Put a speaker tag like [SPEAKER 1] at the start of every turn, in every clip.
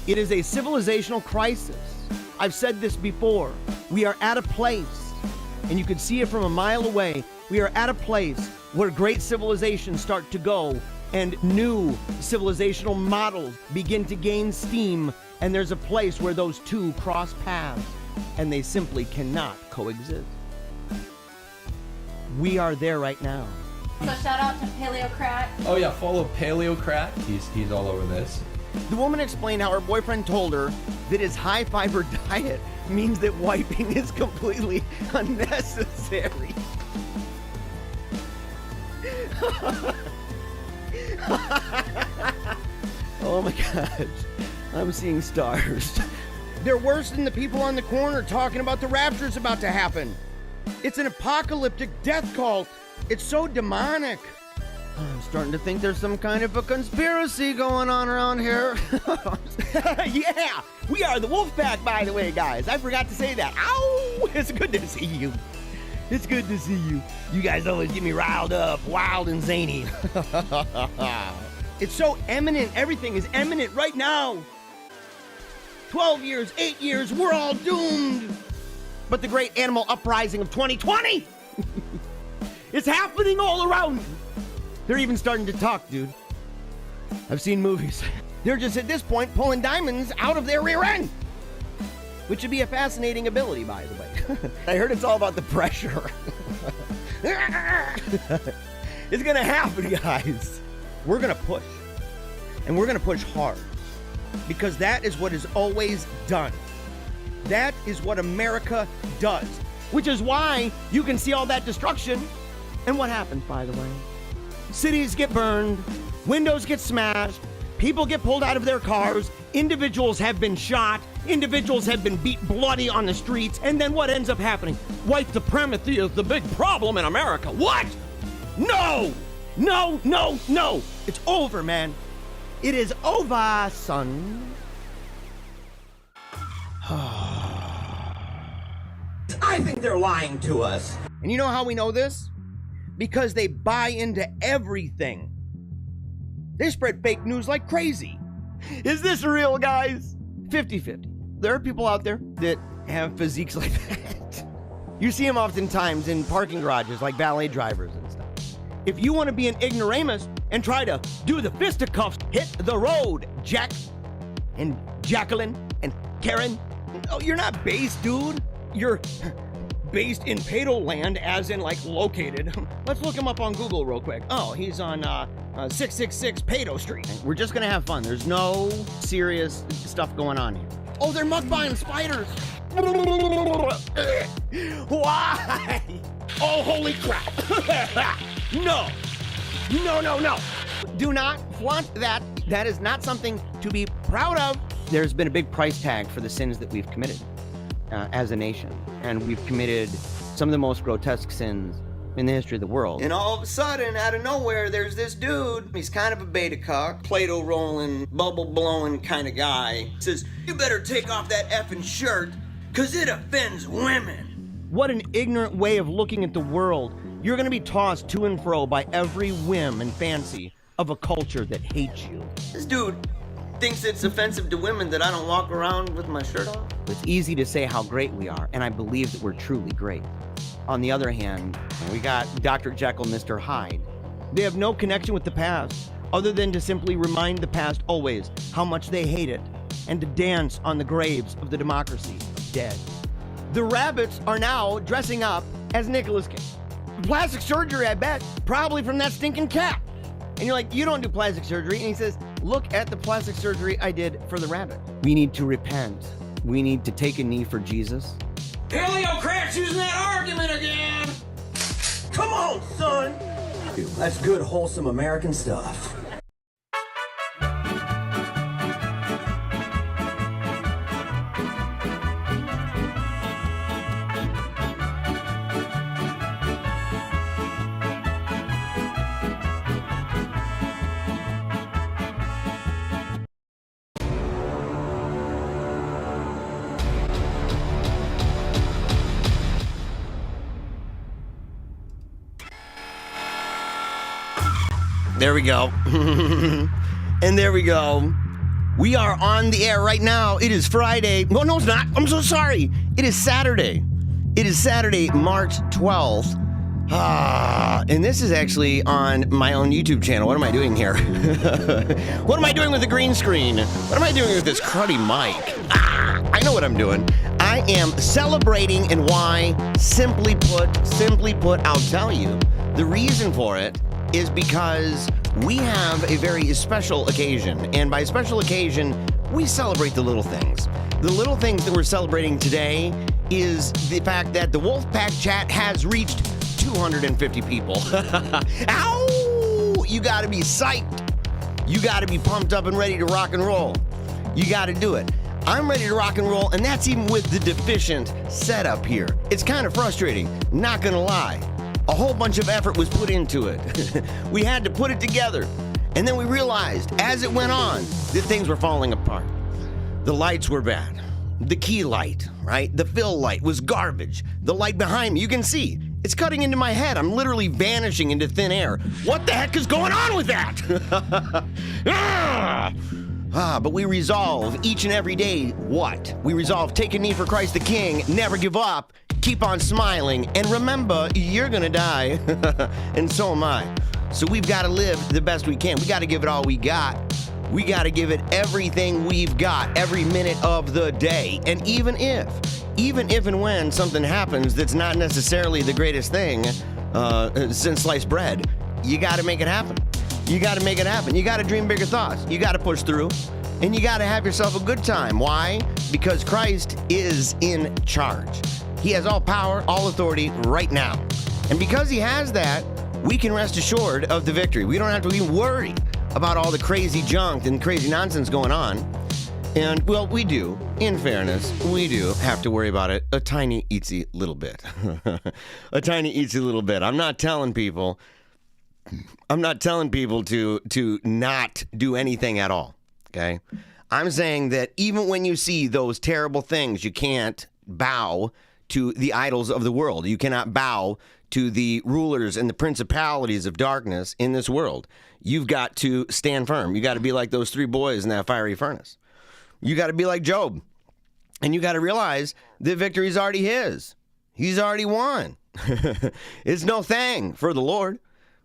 [SPEAKER 1] It is a civilizational crisis. I've said this before. We are at a place, and you can see it from a mile away, we are at a place where great civilizations start to go and new civilizational models begin to gain steam, and there's a place where those two cross paths, and they simply cannot coexist. We are there right now.
[SPEAKER 2] So shout out to Paleocrat.
[SPEAKER 3] Oh yeah, follow Paleocrat. He's all over this.
[SPEAKER 1] The woman explained how her boyfriend told her that his high-fiber diet means that wiping is completely unnecessary. Oh my gosh, I'm seeing stars. They're worse than the people on the corner talking about the rapture's about to happen. It's an apocalyptic death cult. It's so demonic. I'm starting to think there's some kind of a conspiracy going on around here. Yeah, we are the Wolfpack, by the way, guys. I forgot to say that. Ow! It's good to see you. It's good to see you. You guys always get me riled up, wild and zany. It's so eminent. Everything is eminent right now. 12 years, 8 years, we're all doomed. But the great animal uprising of 2020 is happening all around. They're even starting to talk, dude. I've seen movies. They're just at this point pulling diamonds out of their rear end, which would be a fascinating ability, by the way. I heard it's all about the pressure. It's gonna happen, guys. We're gonna push, and we're gonna push hard, because that is what is always done. That is what America does, which is why you can see all that destruction. And what happens, by the way? Cities get burned, windows get smashed, people get pulled out of their cars, individuals have been shot, individuals have been beat bloody on the streets, and then what ends up happening? White supremacy is the big problem in America. What? No! No, no, no! It's over, man. It is over, son. I think they're lying to us. And you know how we know this? Because they buy into everything. They spread fake news like crazy. Is this real, guys? 50-50. There are people out there that have physiques like that. You see them oftentimes in parking garages like valet drivers and stuff. If you want to be an ignoramus and try to do the fisticuffs, hit the road, Jack and Jacqueline and Karen. Oh, you're not based, dude. You're based in Pato land, as in like located. Let's look him up on Google real quick. Oh, he's on 666 Pato Street. We're just gonna have fun. There's no serious stuff going on here. Oh, they're mukbang spiders. Why? Oh, holy crap. No. No, no, no. Do not flaunt that. That is not something to be proud of. There's been a big price tag for the sins that we've committed as a nation. And we've committed some of the most grotesque sins in the history of the world. And all of a sudden, out of nowhere, there's this dude. He's kind of a beta cock, Play-Doh rolling, bubble blowing kind of guy. Says, you better take off that effing shirt, cause it offends women. What an ignorant way of looking at the world. You're gonna be tossed to and fro by every whim and fancy of a culture that hates you. This dude thinks it's offensive to women that I don't walk around with my shirt off. It's easy to say how great we are, and I believe that we're truly great. On the other hand, we got Dr. Jekyll, Mr. Hyde. They have no connection with the past, other than to simply remind the past always how much they hate it, and to dance on the graves of the democracy dead. The rabbits are now dressing up as Nicolas Cage. Plastic surgery, I bet, probably from that stinking cat. And you're like, you don't do plastic surgery. And he says, look at the plastic surgery I did for the rabbit. We need to repent. We need to take a knee for Jesus. Paleocrat's using that argument again. Come on, son.
[SPEAKER 4] That's good, wholesome American stuff.
[SPEAKER 1] There we go. And there we go. We are on the air right now. It is Friday. Well, no, it's not. I'm so sorry. It is Saturday. It is Saturday, March 12th. And this is actually on my own YouTube channel. What am I doing here? What am I doing with the green screen? What am I doing with this cruddy mic? I know what I'm doing. I am celebrating, and why? Simply put, I'll tell you. The reason for it is because we have a very special occasion. And by special occasion, we celebrate the little things. The little things that we're celebrating today is the fact that the Wolfpack chat has reached 250 people. Ow! You gotta be psyched. You gotta be pumped up and ready to rock and roll. You gotta do it. I'm ready to rock and roll, and that's even with the deficient setup here. It's kind of frustrating, not gonna lie. A whole bunch of effort was put into it. We had to put it together. And then we realized, as it went on, that things were falling apart. The lights were bad. The key light, right? The fill light was garbage. The light behind me, you can see, it's cutting into my head. I'm literally vanishing into thin air. What the heck is going on with that? But we resolve each and every day what? We resolve, take a knee for Christ the King, never give up, keep on smiling, and remember, you're gonna die, and so am I. So we've got to live the best we can. We got to give it all we got. We got to give it everything we've got, every minute of the day. And even if and when something happens that's not necessarily the greatest thing since sliced bread, you got to make it happen. You got to make it happen. You got to dream bigger thoughts. You got to push through. And you got to have yourself a good time. Why? Because Christ is in charge. He has all power, all authority right now. And because he has that, we can rest assured of the victory. We don't have to even worry about all the crazy junk and crazy nonsense going on. And, well, we do. In fairness, we do have to worry about it a tiny, itsy little bit. A tiny, itsy little bit. I'm not telling people to not do anything at all, okay? I'm saying that even when you see those terrible things, you can't bow to the idols of the world. You cannot bow to the rulers and the principalities of darkness in this world. You've got to stand firm. You got to be like those three boys in that fiery furnace. You got to be like Job. And you got to realize the victory's already his. He's already won. It's no thing for the Lord.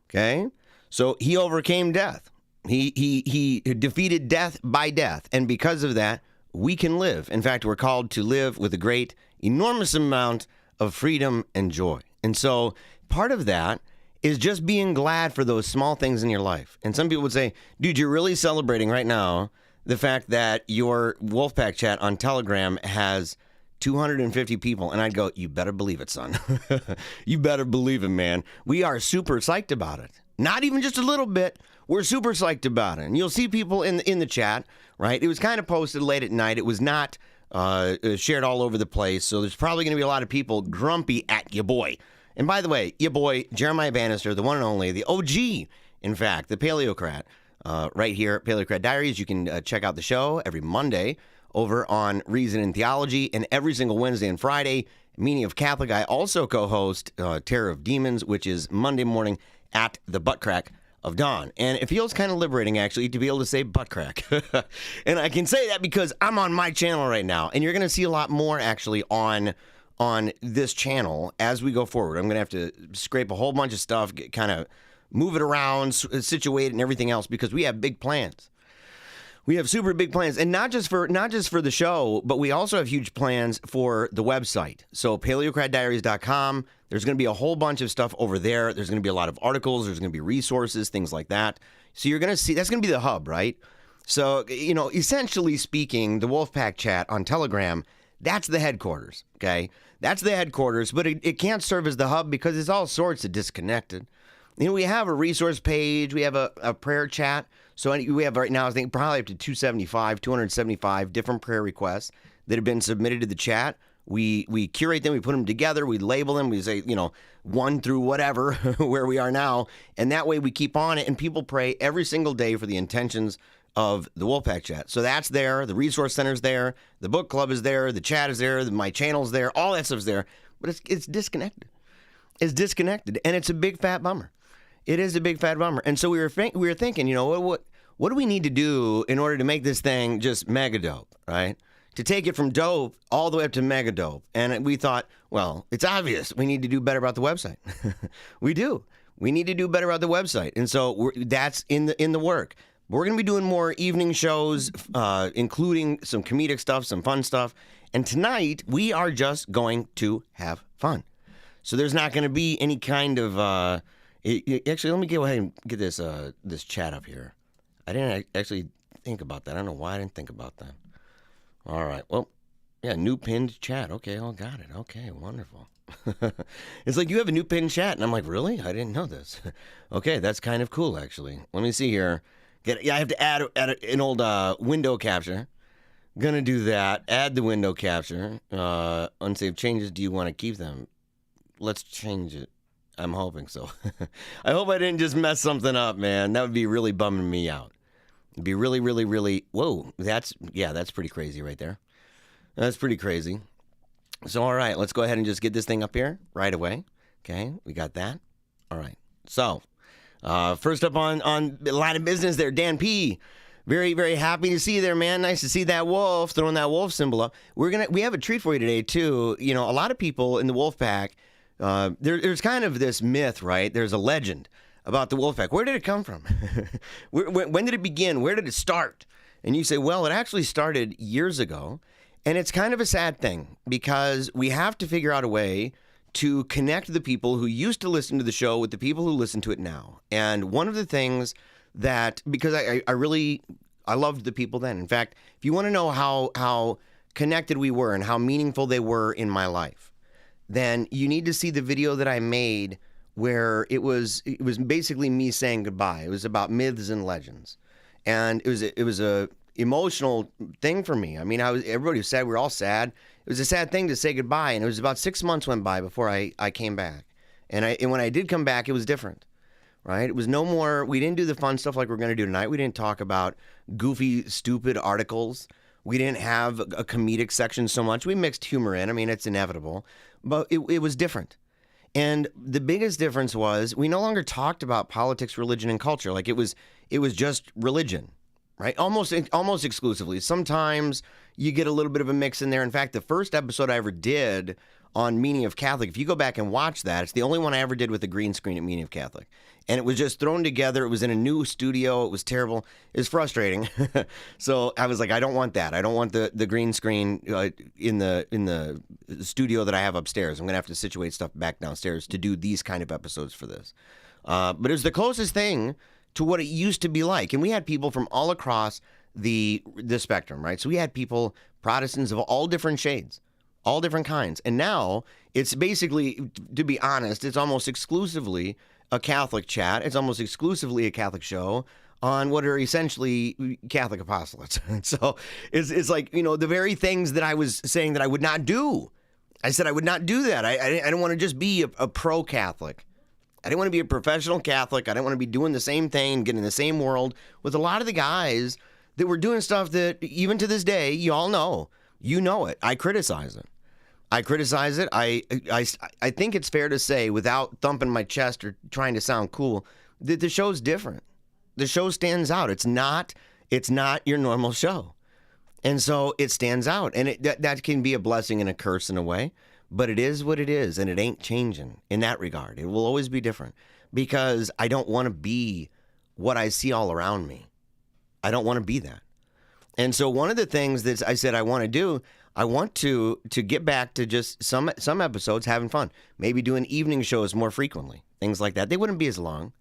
[SPEAKER 1] Okay? So he overcame death. He defeated death by death. And because of that, we can live. In fact, we're called to live with a great, enormous amount of freedom and joy. And so part of that is just being glad for those small things in your life. And some people would say, dude, you're really celebrating right now the fact that your Wolfpack chat on Telegram has 250 people. And I'd go, you better believe it, son. You better believe it, man. We are super psyched about it. Not even just a little bit. We're super psyched about it. And you'll see people in the chat, right? It was kind of posted late at night. It was not shared all over the place. So there's probably going to be a lot of people grumpy at your boy. And by the way, your boy, Jeremiah Bannister, the one and only, the OG, in fact, the Paleocrat, right here at Paleocrat Diaries. You can check out the show every Monday over on Reason and Theology, and every single Wednesday and Friday, Meaning of Catholic. I also co-host Terror of Demons, which is Monday morning at the butt crack of dawn. And it feels kind of liberating, actually, to be able to say butt crack. And I can say that because I'm on my channel right now, and you're going to see a lot more, actually, on this channel as we go forward. I'm going to have to scrape a whole bunch of stuff, kind of move it around, situate it, and everything else, because we have big plans. We have super big plans, and not just for the show, but we also have huge plans for the website. So paleocratdiaries.com, there's going to be a whole bunch of stuff over there. There's going to be a lot of articles. There's going to be resources, things like that. So you're going to see, that's going to be the hub, right? So, you know, essentially speaking, the Wolfpack chat on Telegram, that's the headquarters, okay? That's the headquarters, but it can't serve as the hub because it's all sorts of disconnected. You know, we have a resource page. We have a prayer chat. So we have right now, I think, probably up to 275 different prayer requests that have been submitted to the chat. We curate them. We put them together. We label them. We say, you know, 1 through whatever, where we are now. And that way we keep on it. And people pray every single day for the intentions of the Wolfpack chat. So that's there. The resource center's there. The book club is there. The chat is there. My channel's there. All that stuff's there. But it's disconnected. It's disconnected. And it's a big fat bummer. It is a big fat bummer. And so we were thinking, you know, what do we need to do in order to make this thing just mega dope, right? To take it from dope all the way up to mega dope. And we thought, well, it's obvious. We need to do better about the website. We do. We need to do better about the website. And so that's in the work. We're going to be doing more evening shows, including some comedic stuff, some fun stuff. And tonight, we are just going to have fun. So there's not going to be any kind of... actually, let me go ahead and get this chat up here. I didn't actually think about that. I don't know why I didn't think about that. All right. Well, yeah, new pinned chat. Okay, oh, got it. Okay, wonderful. It's like you have a new pinned chat. And I'm like, really? I didn't know this. Okay, that's kind of cool, actually. Let me see here. I have to add an old window capture. Gonna do that. Add the window capture. Unsaved changes. Do you want to keep them? Let's change it. I'm hoping so. I hope I didn't just mess something up, man. That would be really bumming me out. It'd be really, really, really... Whoa, that's pretty crazy right there. That's pretty crazy. So, all right, let's go ahead and just get this thing up here right away. Okay, we got that. All right. So, first up on a line of business there, Dan P. Very, very happy to see you there, man. Nice to see that wolf, throwing that wolf symbol up. We have a treat for you today, too. You know, a lot of people in the wolf pack, there's kind of this myth, right? There's a legend about the wolf pack. Where did it come from? When did it begin? Where did it start? And you say, well, it actually started years ago. And it's kind of a sad thing because we have to figure out a way to connect the people who used to listen to the show with the people who listen to it now. And one of the things that, because I loved the people then. In fact, if you want to know how connected we were and how meaningful they were in my life, then you need to see the video that I made where it was basically me saying goodbye. It was about myths and legends. And it was a emotional thing for me. I mean, everybody was sad. We were all sad. It was a sad thing to say goodbye. And it was about 6 months went by before I came back. And when I did come back, it was different. Right? It was no more, we didn't do the fun stuff like we're going to do tonight. We didn't talk about goofy, stupid articles. We didn't have a comedic section so much. We mixed humor in. I mean, it's inevitable. But it was different. And the biggest difference was we no longer talked about politics, religion, and culture. Like it was just religion, right? Almost exclusively. Sometimes you get a little bit of a mix in there. In fact, the first episode I ever did on Meaning of Catholic, if you go back and watch that, it's the only one I ever did with a green screen at Meaning of Catholic. And it was just thrown together. It was in a new studio. It was terrible. It was frustrating. So I was like, I don't want that. I don't want the green screen in the studio that I have upstairs. I'm going to have to situate stuff back downstairs to do these kind of episodes for this. But it was the closest thing to what it used to be like. And we had people from all across the spectrum, right? So we had people, Protestants of all different shades, all different kinds. And now it's basically, to be honest, it's almost exclusively a Catholic chat. It's almost exclusively a Catholic show on what are essentially Catholic apostolates. So it's like, you know, the very things that I was saying that I would not do. I said I would not do that. I didn't want to just be a pro-Catholic. I didn't want to be a professional Catholic. I didn't want to be doing the same thing, getting in the same world with a lot of the guys that were doing stuff that even to this day, you all know. You know it. I criticize it. I think it's fair to say, without thumping my chest or trying to sound cool, that the show's different. The show stands out. It's not your normal show. And so it stands out. And that can be a blessing and a curse in a way. But it is what it is, and it ain't changing in that regard. It will always be different because I don't want to be what I see all around me. I don't want to be that. And so one of the things that I said I want to do, I want to get back to just some episodes having fun. Maybe doing evening shows more frequently, things like that. They wouldn't be as long,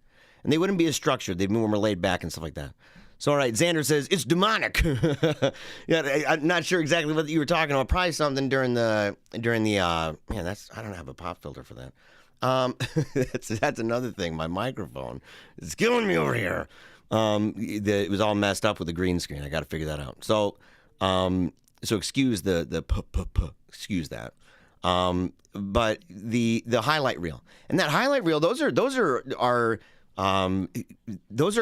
[SPEAKER 1] and they wouldn't be as structured. They'd be more laid back and stuff like that. So, all right, Xander says, it's demonic. Yeah, I'm not sure exactly what you were talking about. Probably something during the man, I don't have a pop filter for that. That's another thing. My microphone is killing me over here. It was all messed up with the green screen. I got to figure that out. So excuse excuse that. But the highlight reel, and that highlight reel, those are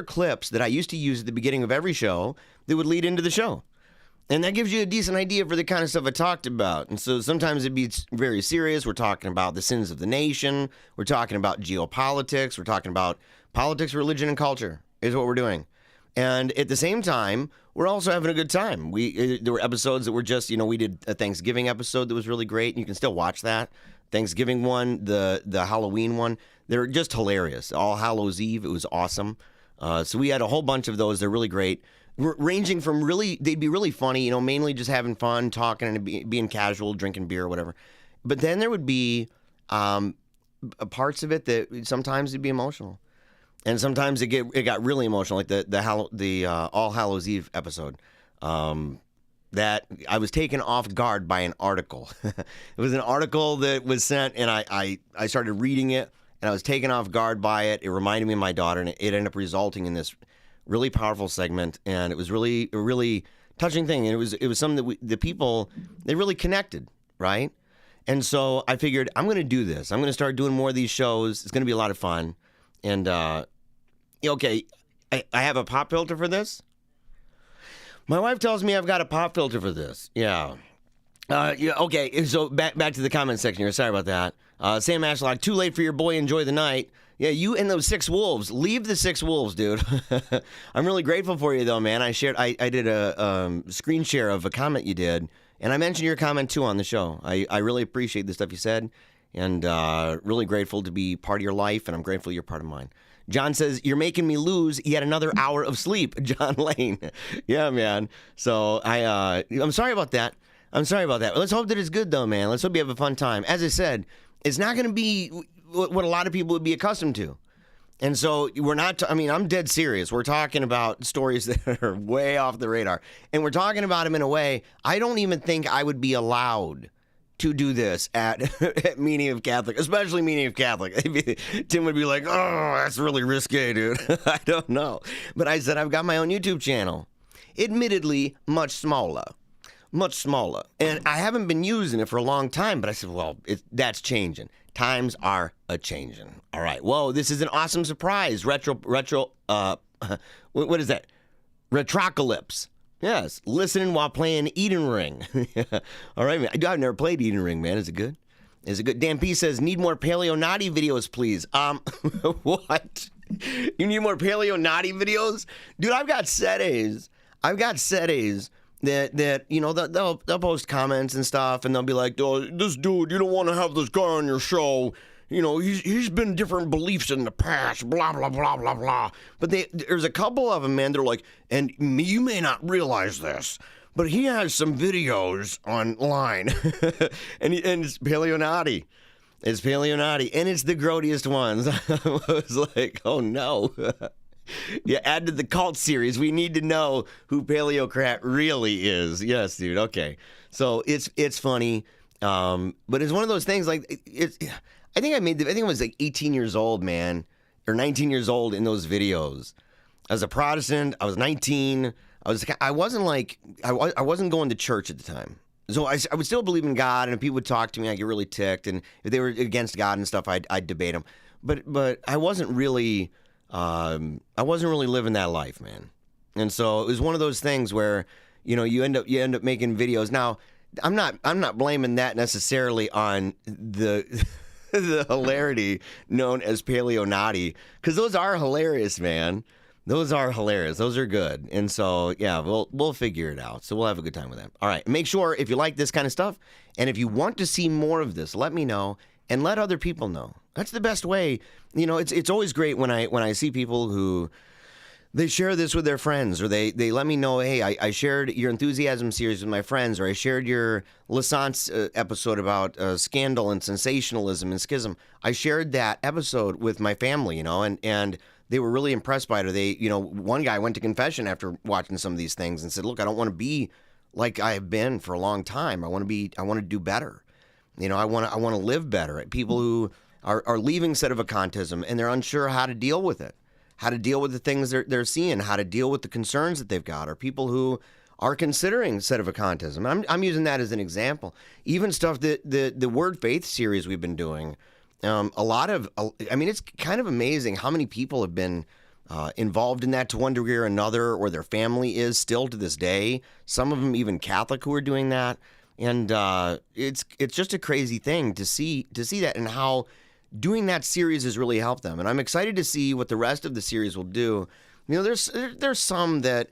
[SPEAKER 1] clips that I used to use at the beginning of every show that would lead into the show. And that gives you a decent idea for the kind of stuff I talked about. And so sometimes it'd be very serious. We're talking about the sins of the nation. We're talking about geopolitics. We're talking about politics, religion, and culture is what we're doing. And at the same time, we're also having a good time. There were episodes that were just, we did a Thanksgiving episode that was really great, and you can still watch that. Thanksgiving one, the Halloween one, they're just hilarious. All Hallows Eve, it was awesome. So we had a whole bunch of those. They're really great. Ranging from they'd be really funny, mainly just having fun, talking and being casual, drinking beer or whatever. But then there would be parts of it that sometimes it'd be emotional. And sometimes it got really emotional, like the All Hallows Eve episode. That I was taken off guard by an article. It was an article that was sent, and I started reading it, and I was taken off guard by it. It reminded me of my daughter, and it ended up resulting in this really powerful segment, and it was really a really touching thing. And it was something that the people, they really connected, right? And so I figured, I'm going to do this. I'm going to start doing more of these shows. It's going to be a lot of fun. And okay, I have a pop filter for this. My wife tells me I've got a pop filter for this. Yeah. Okay, so back to the comment section here. Sorry about that. Sam Ashlock, too late for your boy. Enjoy the night. Yeah, you and those 6 wolves. Leave the 6 wolves, dude. I'm really grateful for you, though, man. I did a screen share of a comment you did, and I mentioned your comment, too, on the show. I really appreciate the stuff you said, and really grateful to be part of your life, and I'm grateful you're part of mine. John says, you're making me lose yet another hour of sleep. John Lane. Yeah, man. So I'm sorry about that. Let's hope that it's good, though, man. Let's hope you have a fun time. As I said, it's not going to be what a lot of people would be accustomed to. And so we're not, I'm dead serious. We're talking about stories that are way off the radar. And we're talking about them in a way I don't even think I would be allowed to do this at Meaning of Catholic, especially Meaning of Catholic. Tim would be like, oh, that's really risque, dude. I don't know. But I said, I've got my own YouTube channel. Admittedly, much smaller. And I haven't been using it for a long time, but I said, well, that's changing. Times are a-changing. All right. Whoa, this is an awesome surprise. What is that? Retrocalypse. Yes, listening while playing Eden Ring. All right, man. I've never played Eden Ring, man. Is it good? Dan P says, need more Paleo Naughty videos, please. What? You need more Paleo Naughty videos? Dude, I've got settings that they'll post comments and stuff, and they'll be like, oh, this dude, you don't want to have this guy on your show. He's been different beliefs in the past, blah, blah, blah, blah, blah. But there's a couple of them, man, they're like, and you may not realize this, but he has some videos online. and it's Paleo Naughty. It's Paleo Naughty. And it's the grodiest ones. I was like, oh, no. Yeah, add to the cult series. We need to know who Paleocrat really is. Yes, dude. Okay. So it's funny. But it's one of those things like I think I was like 18 years old, man, or 19 years old in those videos. As a Protestant, I was 19. I wasn't going to church at the time. So I would still believe in God, and if people would talk to me, I'd get really ticked. And if they were against God and stuff, I'd debate them. But I wasn't really living that life, man. And so it was one of those things where, you end up making videos. Now, I'm not blaming that necessarily on the the hilarity known as Paleo Naughty, because those are hilarious, man. Those are hilarious. Those are good. And so, yeah, we'll figure it out. So we'll have a good time with that. All right. Make sure if you like this kind of stuff, and if you want to see more of this, let me know and let other people know. That's the best way. It's always great when I see people who they share this with their friends, or they let me know, hey, I shared your enthusiasm series with my friends, or I shared your Lassance episode about scandal and sensationalism and schism. I shared that episode with my family, and they were really impressed by it. Or they, one guy went to confession after watching some of these things and said, look, I don't want to be like I have been for a long time. I want to do better. I want to live better. People who are leaving sedevacantism and they're unsure how to deal with it. How to deal with the things they're seeing, how to deal with the concerns that they've got, or people who are considering sedevacantism. I'm using that as an example. Even stuff that the Word Faith series we've been doing, it's kind of amazing how many people have been involved in that to one degree or another, or their family is still to this day. Some of them even Catholic who are doing that, and it's just a crazy thing to see that, and how doing that series has really helped them. And I'm excited to see what the rest of the series will do. There's some that,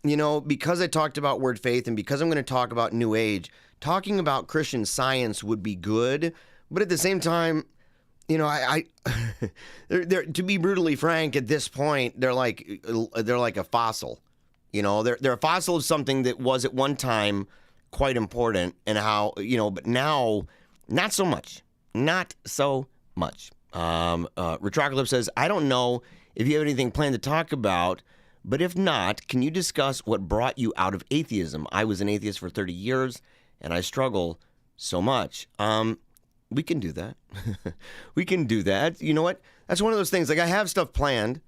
[SPEAKER 1] because I talked about word faith and because I'm going to talk about New Age, talking about Christian Science would be good, but at the same time, they're to be brutally frank, at this point, they're like a fossil. They're a fossil of something that was at one time quite important, and how, but now, not so much. Not so much. Retroclip says, I don't know if you have anything planned to talk about, but if not, can you discuss what brought you out of atheism? I was an atheist for 30 years, and I struggle so much. We can do that. We can do that. You know what? That's one of those things. Like, I have stuff planned.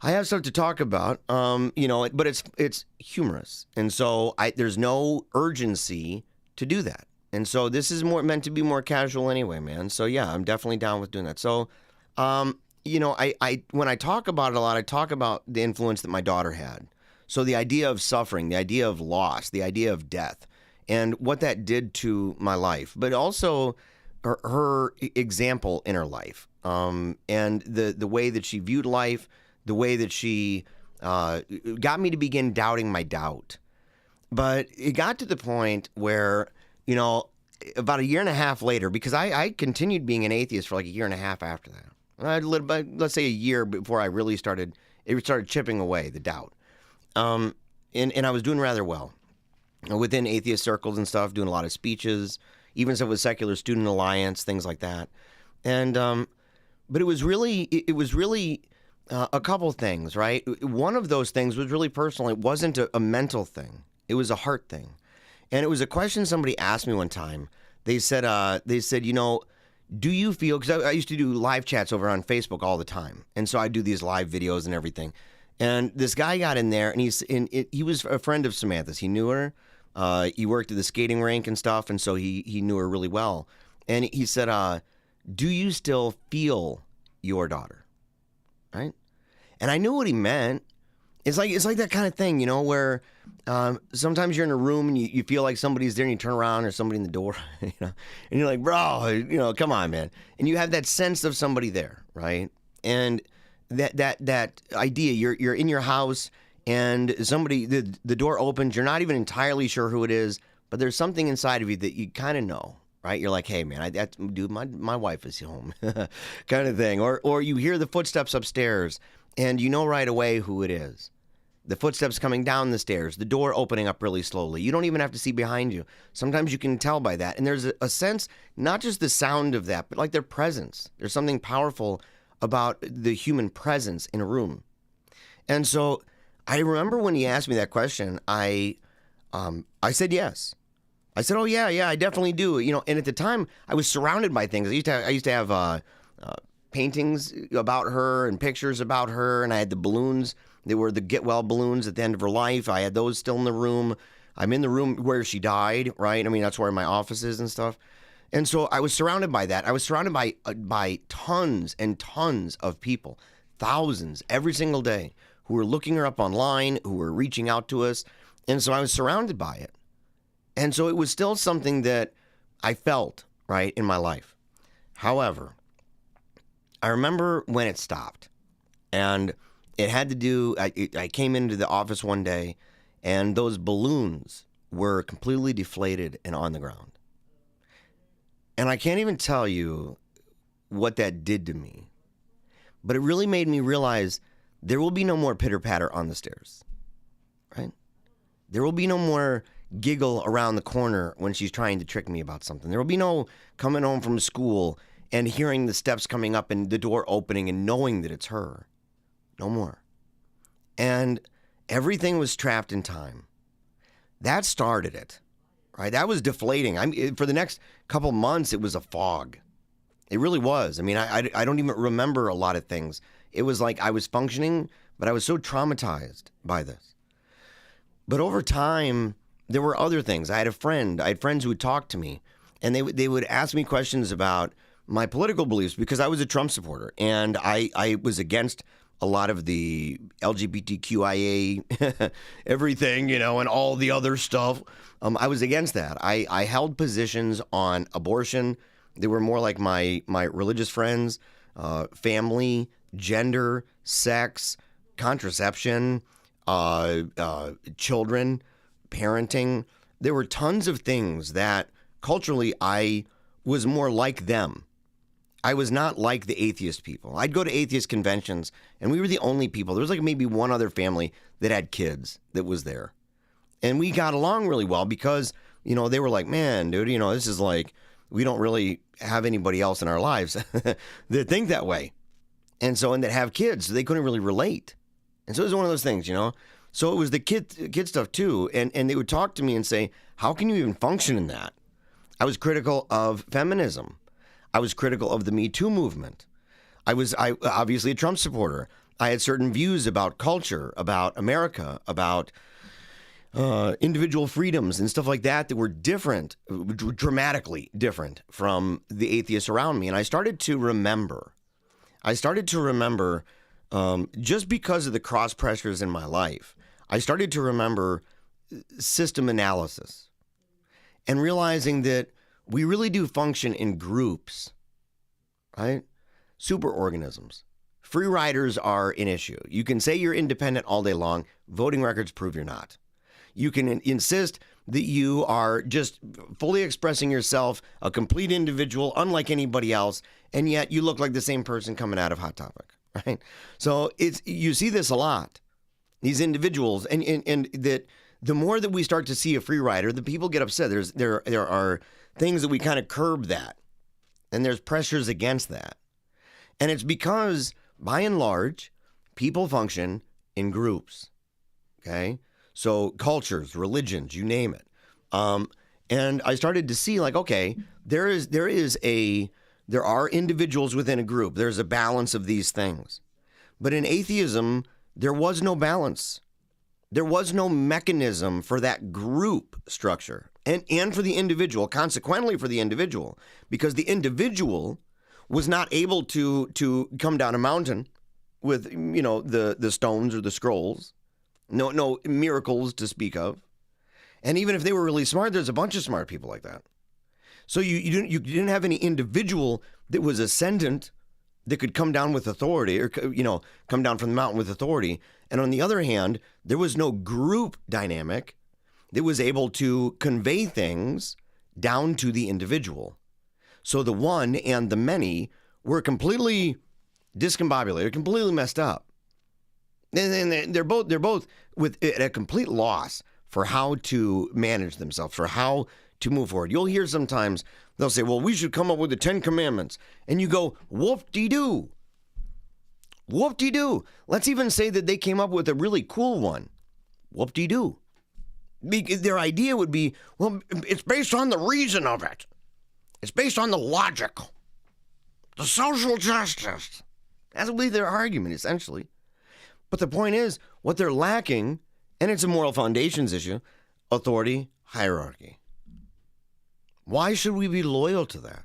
[SPEAKER 1] I have stuff to talk about, but it's humorous. And so there's no urgency to do that. And so this is meant to be more casual anyway, man. So yeah, I'm definitely down with doing that. So, I when I talk about it a lot, I talk about the influence that my daughter had. So the idea of suffering, the idea of loss, the idea of death, and what that did to my life, but also her example in her life, and the way that she viewed life, the way that she got me to begin doubting my doubt. But it got to the point where, about a year and a half later, because I continued being an atheist for like a year and a half after that. I lived, let's say, a year before I really started chipping away the doubt. And I was doing rather well within atheist circles and stuff, doing a lot of speeches, even stuff with Secular Student Alliance, things like that. And but it was really a couple things, right? One of those things was really personal. It wasn't a mental thing. It was a heart thing. And it was a question somebody asked me one time. They said, do you feel, because I used to do live chats over on Facebook all the time. And so I do these live videos and everything. And this guy got in there, and he was a friend of Samantha's. He knew her. He worked at the skating rink and stuff, and so he knew her really well. And he said, do you still feel your daughter? Right? And I knew what he meant. It's like that kind of thing, where sometimes you're in a room and you feel like somebody's there and you turn around, or somebody in the door, and you're like, bro, come on, man. And you have that sense of somebody there, right? And that idea, you're in your house and somebody, the door opens, you're not even entirely sure who it is, but there's something inside of you that you kind of know, right? You're like, hey, man, dude, my wife is home, kind of thing. Or you hear the footsteps upstairs and you know right away who it is. The footsteps coming down the stairs, the door opening up really slowly. You don't even have to see behind you. Sometimes you can tell by that. And there's a sense, not just the sound of that, but like their presence. There's something powerful about the human presence in a room. And so I remember when he asked me that question, I said yes. I said, oh, yeah, I definitely do. And at the time, I was surrounded by things. I used to have paintings about her and pictures about her, and I had the balloons. They were the get well balloons at the end of her life. I had those still in the room. I'm in the room where she died, right? I mean, that's where my office is and stuff. And so I was surrounded by that. I was surrounded by tons and tons of people, thousands every single day, who were looking her up online, who were reaching out to us. And so I was surrounded by it. And so it was still something that I felt, right, in my life. However, I remember when it stopped. And it had to do, I came into the office one day, and those balloons were completely deflated and on the ground. And I can't even tell you what that did to me. But it really made me realize there will be no more pitter-patter on the stairs, right? There will be no more giggle around the corner when she's trying to trick me about something. There will be no coming home from school and hearing the steps coming up and the door opening and knowing that it's her. No more. And everything was trapped in time. That started it, right? That was deflating. For the next couple months, it was a fog. It really was. I mean, I don't even remember a lot of things. It was like I was functioning, but I was so traumatized by this. But over time, there were other things. I had friends who would talk to me, and they would ask me questions about my political beliefs, because I was a Trump supporter, and I was against a lot of the LGBTQIA everything, and all the other stuff. I was against that. I held positions on abortion. They were more like my religious friends, family, gender, sex, contraception, children, parenting. There were tons of things that culturally I was more like them. I was not like the atheist people. I'd go to atheist conventions, and we were the only people. There was like maybe one other family that had kids that was there. And we got along really well because, you know, they were like, man, dude, you know, this is like, we don't really have anybody else in our lives that think that way. And so, and that have kids, so they couldn't really relate. And so it was one of those things, you know. So it was the kid stuff too. And they would talk to me and say, how can you even function in that? I was critical of feminism. I was critical of the Me Too movement. I obviously a Trump supporter. I had certain views about culture, about America, about individual freedoms and stuff like that that were different, dramatically different from the atheists around me. And I started to remember, just because of the cross pressures in my life, I started to remember system analysis and realizing that we really do function in groups, right? Superorganisms. Free riders are an issue. You can say you're independent all day long. Voting records prove you're not. You can insist that you are just fully expressing yourself, a complete individual, unlike anybody else, and yet you look like the same person coming out of Hot Topic, right? So you see this a lot, these individuals, and that the more that we start to see a free rider, the people get upset. There are things that we kind of curb that, and there's pressures against that. And it's because, by and large, people function in groups, okay? So cultures, religions, you name it. And I started to see, like, okay, there are individuals within a group. There's a balance of these things. But in atheism, there was no balance. There was no mechanism for that group structure and for the individual, consequently for the individual, because the individual was not able to come down a mountain with, you know, the stones or the scrolls. No miracles to speak of. And even if they were really smart, there's a bunch of smart people like that. So you didn't have any individual that was ascendant that could come down with authority, or, you know, come down from the mountain with authority. And on the other hand, there was no group dynamic that was able to convey things down to the individual. So the one and the many were completely discombobulated, completely messed up. And they're both at a complete loss for how to manage themselves, for how to move forward. You'll hear sometimes they'll say, well, we should come up with the 10 Commandments. And you go, whoop-de-doo. Whoop-de-doo. Let's even say that they came up with a really cool one. Whoop-de-doo. Their idea would be, well, it's based on the reason of it. It's based on the logic, the social justice. That's what their argument, essentially. But the point is, what they're lacking, and it's a moral foundations issue, authority, hierarchy. Why should we be loyal to that?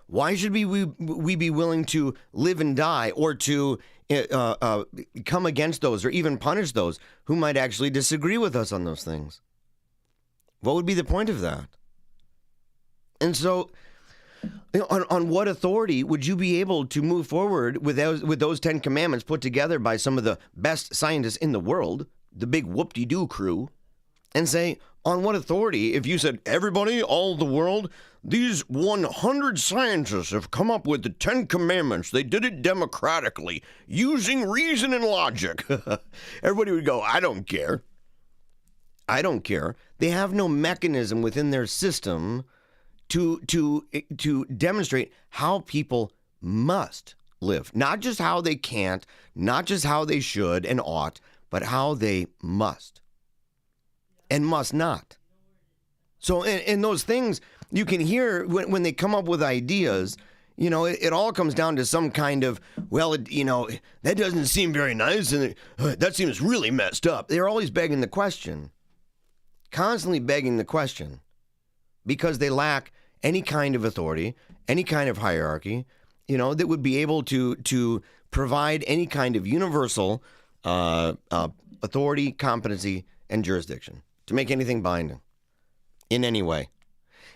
[SPEAKER 1] Why should we be willing to live and die, or to come against those, or even punish those who might actually disagree with us on those things? What would be the point of that? And so, you know, on what authority would you be able to move forward with those 10 Commandments put together by some of the best scientists in the world, the big whoop-de-doo crew, and say, on what authority, if you said, everybody, all the world, these 100 scientists have come up with the 10 Commandments, they did it democratically, using reason and logic. Everybody would go, I don't care. I don't care. They have no mechanism within their system to demonstrate how people must live. Not just how they can't, not just how they should and ought, but how they must and must not. So in those things, you can hear when they come up with ideas, you know, it all comes down to some kind of, well, you know, that doesn't seem very nice, and that seems really messed up. They're always begging the question, constantly begging the question, because they lack any kind of authority, any kind of hierarchy, you know, that would be able to provide any kind of universal authority, competency, and jurisdiction to make anything binding in any way.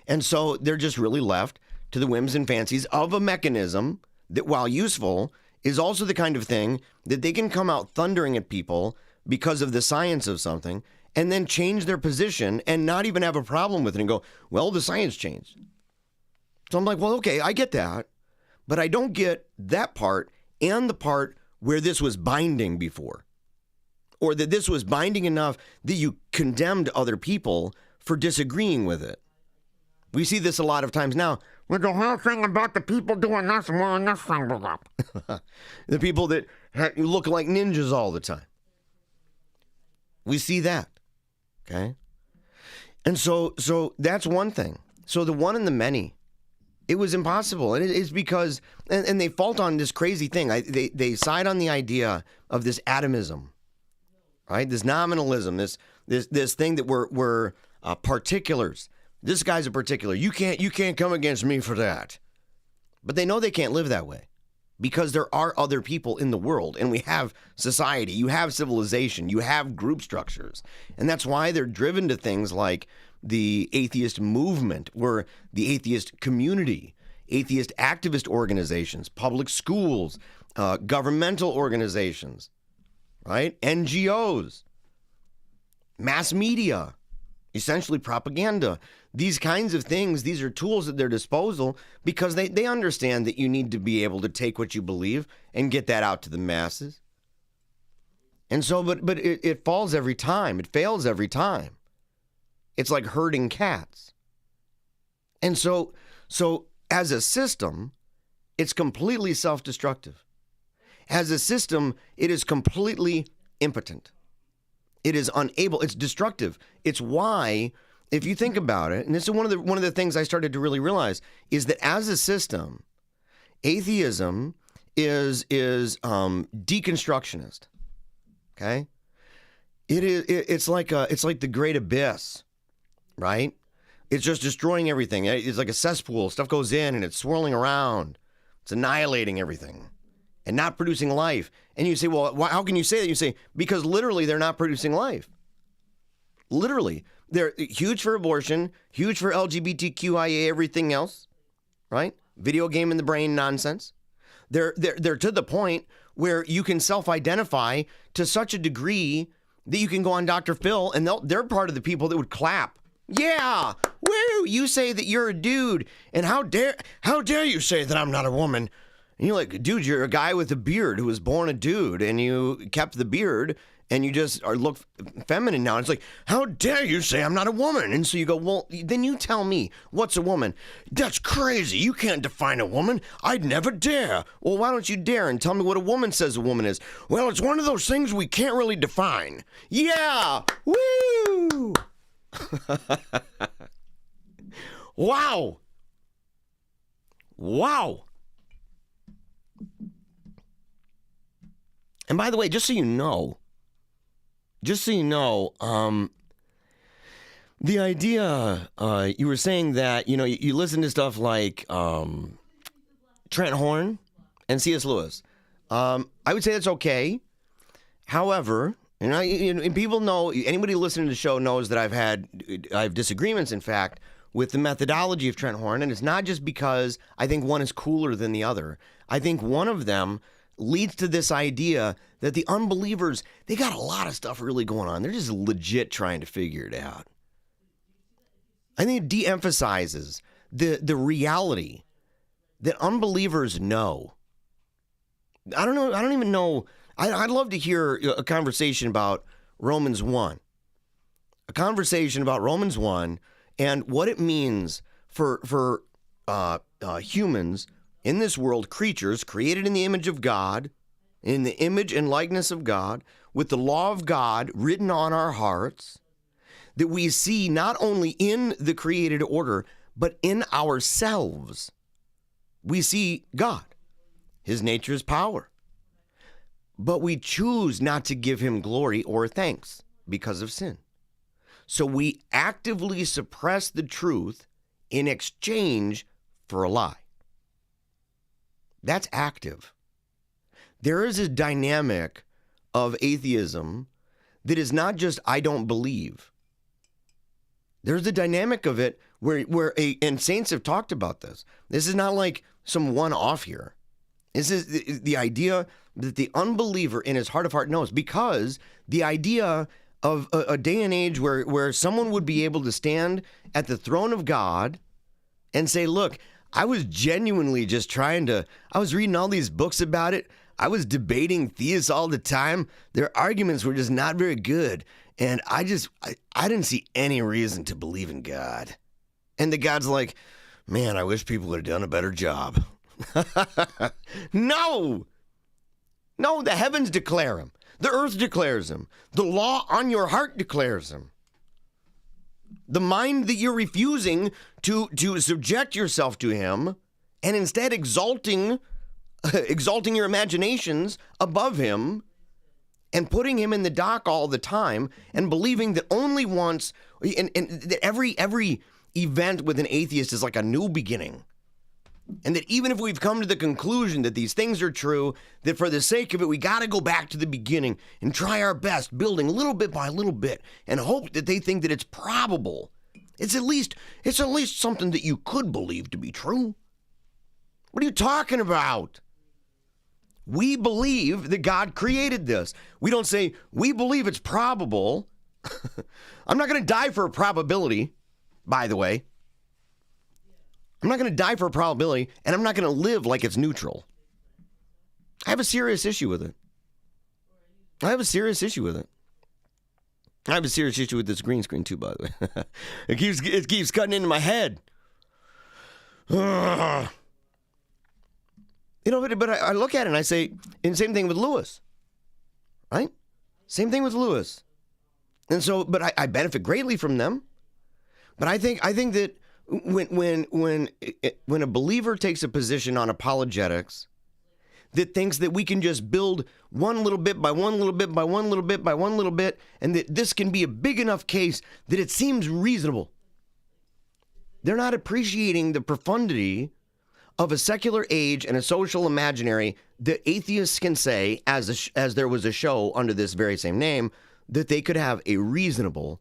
[SPEAKER 1] And so they're just really left to the whims and fancies of a mechanism that, while useful, is also the kind of thing that they can come out thundering at people because of the science of something and then change their position and not even have a problem with it and go, well, the science changed. So I'm like, well, okay, I get that, but I don't get that part and the part where this was binding before, or that this was binding enough that you condemned other people for disagreeing with it. We see this a lot of times now with the whole thing about the people doing this and wearing this thing. The people that look like ninjas all the time. We see that, okay? And so that's one thing. So the one and the many, it was impossible. And it is because, and they fault on this crazy thing. They side on the idea of this atomism, right? This nominalism, this thing that we're particulars. This guy's a particular. You can't come against me for that. But they know they can't live that way because there are other people in the world, and we have society, you have civilization, you have group structures. And that's why they're driven to things like the atheist movement or the atheist community, atheist activist organizations, public schools, governmental organizations, right? NGOs, mass media, essentially propaganda. These kinds of things, these are tools at their disposal because they understand that you need to be able to take what you believe and get that out to the masses. And so, but it falls every time. It fails every time. It's like herding cats. And so as a system, it's completely self-destructive. As a system, it is completely impotent. It is unable. It's destructive. It's why, if you think about it, and this is one of the things I started to really realize, is that as a system, atheism is deconstructionist. Okay, it's like the great abyss, right? It's just destroying everything. It's like a cesspool. Stuff goes in and it's swirling around. It's annihilating everything and not producing life. And you say, well, how can you say that? You say, because literally they're not producing life. Literally. They're huge for abortion, huge for LGBTQIA, everything else, right? Video game in the brain nonsense. They're to the point where you can self-identify to such a degree that you can go on Dr. Phil and they're part of the people that would clap. Yeah, woo! You say that you're a dude, and how dare you say that I'm not a woman? And you're like, dude, you're a guy with a beard who was born a dude, and you kept the beard, and you just look feminine now. It's like, how dare you say I'm not a woman? And so you go, well, then you tell me, what's a woman? That's crazy. You can't define a woman. I'd never dare. Well, why don't you dare and tell me what a woman says a woman is? Well, it's one of those things we can't really define. Yeah, woo! Wow. Wow. And by the way, just so you know, the idea, you were saying that, you listen to stuff like Trent Horn and C.S. Lewis. I would say that's okay. However, and people know, anybody listening to the show knows that I have disagreements, in fact, with the methodology of Trent Horn. And it's not just because I think one is cooler than the other. I think one of them leads to this idea that the unbelievers, they got a lot of stuff really going on. They're just legit trying to figure it out. I think it de-emphasizes the reality that unbelievers know. I don't know. I don't even know. I'd love to hear a conversation about Romans 1. A conversation about Romans 1 and what it means for humans in this world, creatures created in the image of God, in the image and likeness of God, with the law of God written on our hearts, that we see not only in the created order, but in ourselves. We see God. His nature is power. But we choose not to give him glory or thanks because of sin. So we actively suppress the truth in exchange for a lie. That's active. There is a dynamic of atheism that is not just I don't believe. There's a dynamic of it where and saints have talked about this. This is not like some one-off here. This is the idea that the unbeliever in his heart of heart knows, because the idea of a day and age where someone would be able to stand at the throne of God and say, look, I was genuinely just I was reading all these books about it. I was debating theists all the time. Their arguments were just not very good. And I didn't see any reason to believe in God. And the God's like, man, I wish people had done a better job. No, the heavens declare him. The earth declares him. The law on your heart declares him. The mind that you're refusing to subject yourself to him, and instead exalting your imaginations above him and putting him in the dock all the time, and believing that only once, and that every event with an atheist is like a new beginning. And that even if we've come to the conclusion that these things are true, that for the sake of it, we got to go back to the beginning and try our best, building little bit by little bit, and hope that they think that it's probable. It's at least something that you could believe to be true. What are you talking about? We believe that God created this. We don't say, we believe it's probable. I'm not going to die for a probability, by the way. I'm not going to die for a probability, and I'm not going to live like it's neutral. I have a serious issue with it. I have a serious issue with this green screen too, by the way. It keeps cutting into my head. But I look at it and I say, and same thing with Lewis, right? Same thing with Lewis. And so, but I benefit greatly from them. But I think that when a believer takes a position on apologetics that thinks that we can just build one little bit by one little bit by one little bit by one little bit, and that this can be a big enough case that it seems reasonable, they're not appreciating the profundity of a secular age and a social imaginary that atheists can say, as there was a show under this very same name, that they could have a reasonable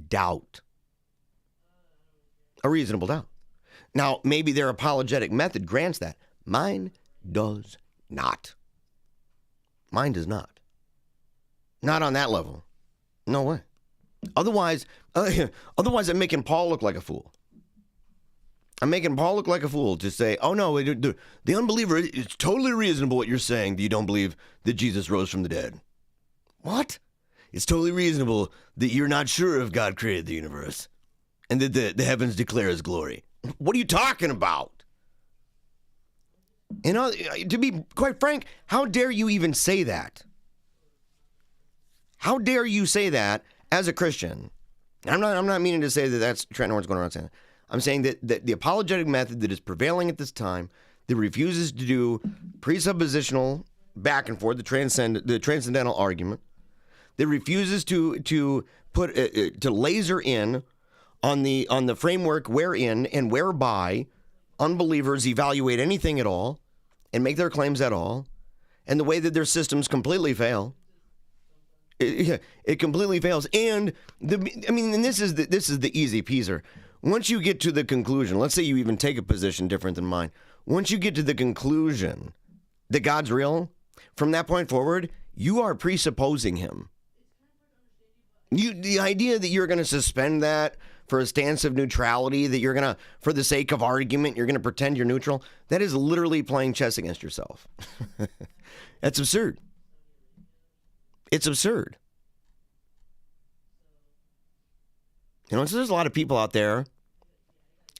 [SPEAKER 1] doubt. A reasonable doubt. Now, maybe their apologetic method grants that. Mine does not. Mine does not. Not on that level. No way. Otherwise, I'm making Paul look like a fool. I'm making Paul look like a fool to say, oh no, the unbeliever, it's totally reasonable what you're saying that you don't believe that Jesus rose from the dead. What? It's totally reasonable that you're not sure if God created the universe and that the heavens declare his glory. What are you talking about? You know, to be quite frank, how dare you even say that? How dare you say that as a Christian? I'm not meaning to say that that's Trent Norton's going around saying that. I'm saying that the apologetic method that is prevailing at this time, that refuses to do presuppositional back and forth, the transcendental argument, that refuses to put to laser in on the framework wherein and whereby unbelievers evaluate anything at all and make their claims at all, and the way that their systems completely fail. It completely fails, and this is the easy peaser. Once you get to the conclusion, let's say you even take a position different than mine. Once you get to the conclusion that God's real, from that point forward, you are presupposing him. The idea that you're going to suspend that for a stance of neutrality, that you're going to, for the sake of argument, you're going to pretend you're neutral, that is literally playing chess against yourself. That's absurd. It's absurd. You know, so there's a lot of people out there.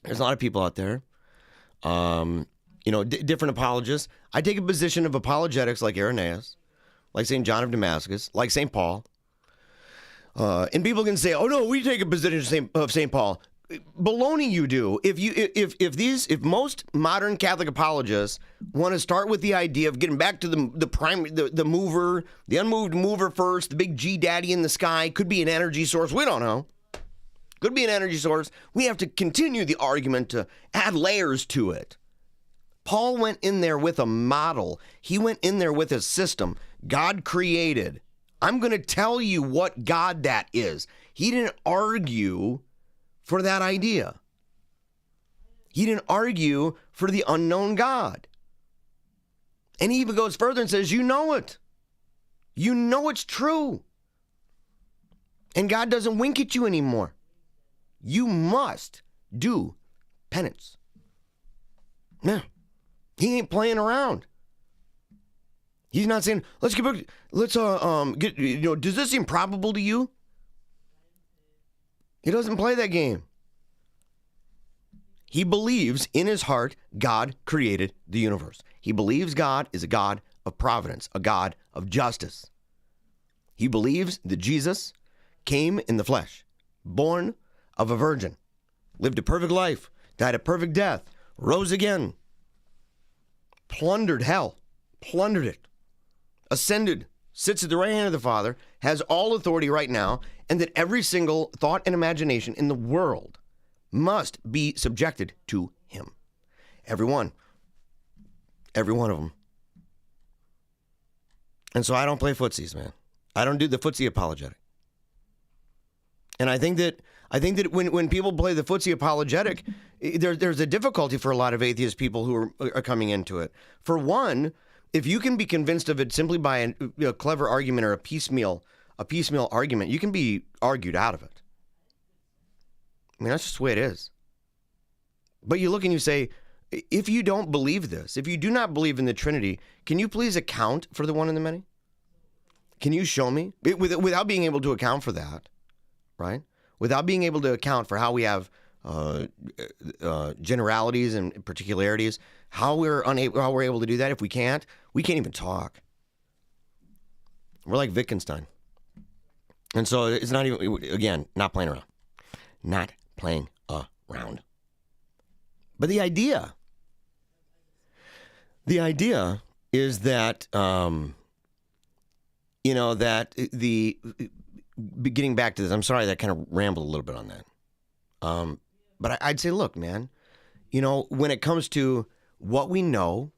[SPEAKER 1] Different apologists. I take a position of apologetics like Irenaeus, like St. John of Damascus, like St. Paul. And people can say, oh no, we take a position of St. Paul. Baloney you do. If most modern Catholic apologists want to start with the idea of getting back to the mover, the unmoved mover first, the big G daddy in the sky, could be an energy source, we don't know. Could be an energy source. We have to continue the argument to add layers to it. Paul went in there with a model. He went in there with a system. God created. I'm going to tell you what God that is. He didn't argue for that idea. He didn't argue for the unknown God. And he even goes further and says, you know it. You know it's true. And God doesn't wink at you anymore. You must do penance. Now, he ain't playing around. He's not saying, let's get, does this seem probable to you? He doesn't play that game. He believes in his heart God created the universe. He believes God is a God of providence, a God of justice. He believes that Jesus came in the flesh, born of a virgin, lived a perfect life, died a perfect death, rose again, plundered hell, plundered it, ascended, sits at the right hand of the Father, has all authority right now, and that every single thought and imagination in the world must be subjected to him. Every one of them. And so I don't play footsies, man. I don't do the footsie apologetic. And I think that when people play the footsie apologetic, there's a difficulty for a lot of atheist people who are coming into it. For one, if you can be convinced of it simply by a clever argument or a piecemeal argument, you can be argued out of it. I mean, that's just the way it is. But you look and you say, if you don't believe this, if you do not believe in the Trinity, can you please account for the one and the many? Can you show me? Without being able to account for that, right? Without being able to account for how we have generalities and particularities, how we're able to do that. If we can't even talk. We're like Wittgenstein. And so it's not even, again, not playing around. Not playing around. But the idea is that, getting back to this, I'm sorry that I kind of rambled a little bit on that. But I'd say, look, man, when it comes to what we know,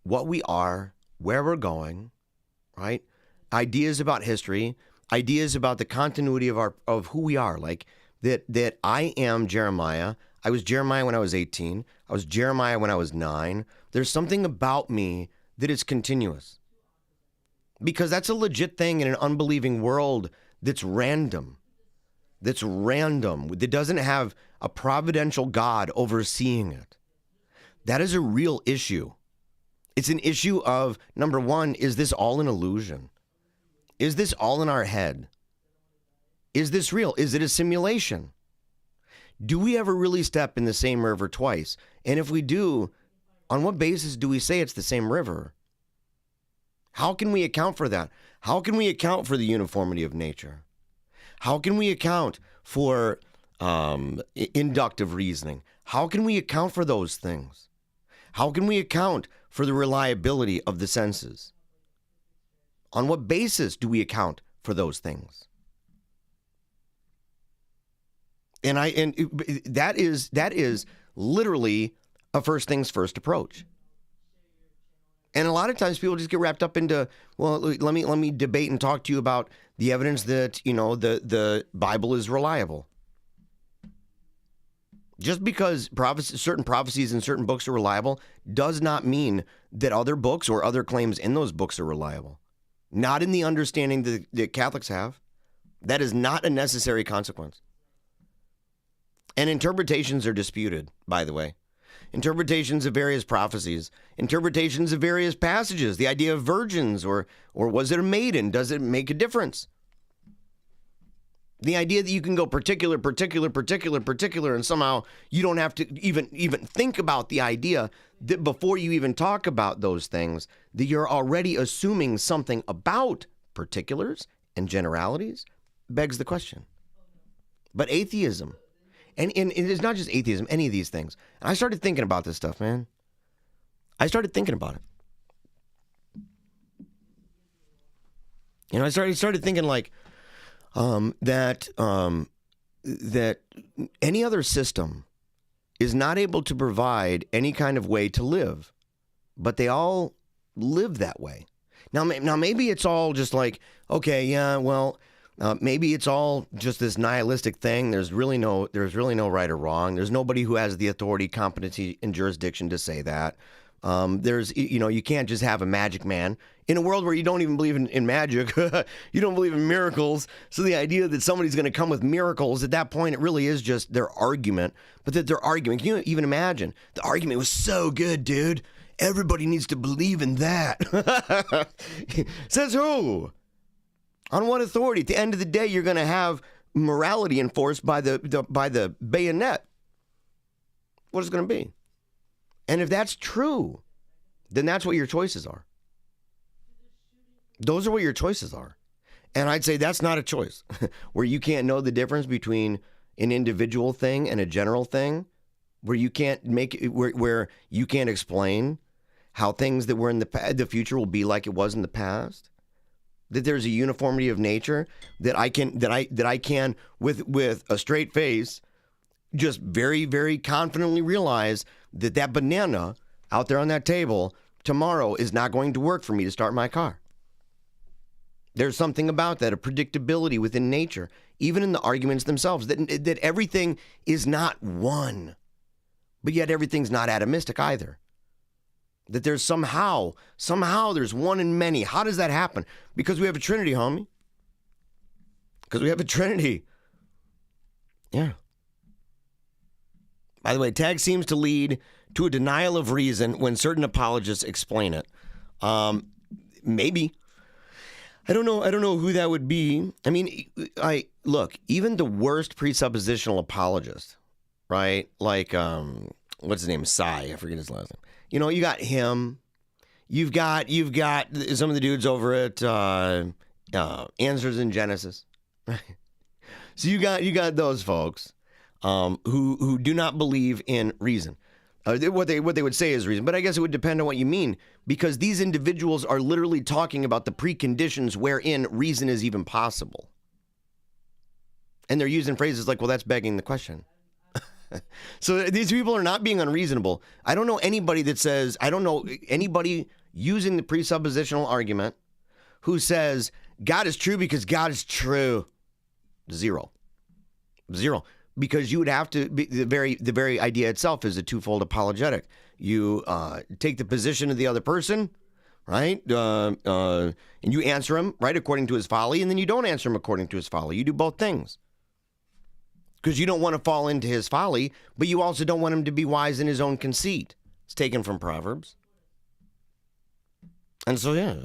[SPEAKER 1] what we are, where we're going, right? Ideas about history, ideas about the continuity of who we are, like that I am Jeremiah. I was Jeremiah when I was 18. I was Jeremiah when I was 9. There's something about me that is continuous. Because that's a legit thing in an unbelieving world that's random. That doesn't have a providential God overseeing it. That is a real issue. It's an issue of, number one, is this all an illusion? Is this all in our head? Is this real? Is it a simulation? Do we ever really step in the same river twice? And if we do, on what basis do we say it's the same river? How can we account for that? How can we account for the uniformity of nature? How can we account for inductive reasoning? How can we account for those things? How can we account for the reliability of the senses? On what basis do we account for those things? And that is literally a first things first approach. And a lot of times people just get wrapped up into, well, let me debate and talk to you about the evidence that, the Bible is reliable. Just because certain prophecies in certain books are reliable does not mean that other books or other claims in those books are reliable. Not in the understanding that Catholics have. That is not a necessary consequence. And interpretations are disputed, by the way. Interpretations of various prophecies, interpretations of various passages, the idea of virgins, or was it a maiden? Does it make a difference? The idea that you can go particular, and somehow you don't have to even think about the idea that before you even talk about those things, that you're already assuming something about particulars and generalities, begs the question. But atheism, and it's not just atheism, any of these things. And I started thinking about this stuff, man. I started thinking about it. I started thinking like that any other system is not able to provide any kind of way to live, but they all live that way. Now maybe it's all just like, okay, yeah, well. Maybe it's all just this nihilistic thing. There's really no right or wrong. There's nobody who has the authority, competency, and jurisdiction to say that. There's, you can't just have a magic man. In a world where you don't even believe in magic, you don't believe in miracles. So the idea that somebody's going to come with miracles, at that point, it really is just their argument. But that they're arguing, can you even imagine? The argument was so good, dude. Everybody needs to believe in that. Says who? On what authority? At the end of the day, you're going to have morality enforced by the bayonet. What is it going to be? And if that's true, then that's what your choices are. Those are what your choices are. And I'd say that's not a choice where you can't know the difference between an individual thing and a general thing, where you can't make it, where you can't explain how things that were in the future will be like it was in the past. That there's a uniformity of nature that I can with a straight face just very, very confidently realize that banana out there on that table tomorrow is not going to work for me to start my car. There's something about that, a predictability within nature, even in the arguments themselves, that everything is not one, but yet everything's not atomistic either. That there's somehow there's one in many. How does that happen? Because we have a Trinity, homie. Because we have a Trinity. Yeah. By the way, tag seems to lead to a denial of reason when certain apologists explain it. Maybe. I don't know who that would be. I mean, look, even the worst presuppositional apologist, right? Like, what's his name? Sai. I forget his last name. You got him. You've got some of the dudes over at Answers in Genesis. Right? So you got those folks who do not believe in reason. What they would say is reason, but I guess it would depend on what you mean, because these individuals are literally talking about the preconditions wherein reason is even possible. And they're using phrases like, well, that's begging the question. So these people are not being unreasonable. I don't know anybody using the presuppositional argument who says God is true because God is true. Zero. Because you would have to be, the very idea itself is a twofold apologetic. You take the position of the other person, right? And you answer him, right, according to his folly, and then you don't answer him according to his folly. You do both things. Because you don't want to fall into his folly, but you also don't want him to be wise in his own conceit. It's taken from Proverbs. And so, yeah.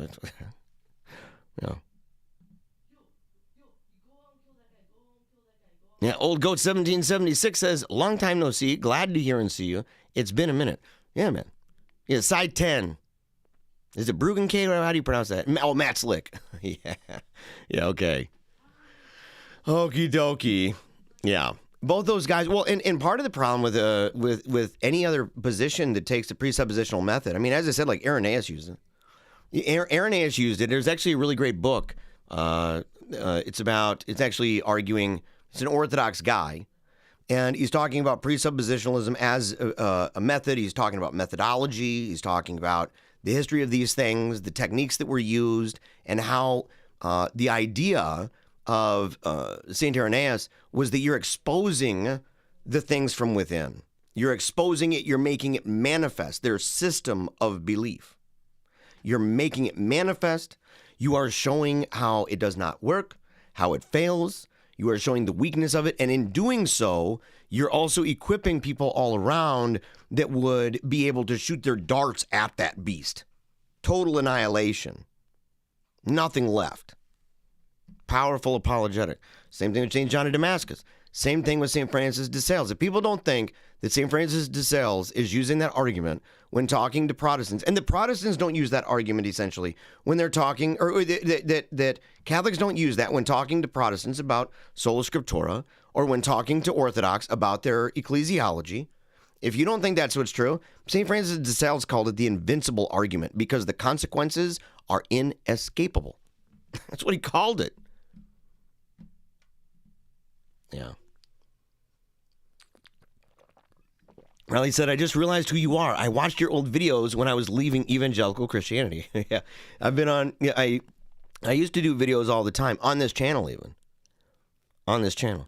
[SPEAKER 1] Yeah, Old Goat 1776 says, long time no see, glad to hear and see you. It's been a minute. Yeah, man. Yeah, side 10. Is it Bruggen K? How do you pronounce that? Oh, Matt Slick. Yeah, okay. Okie dokie. Yeah. Both those guys, well, and part of the problem with any other position that takes the presuppositional method, I mean, as I said, like Irenaeus used it. Irenaeus used it. There's actually a really great book. It's actually arguing, it's an Orthodox guy, and he's talking about presuppositionalism as a method. He's talking about methodology. He's talking about the history of these things, the techniques that were used, and how the idea of St. Irenaeus was that you're exposing the things from within. You're exposing it. You're making it manifest. Their system of belief. You're making it manifest. You are showing how it does not work, how it fails. You are showing the weakness of it. And in doing so, you're also equipping people all around that would be able to shoot their darts at that beast. Total annihilation. Nothing left. Powerful apologetic. Same thing with St. John of Damascus. Same thing with St. Francis de Sales. If people don't think that St. Francis de Sales is using that argument when talking to Protestants, and the Protestants don't use that argument essentially when they're talking, or that Catholics don't use that when talking to Protestants about sola scriptura, or when talking to Orthodox about their ecclesiology. If you don't think that's what's true, St. Francis de Sales called it the invincible argument because the consequences are inescapable. That's what he called it. Yeah. Well, he said, I just realized who you are. I watched your old videos when I was leaving evangelical Christianity. Yeah. I've been on, I used to do videos all the time on this channel even. On this channel.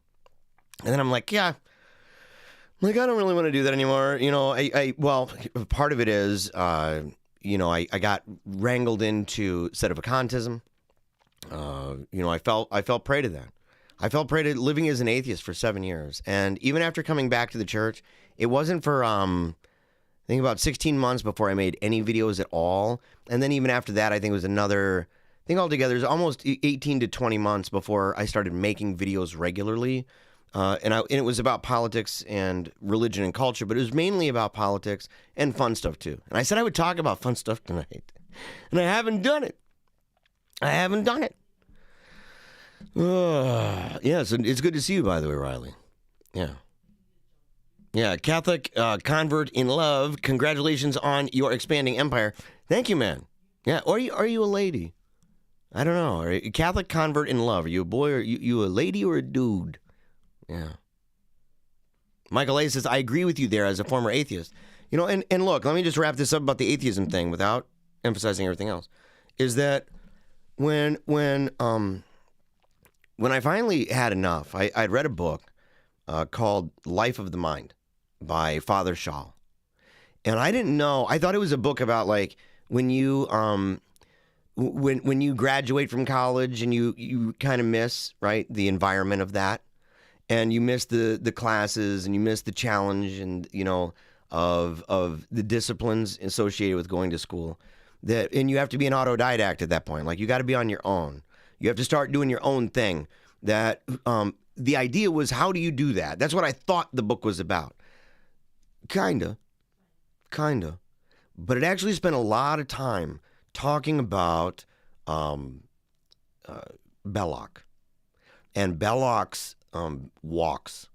[SPEAKER 1] And then I'm like, yeah, Like, I don't really want to do that anymore. You know, well, part of it is, you know, I got wrangled into sedevacantism. You know, I fell prey to that. I fell prey to living as an atheist for 7 years. And even after coming back to the church, it wasn't for, I think about 16 months before I made any videos at all. And then even after that, I think it was another, I think altogether, it was almost 18 to 20 months before I started making videos regularly. And it was about politics and religion and culture, but it was mainly about politics and fun stuff too. And I said I would talk about fun stuff tonight, and I haven't done it. I haven't done it. Yeah, so it's good to see you, by the way, Riley. Yeah. Yeah, Catholic convert in love. Congratulations on your expanding empire. Thank you, man. Yeah, or are you a lady? I don't know. Are you a Catholic convert in love? Are you a boy or you a lady or a dude? Yeah. Michael A. says, I agree with you there as a former atheist. You know, and look, let me just wrap this up about the atheism thing without emphasizing everything else. Is that when I finally had enough, I'd read a book called Life of the Mind by Father Shaw. And I didn't know, I thought it was a book about like when you when you graduate from college and you kind of miss, right, the environment of that. And you miss the classes and you miss the challenge and, you know, of the disciplines associated with going to school. And you have to be an autodidact at that point. Like, you got to be on your own. You have to start doing your own thing. That the idea was, how do you do that? That's what I thought the book was about. Kinda. But it actually spent a lot of time talking about Belloc. And Belloc's walks,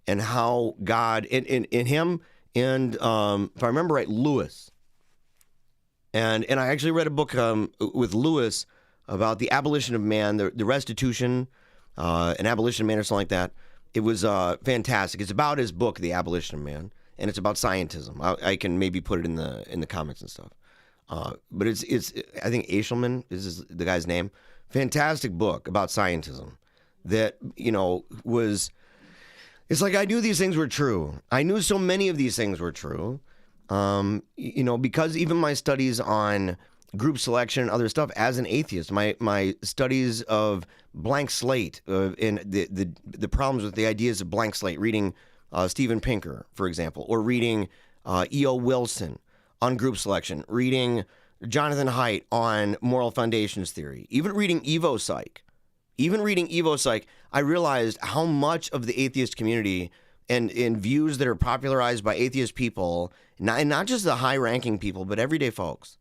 [SPEAKER 1] and how God in him, and if I remember right, Lewis. And I actually read a book with Lewis about the abolition of man, the restitution, an abolition of man or something like that. It was fantastic. It's about his book, The Abolition of Man, and it's about scientism. I can maybe put it in the comments and stuff. But it's I think Eshelman is the guy's name. Fantastic book about scientism. That, you know, it's like I knew these things were true. I knew so many of these things were true, you know, because even my studies on group selection and other stuff as an atheist, my studies of blank slate and the problems with the ideas of blank slate, reading Steven Pinker, for example, or reading E.O. Wilson on group selection, reading Jonathan Haidt on moral foundations theory, even reading Evo Psych. I realized how much of the atheist community and views that are popularized by atheist people, and not just the high-ranking people, but everyday folks.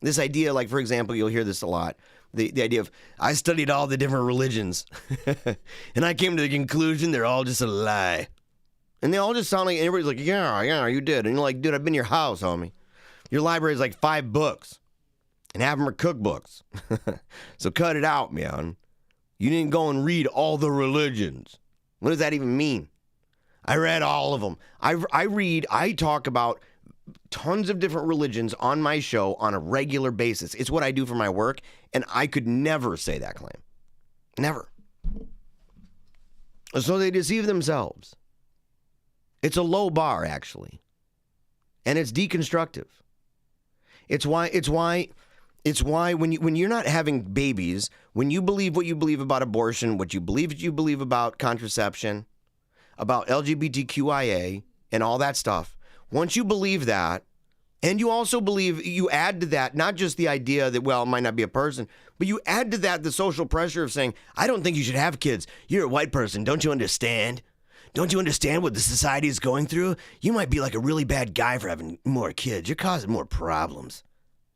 [SPEAKER 1] This idea, like, for example, you'll hear this a lot, the idea of, I studied all the different religions, and I came to the conclusion they're all just a lie. And they all just sound like, everybody's like, yeah, you did. And you're like, dude, I've been to your house, homie. Your library is like 5 books, and half of them are cookbooks. So cut it out, man. You didn't go and read all the religions. What does that even mean? I read all of them. I talk about tons of different religions on my show on a regular basis. It's what I do for my work, and I could never say that claim. Never. So they deceive themselves. It's a low bar, actually. And it's deconstructive. It's why when you're not having babies, when you believe what you believe about abortion, what you believe about contraception, about LGBTQIA and all that stuff, once you believe that, and you also believe, you add to that, not just the idea that, well, it might not be a person, but you add to that the social pressure of saying, I don't think you should have kids. You're a white person. Don't you understand? Don't you understand what the society is going through? You might be like a really bad guy for having more kids. You're causing more problems.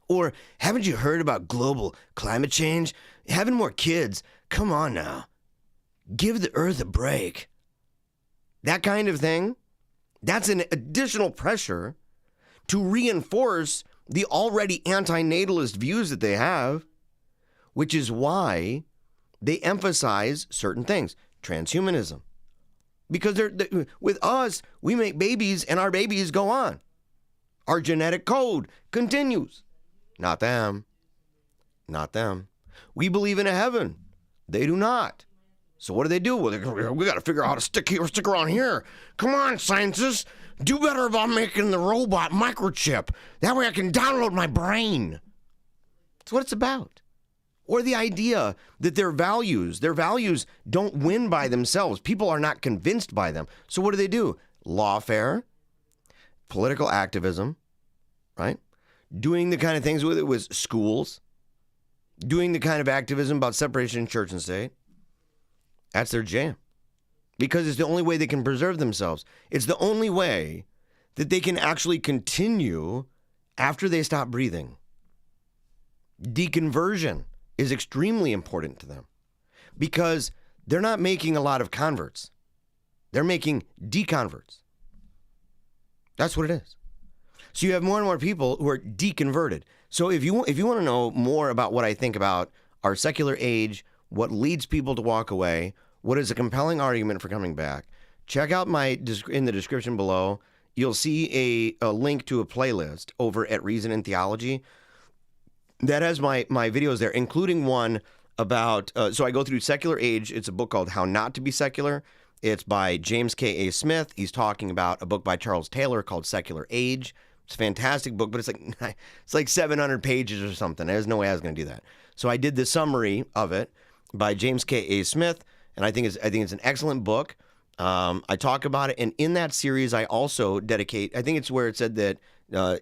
[SPEAKER 1] Or, haven't you heard about global climate change? Having more kids, come on now. Give the earth a break. That kind of thing, that's an additional pressure to reinforce the already anti-natalist views that they have, which is why they emphasize certain things. Transhumanism. Because with us, we make babies and our babies go on. Our genetic code continues. Not them. Not them. We believe in a heaven. They do not. So what do? Well, we got to figure out how to stick around here. Come on, scientists. Do better about making the robot microchip. That way I can download my brain. That's what it's about. Or the idea that their values don't win by themselves. People are not convinced by them. So what do? Lawfare, political activism, right? Doing the kind of things with schools, doing the kind of activism about separation of church and state. That's their jam. Because it's the only way they can preserve themselves. It's the only way that they can actually continue after they stop breathing. Deconversion is extremely important to them because they're not making a lot of converts. They're making deconverts. That's what it is. So you have more and more people who are deconverted. So if you want to know more about what I think about our secular age, what leads people to walk away, what is a compelling argument for coming back, check out in the description below. You'll see a link to a playlist over at Reason and Theology that has my videos there, including one about, so I go through secular age. It's a book called How Not to Be Secular. It's by James K.A. Smith. He's talking about a book by Charles Taylor called Secular Age. It's a fantastic book, but it's like 700 pages or something. There's no way I was going to do that. So I did the summary of it by James K.A. Smith, and I think it's an excellent book. I talk about it, and in that series, I also dedicate. I think it's where it said that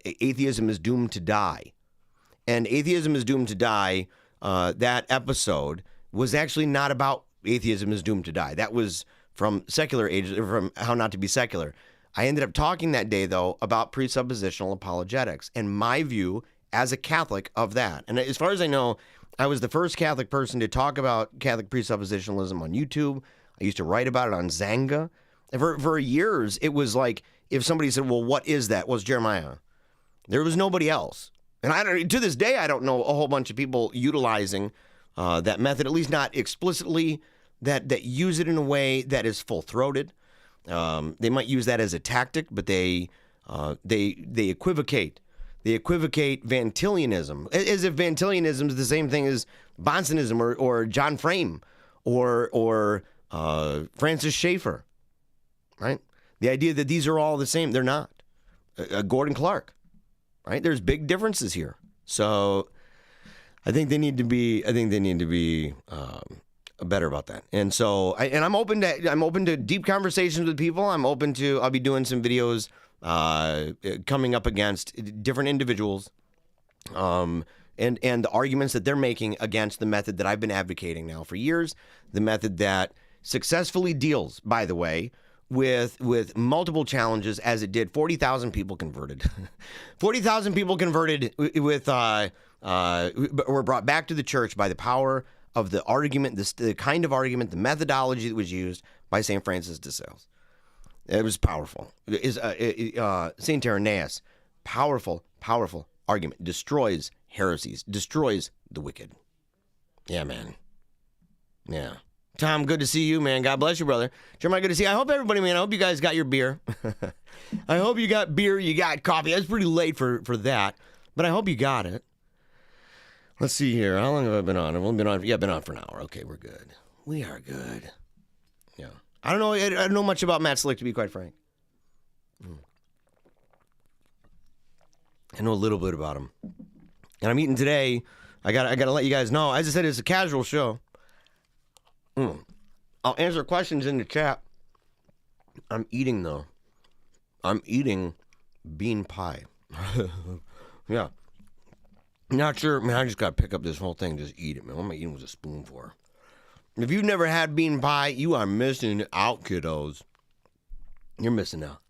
[SPEAKER 1] atheism is doomed to die, and atheism is doomed to die. That episode was actually not about atheism is doomed to die. That was from Secular Age, from How Not to Be Secular. I ended up talking that day, though, about presuppositional apologetics and my view as a Catholic of that. And as far as I know, I was the first Catholic person to talk about Catholic presuppositionalism on YouTube. I used to write about it on Zanga. And for years, it was like if somebody said, well, what is that? Well, it's Jeremiah. There was nobody else. And to this day, I don't know a whole bunch of people utilizing that method, at least not explicitly, that use it in a way that is full-throated. They might use that as a tactic, but they equivocate. They equivocate Vantillianism, as if Vantillianism is the same thing as Bonsonism or John Frame or Francis Schaeffer, right? The idea that these are all the same, they're not. Gordon Clark, right? There's big differences here. So I think they need to be better about that. And so I'm open to deep conversations with people. I'll be doing some videos coming up against different individuals and the arguments that they're making against the method that I've been advocating now for years, the method that successfully deals, by the way, with multiple challenges, as it did. 40,000 people converted. 40,000 people converted were brought back to the church by the power of the argument, the kind of argument, the methodology that was used by St. Francis de Sales. It was powerful. St. Irenaeus, powerful argument. Destroys heresies. Destroys the wicked. Yeah, man. Yeah. Tom, good to see you, man. God bless you, brother. Jeremiah, good to see you. I hope everybody, man, I hope you guys got your beer. I hope you got beer, you got coffee. It's pretty late for that, but I hope you got it. Let's see here. How long have I been on? I've only been on. Yeah, I've been on for an hour. Okay, we're good. We are good. Yeah. I don't know much about Matt Slick, to be quite frank. I know a little bit about him. And I'm eating today. I gotta let you guys know. As I said, it's a casual show. I'll answer questions in the chat. I'm eating, though. I'm eating bean pie. Yeah. Not sure, man. I just got to pick up this whole thing, just eat it, man. What am I eating with a spoon for? If you've never had bean pie, you are missing out, kiddos. You're missing out.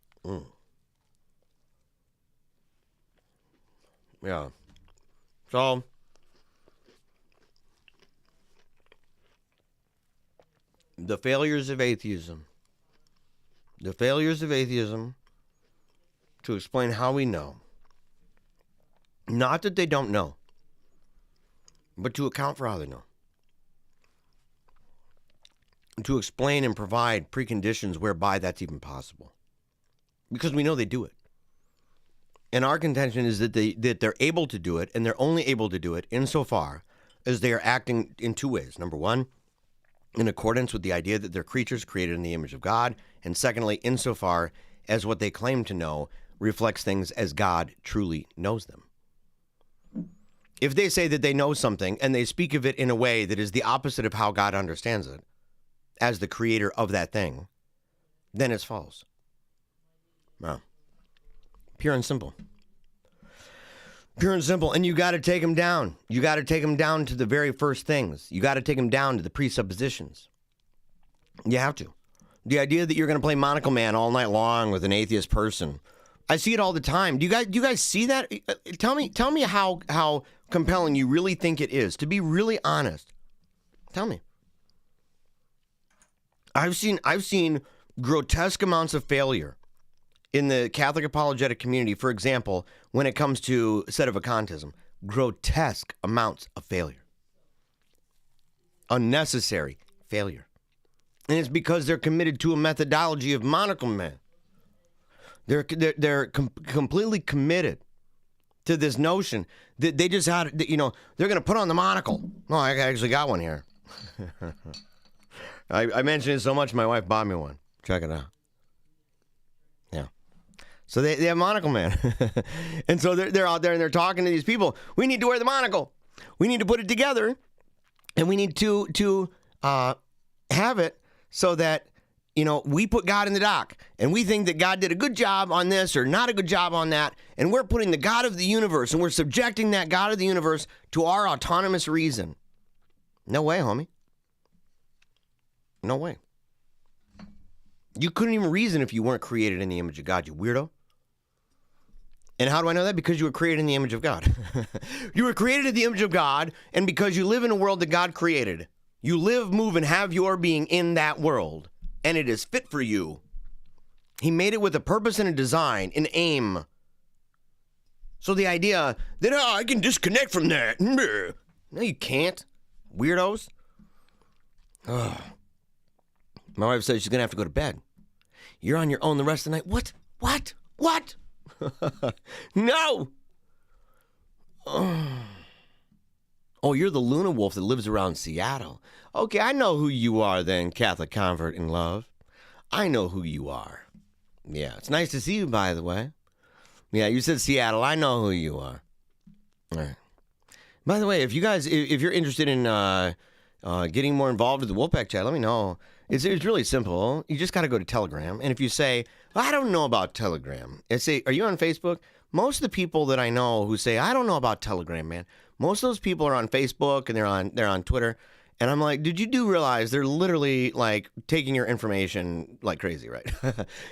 [SPEAKER 1] Yeah. So, the failures of atheism. The failures of atheism to explain how we know. Not that they don't know, but to account for how they know. To explain and provide preconditions whereby that's even possible. Because we know they do it. And our contention is that they're able to do it, and they're only able to do it insofar as they are acting in two ways. Number one, in accordance with the idea that they're creatures created in the image of God, and secondly, insofar as what they claim to know reflects things as God truly knows them. If they say that they know something and they speak of it in a way that is the opposite of how God understands it, as the creator of that thing, then it's false. Well, pure and simple. Pure and simple. And you got to take them down. You got to take them down to the very first things. You got to take them down to the presuppositions. You have to. The idea that you're going to play Monocle Man all night long with an atheist person. I see it all the time. Do you guys see that? Tell me how compelling you really think it is. To be really honest. Tell me. I've seen grotesque amounts of failure in the Catholic apologetic community, for example, when it comes to sedevacantism. Grotesque amounts of failure. Unnecessary failure. And it's because they're committed to a methodology of Monocle Man. They're completely committed to this notion that they just had, they're going to put on the monocle. Oh, I actually got one here. I mentioned it so much, my wife bought me one. Check it out. Yeah. So they have Monocle Man. And so they're out there and they're talking to these people. We need to wear the monocle. We need to put it together. And we need to have it so that, we put God in the dock. And we think that God did a good job on this or not a good job on that. And we're putting the God of the universe and we're subjecting that God of the universe to our autonomous reason. No way, homie. No way. You couldn't even reason if you weren't created in the image of God, you weirdo. And how do I know that? Because you were created in the image of God. You were created in the image of God, and because you live in a world that God created, you live, move, and have your being in that world, and it is fit for you. He made it with a purpose and a design, an aim. So the idea that, I can disconnect from that. No, you can't. Weirdos. Ugh. My wife says she's going to have to go to bed. You're on your own the rest of the night. What? No. Oh, you're the Luna Wolf that lives around Seattle. Okay, I know who you are then, Catholic convert in love. I know who you are. Yeah, it's nice to see you, by the way. Yeah, you said Seattle. I know who you are. All right. By the way, if you're interested in getting more involved with the Wolfpack chat, let me know. It's really simple. You just got to go to Telegram. And if you say, I don't know about Telegram, and say, are you on Facebook? Most of the people that I know who say, I don't know about Telegram, man, most of those people are on Facebook and they're on Twitter. And I'm like, did you do realize they're literally like taking your information like crazy, right?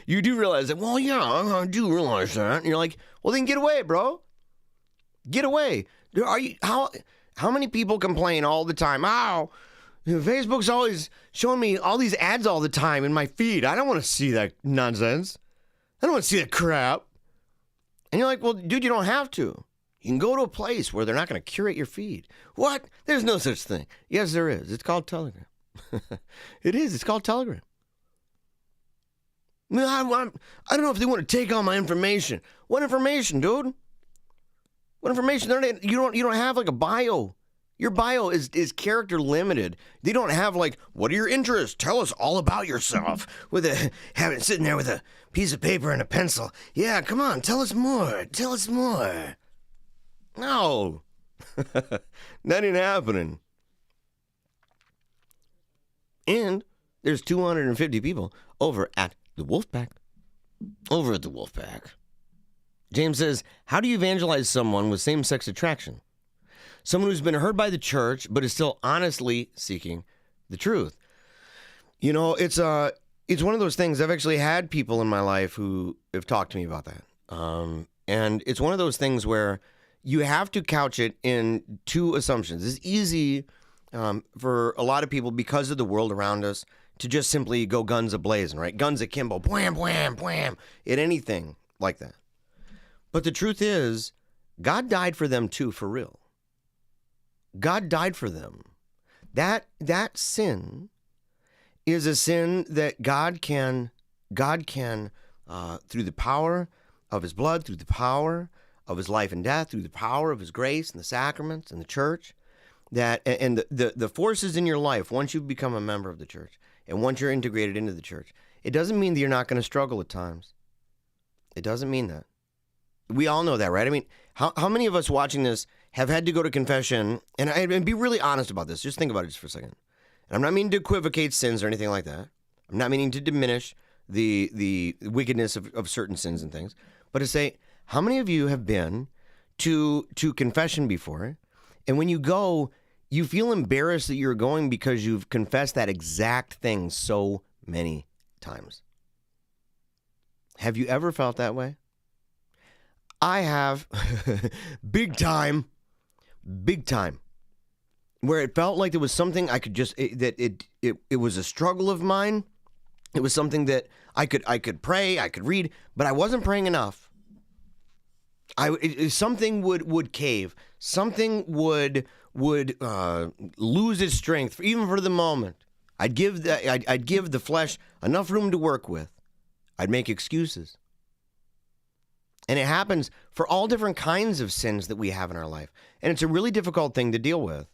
[SPEAKER 1] You do realize that, well, yeah, I do realize that. And you're like, well, then get away, bro. Get away. How many people complain all the time? Facebook's always showing me all these ads all the time in my feed. I don't want to see that nonsense. I don't want to see that crap. And you're like, well, dude, you don't have to. You can go to a place where they're not going to curate your feed. What? There's no such thing. Yes, there is. It's called Telegram. It is. It's called Telegram. I don't know if they want to take all my information. What information, dude? What information? You don't have like a bio. Your bio is character limited. They don't have like, what are your interests? Tell us all about yourself. Sitting there with a piece of paper and a pencil. Yeah, come on, tell us more. Tell us more. No, that ain't happening. And there's 250 people over at the Wolfpack. Over at the Wolfpack. James says, how do you evangelize someone with same-sex attraction? Someone who's been hurt by the church, but is still honestly seeking the truth. It's one of those things. I've actually had people in my life who have talked to me about that. And it's one of those things where you have to couch it in two assumptions. It's easy for a lot of people, because of the world around us, to just simply go guns a-blazing, right? Guns akimbo, bwham, bwham, bwham, at anything like that. But the truth is, God died for them too, for real. God died for them. That sin is a sin that God can through the power of his blood, through the power of his life and death, through the power of his grace and the sacraments and the church, and the forces in your life, once you've become a member of the church and once you're integrated into the church, it doesn't mean that you're not going to struggle at times. It doesn't mean that. We all know that, right? I mean, how many of us watching this have had to go to confession, and be really honest about this. Just think about it just for a second. And I'm not meaning to equivocate sins or anything like that. I'm not meaning to diminish the wickedness of certain sins and things, but to say, how many of you have been to confession before, and when you go, you feel embarrassed that you're going because you've confessed that exact thing so many times? Have you ever felt that way? I have. Big time, where it felt like there was something I could just, it was a struggle of mine. It was something that I could pray, I could read, but I wasn't praying enough. Something would cave. Something would lose its strength, even for the moment. I'd give the flesh enough room to work with. I'd make excuses. And it happens for all different kinds of sins that we have in our life. And it's a really difficult thing to deal with.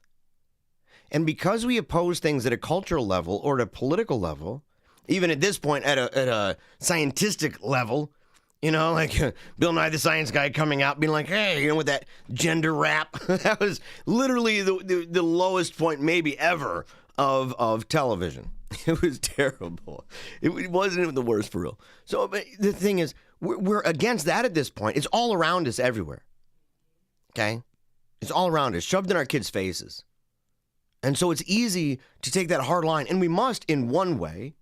[SPEAKER 1] And because we oppose things at a cultural level or at a political level, even at this point at a scientific level, you know, like Bill Nye the Science Guy coming out being like, hey, you know, with that gender rap. That was literally the lowest point maybe ever of television. It was terrible. It wasn't even the worst for real. So but the thing is, we're against that at this point. It's all around us everywhere. Okay? It's all around us, shoved in our kids' faces. And so it's easy to take that hard line, and we must in one way.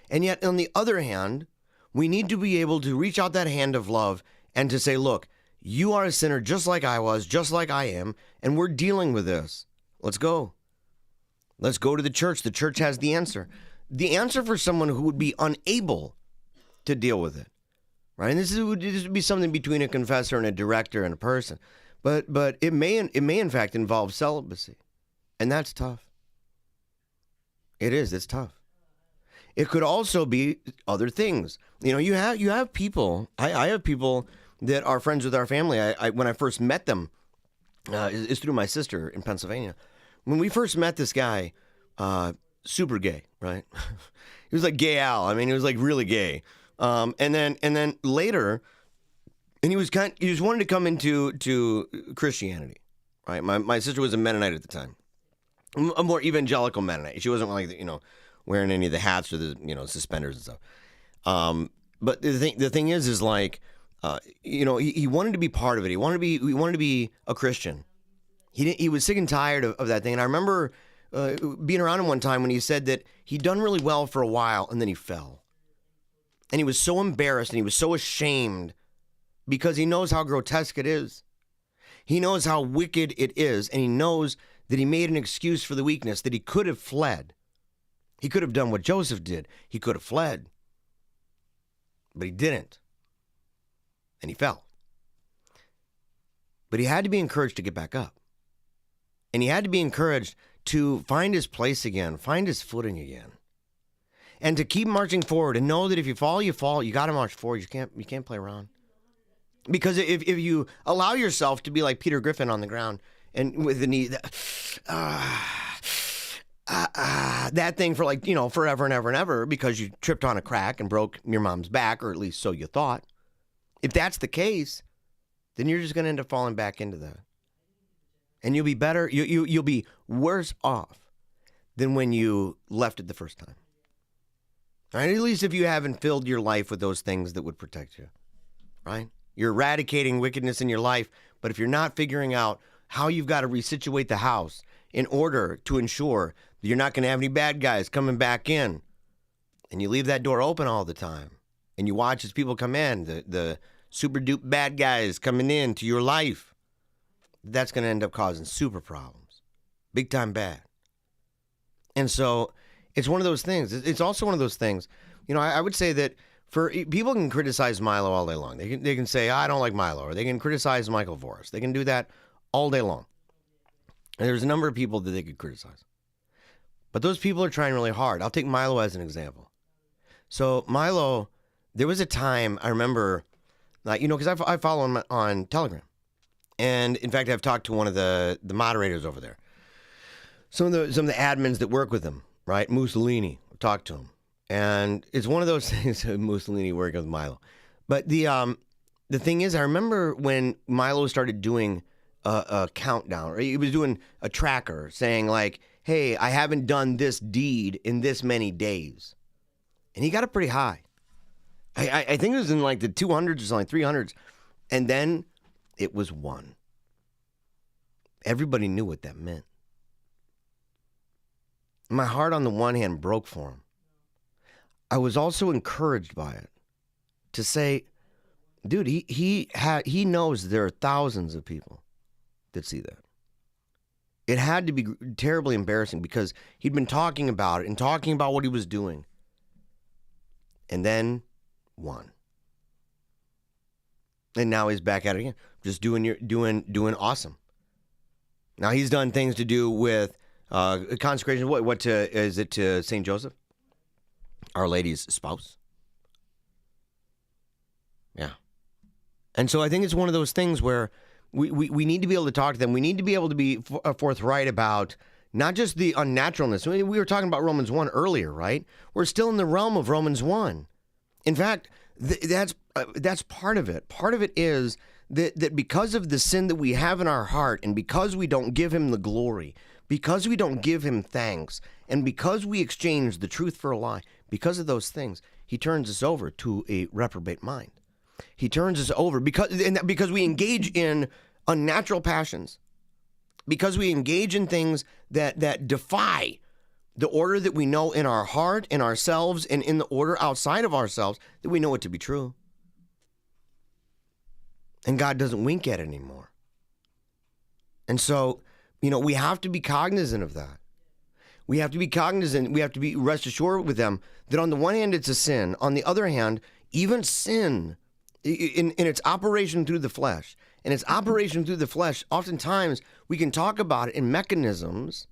[SPEAKER 1] And yet, on the other hand, we need to be able to reach out that hand of love and to say, look, you are a sinner just like I was, just like I am, and we're dealing with this. Let's go. Let's go to the church. The church has the answer. The answer for someone who would be unable to deal with it, right? And this would be something between a confessor and a director and a person. But it may in fact involve celibacy. And that's tough. It is. It's tough. It could also be other things. You know, you have people. I have people that are friends with our family. I when I first met them, is through my sister in Pennsylvania. When we first met this guy, super gay, right? He was like gay Al. I mean, he was like really gay. And then later, and he just wanted to come into Christianity, right? My sister was a Mennonite at the time, a more evangelical Mennonite. She wasn't like, you know, wearing any of the hats or the, you know, suspenders and stuff. But the thing is like, you know, he wanted to be part of it. He wanted to be a Christian. He was sick and tired of that thing. And I remember being around him one time when he said that he'd done really well for a while and then he fell. And he was so embarrassed and he was so ashamed because he knows how grotesque it is. He knows how wicked it is. And he knows that he made an excuse for the weakness, that he could have fled. He could have done what Joseph did. He could have fled. But he didn't. And he fell. But he had to be encouraged to get back up. And he had to be encouraged to find his place again, find his footing again. And to keep marching forward and know that if you fall, you fall. You got to march forward. You can't play around. Because if you allow yourself to be like Peter Griffin on the ground and with the knee, that thing for like, you know, forever and ever and ever because you tripped on a crack and broke your mom's back, or at least so you thought. If that's the case, then you're just going to end up falling back into that. And you'll be better, you'll be worse off than when you left it the first time. Right? At least if you haven't filled your life with those things that would protect you. Right? You're eradicating wickedness in your life, but if you're not figuring out how you've got to resituate the house in order to ensure that you're not going to have any bad guys coming back in, and you leave that door open all the time, and you watch as people come in, the super dupe bad guys coming into your life, that's going to end up causing super problems. Big time bad. And so it's one of those things. It's also one of those things, you know, I would say that for people can criticize Milo all day long. They can say, I don't like Milo, or they can criticize Michael Voris. They can do that all day long. And there's a number of people that they could criticize. But those people are trying really hard. I'll take Milo as an example. So Milo, there was a time I remember, you know, because I follow him on Telegram. And in fact, I've talked to one of the moderators over there. some of the admins that work with him, right? Mussolini, talked to him. And it's one of those things, Mussolini working with Milo. But the thing is, I remember when Milo started doing a countdown, or he was doing a tracker saying like, hey, I haven't done this deed in this many days. And he got it pretty high. I think it was in like the 200s or something, 300s. And then it was 1. Everybody knew what that meant. My heart on the one hand broke for him. I was also encouraged by it to say, dude, he knows there are thousands of people that see that. It had to be terribly embarrassing because he'd been talking about it and talking about what he was doing. And then 1. And now he's back at it again, just doing awesome. Now he's done things to do with consecration. Is it to St. Joseph, Our Lady's spouse? Yeah. And so I think it's one of those things where we need to be able to talk to them. We need to be able to be forthright about not just the unnaturalness. We were talking about Romans 1 earlier, right? We're still in the realm of Romans 1. In fact, that's part of it. Part of it is that because of the sin that we have in our heart, and because we don't give him the glory, because we don't give him thanks, and because we exchange the truth for a lie, because of those things, he turns us over to a reprobate mind. He turns us over because we engage in unnatural passions, because we engage in things that defy the order that we know in our heart, in ourselves, and in the order outside of ourselves that we know it to be true. And God doesn't wink at it anymore. And so, we have to be cognizant of that. We have to be cognizant. We have to be rest assured with them that on the one hand, it's a sin. On the other hand, even sin in its operation through the flesh, oftentimes we can talk about it in mechanisms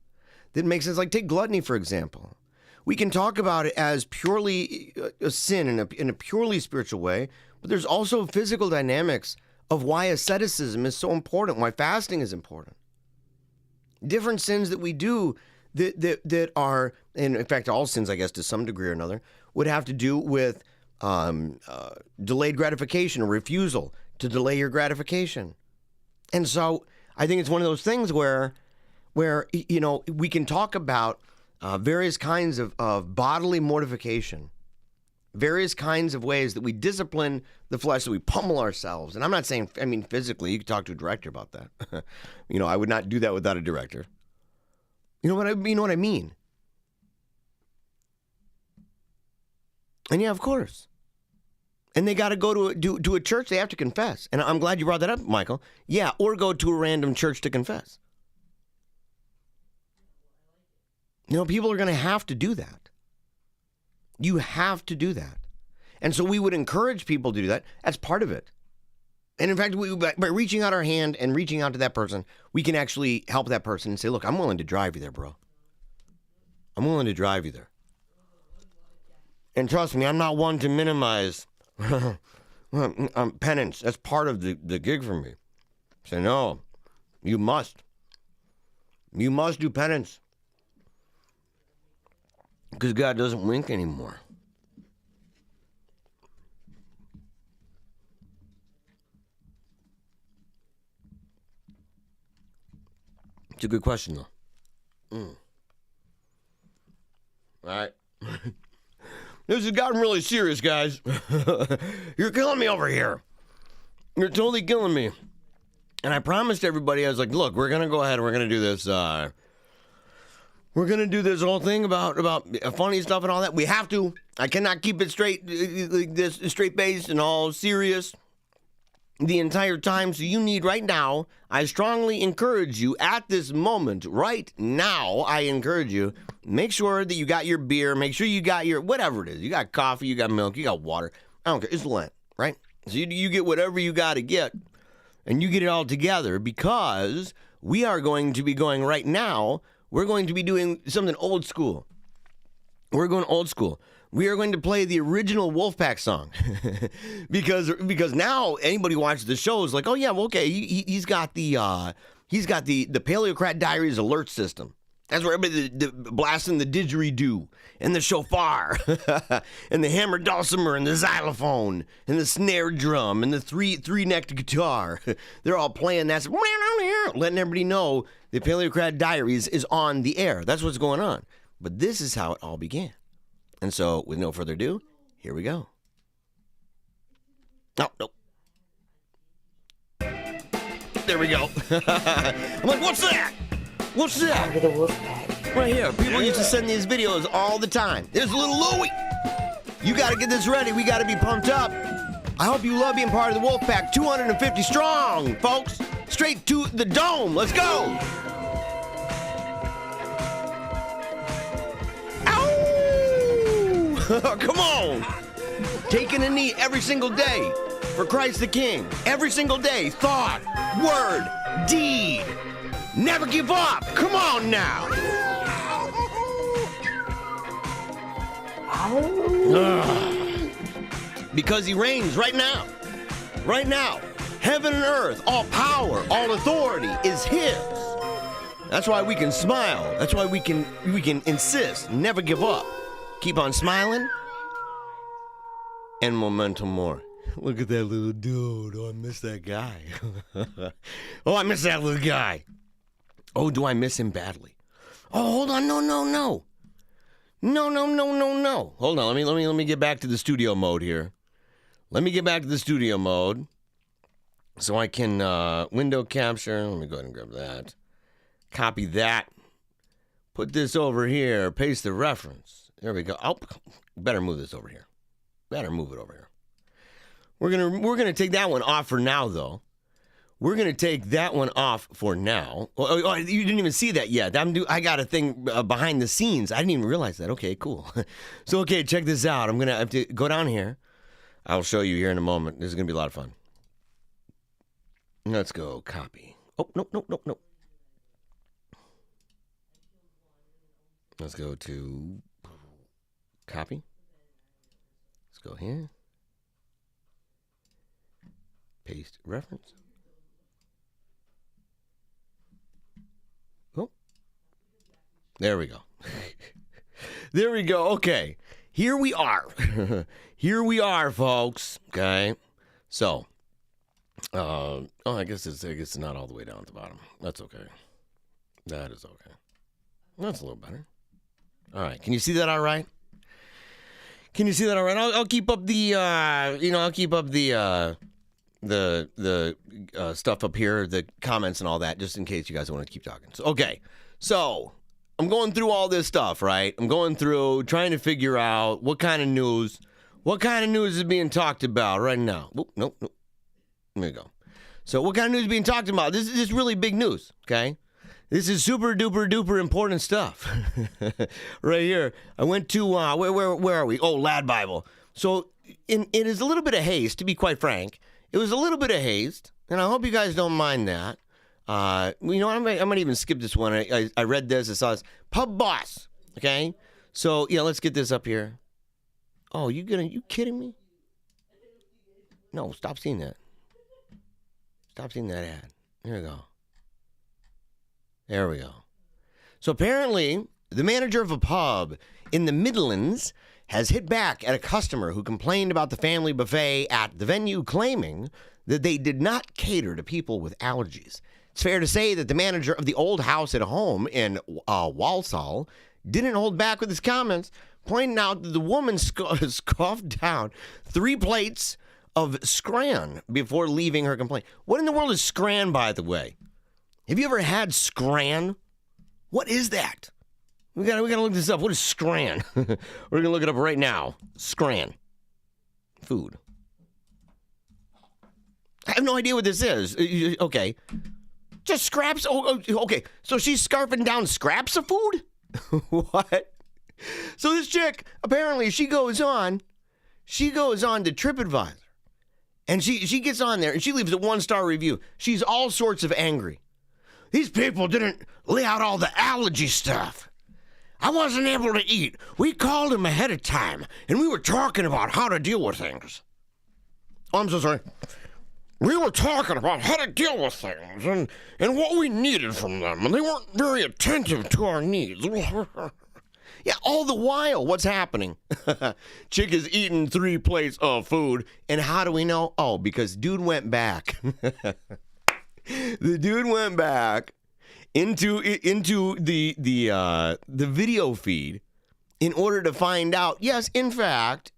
[SPEAKER 1] that make sense. Like take gluttony, for example. We can talk about it as purely a sin in a purely spiritual way, but there's also physical dynamics of why asceticism is so important, why fasting is important. Different sins that we do that are, and in fact, all sins, I guess, to some degree or another, would have to do with delayed gratification or refusal to delay your gratification. And so I think it's one of those things where we can talk about various kinds of bodily mortification, various kinds of ways that we discipline the flesh, that we pummel ourselves. And I'm not saying, physically, you could talk to a director about that. I would not do that without a director. You know what I mean? And yeah, of course. And they got to go to a church. They have to confess. And I'm glad you brought that up, Michael. Yeah, or go to a random church to confess. People are going to have to do that. You have to do that. And so we would encourage people to do that. That's part of it. And in fact, by reaching out our hand and reaching out to that person, we can actually help that person and say, look, I'm willing to drive you there, bro. I'm willing to drive you there. And trust me, I'm not one to minimize penance. That's part of the gig for me. Say, no, you must. You must do penance. Because God doesn't wink anymore. It's a good question, though. All right. This has gotten really serious, guys. You're killing me over here. You're totally killing me. And I promised everybody, I was like, look, we're going to go ahead and we're going to do this. We're going to do this whole thing about funny stuff and all that. We have to. I cannot keep it straight-based and all serious the entire time. So you need right now, I strongly encourage you at this moment, right now, I encourage you, make sure that you got your beer, make sure you got your, whatever it is. You got coffee, you got milk, you got water. I don't care. It's Lent, right? So you get whatever you got to get, and you get it all together, because we are going to be going right now. We're going to be doing something old school. We're going old school. We are going to play the original Wolfpack song because now anybody who watches the show is like, oh yeah, well, okay, he's got the Paleocrat Diaries alert system, That's where everybody blasting the didgeridoo and the shofar and the hammered dulcimer and the xylophone and the snare drum and the three-necked guitar. They're all playing that, letting everybody know the Paleocrat Diaries is on the air. That's what's going on. But this is how it all began. And so, with no further ado, here we go. Oh, no. There we go. I'm like, what's that? What's that?
[SPEAKER 5] With a wolf pack.
[SPEAKER 1] Right here. People used to send these videos all the time. There's little Louie. You got to get this ready. We got to be pumped up. I hope you love being part of the wolf pack. 250 strong, folks. Straight to the dome. Let's go. Ow! Come on. Taking a knee every single day for Christ the King. Every single day. Thought, word, deed. Never give up! Come on now! Ugh. Because he reigns right now. Right now. Heaven and earth, all power, all authority is his. That's why we can smile. That's why we can insist. Never give up. Keep on smiling. And momentum more. Look at that little dude. Oh, I miss that guy. Oh, I miss that little guy. Oh, do I miss him badly? Oh, hold on. No. No. Hold on. Let me get back to the studio mode here. Let me get back to the studio mode so I can window capture. Let me go ahead and grab that. Copy that. Put this over here. Paste the reference. There we go. Oh, better move this over here. Better move it over here. We're gonna take that one off for now, though. We're going to take that one off for now. Oh, you didn't even see that yet. I got a thing behind the scenes. I didn't even realize that. Okay, cool. So, okay, check this out. I'm going to have to go down here. I'll show you here in a moment. This is going to be a lot of fun. Let's go copy. Oh, no. Let's go to copy. Let's go here. Paste reference. There we go. There we go. Okay. Here we are. Here we are, folks. Okay. So, I guess it's not all the way down at the bottom. That's okay. That is okay. That's a little better. All right. Can you see that all right? Can you see that all right? I'll keep up the, the stuff up here, the comments and all that, just in case you guys want to keep talking. So, okay. So, I'm going through all this stuff, right? I'm going through trying to figure out what kind of news is being talked about right now. Oh, nope. There you go. So what kind of news is being talked about? This is really big news, okay? This is super duper duper important stuff. Right here. I went to, where are we? Oh, Lad Bible. So it is a little bit of haste, to be quite frank. It was a little bit of haste, and I hope you guys don't mind that. I might even skip this one. I read this. I saw this. Pub boss. Okay? So, yeah, let's get this up here. Oh, you kidding me? No, stop seeing that. Stop seeing that ad. There we go. There we go. So apparently, the manager of a pub in the Midlands has hit back at a customer who complained about the family buffet at the venue, claiming that they did not cater to people with allergies. It's fair to say that the manager of the Old House at Home in Walsall didn't hold back with his comments, pointing out that the woman scoffed down 3 plates of scran before leaving her complaint. What in the world is scran, by the way? Have you ever had scran? What is that? We gotta look this up. What is scran? We're gonna look it up right now. Scran. Food. I have no idea what this is. Okay. Just scraps? Oh, okay. So she's scarfing down scraps of food? What? So this chick, apparently she goes on to TripAdvisor. And she gets on there and she leaves a 1-star review. She's all sorts of angry. These people didn't lay out all the allergy stuff. I wasn't able to eat. We called them ahead of time and we were talking about how to deal with things. Oh, I'm so sorry.
[SPEAKER 5] we were talking about how to deal with things and what we needed from them, and they weren't very attentive to our needs.
[SPEAKER 1] Yeah, all the while, what's happening? Chick is eating 3 plates of food, and how do we know? Oh, because dude went back. The dude went back into the video feed in order to find out, yes, in fact,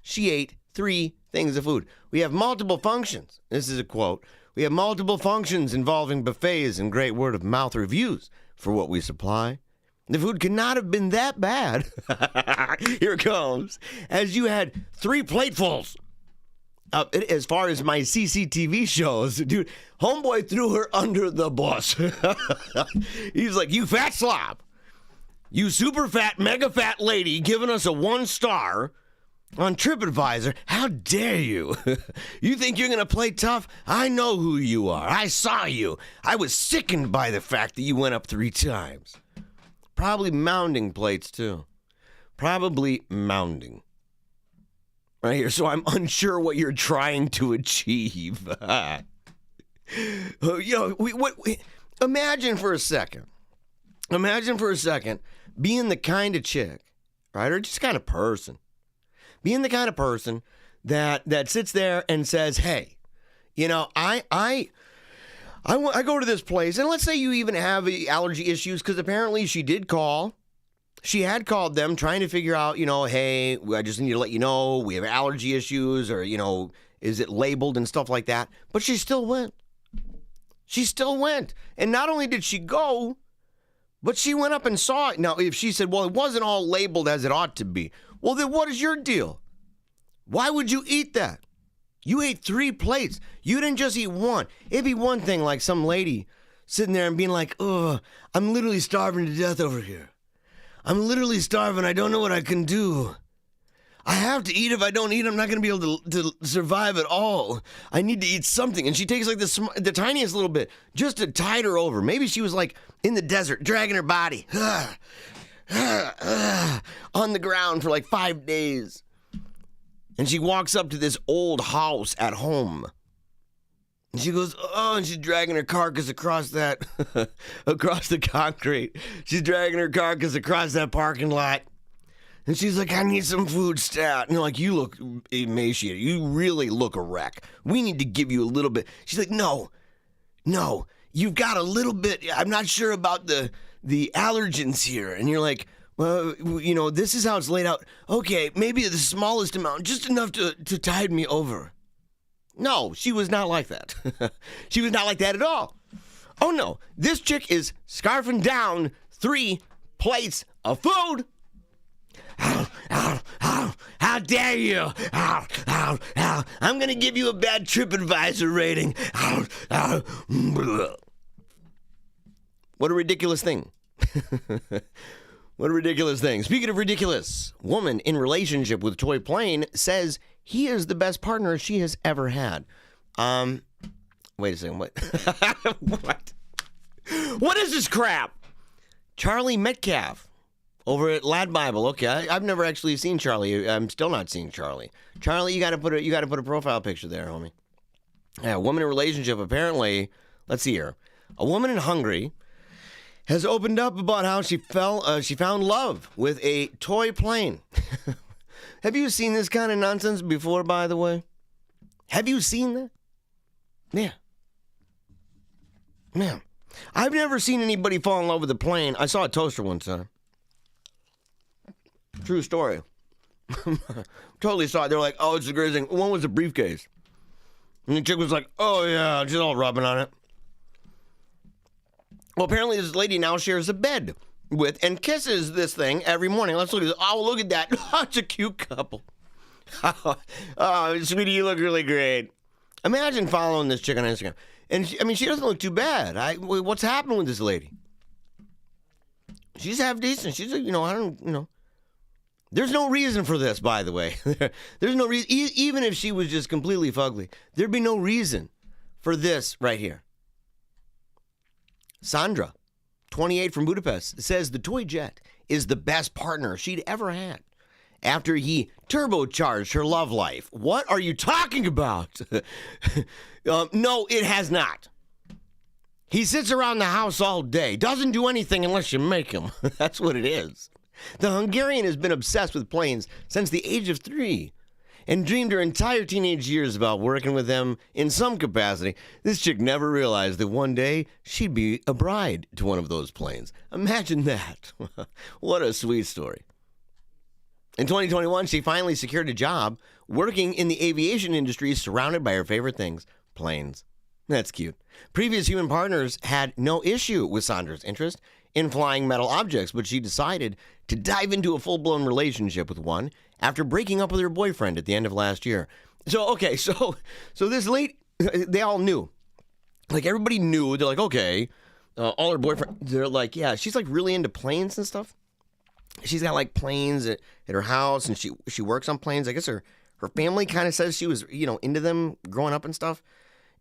[SPEAKER 1] she ate 3 things of food. We have multiple functions. This is a quote. We have multiple functions involving buffets and great word of mouth reviews for what we supply. The food could not have been that bad. Here it comes. As you had 3 platefuls. As far as my CCTV shows, dude, homeboy threw her under the bus. He's like, you fat slob. You super fat, mega fat lady giving us a 1 star on TripAdvisor. How dare you? You think you're going to play tough? I know who you are. I saw you. I was sickened by the fact that you went up 3 times. Probably mounding plates, too. Probably mounding. Right here, so I'm unsure what you're trying to achieve. Imagine for a second. Being the kind of chick, right, or just kind of person. Being the kind of person that sits there and says, hey, you know, I go to this place, and let's say you even have allergy issues, because apparently she did call. She had called them trying to figure out, you know, hey, I just need to let you know we have allergy issues, or, you know, is it labeled and stuff like that. But she still went. And not only did she go, but she went up and saw it. Now, if she said, well, it wasn't all labeled as it ought to be, well, then what is your deal? Why would you eat that? You ate 3 plates. You didn't just eat 1. It'd be one thing like some lady sitting there and being like, oh, I'm literally starving to death over here. I'm literally starving. I don't know what I can do. I have to eat. If I don't eat, I'm not going to be able to survive at all. I need to eat something. And she takes like the tiniest little bit just to tide her over. Maybe she was like in the desert, dragging her body on the ground for like 5 days. And she walks up to this old house at home. And she goes, oh, and she's dragging her carcass across that, across the concrete. She's dragging her carcass across that parking lot. And she's like, I need some food stat. And you're like, you look emaciated. You really look a wreck. We need to give you a little bit. She's like, no, you've got a little bit. I'm not sure about the allergens here. And you're like, well, you know, this is how it's laid out. Okay, maybe the smallest amount, just enough to tide me over. No, she was not like that. She was not like that at all. Oh, no. This chick is scarfing down 3 plates of food. How dare you? I'm going to give you a bad TripAdvisor rating. What a ridiculous thing. What a ridiculous thing. Speaking of ridiculous, woman in relationship with toy plane says he is the best partner she has ever had. Wait a second. What? What? What is this crap? Charlie Metcalf over at Lad Bible. Okay, I've never actually seen Charlie. I'm still not seeing Charlie. Charlie, you got to put a profile picture there, homie. Yeah, woman in relationship. Apparently, let's see here. A woman in Hungary has opened up about how she found love with a toy plane. Have you seen this kind of nonsense before, by the way? Have you seen that? Yeah. Man, I've never seen anybody fall in love with a plane. I saw a toaster one time. True story. Totally saw it. They're like, oh, it's the greatest thing. One was a briefcase. And the chick was like, oh, yeah, just all rubbing on it. Well, apparently this lady now shares a bed with and kisses this thing every morning. Let's look at this. Oh, look at that. Oh, it's a cute couple. Oh, sweetie, you look really great. Imagine following this chick on Instagram. And she doesn't look too bad. What's happened with this lady? She's half decent. She's, There's no reason for this, by the way. There's no reason. Even if she was just completely fugly, there'd be no reason for this right here. Sandra, 28 from Budapest, says the toy jet is the best partner she'd ever had after he turbocharged her love life. What are you talking about? No, it has not. He sits around the house all day, doesn't do anything unless you make him. That's what it is. The Hungarian has been obsessed with planes since the age of 3 and dreamed her entire teenage years about working with them in some capacity. This chick never realized that one day she'd be a bride to one of those planes. Imagine that. What a sweet story. In 2021, she finally secured a job working in the aviation industry surrounded by her favorite things, planes. That's cute. Previous human partners had no issue with Sandra's interest in flying metal objects, but she decided to dive into a full-blown relationship with one after breaking up with her boyfriend at the end of last year. So this late, they all knew. Like, everybody knew. They're like, okay, all her boyfriend, they're like, yeah, she's like really into planes and stuff. She's got like planes at her house, and she works on planes. I guess her family kind of says she was, into them growing up and stuff.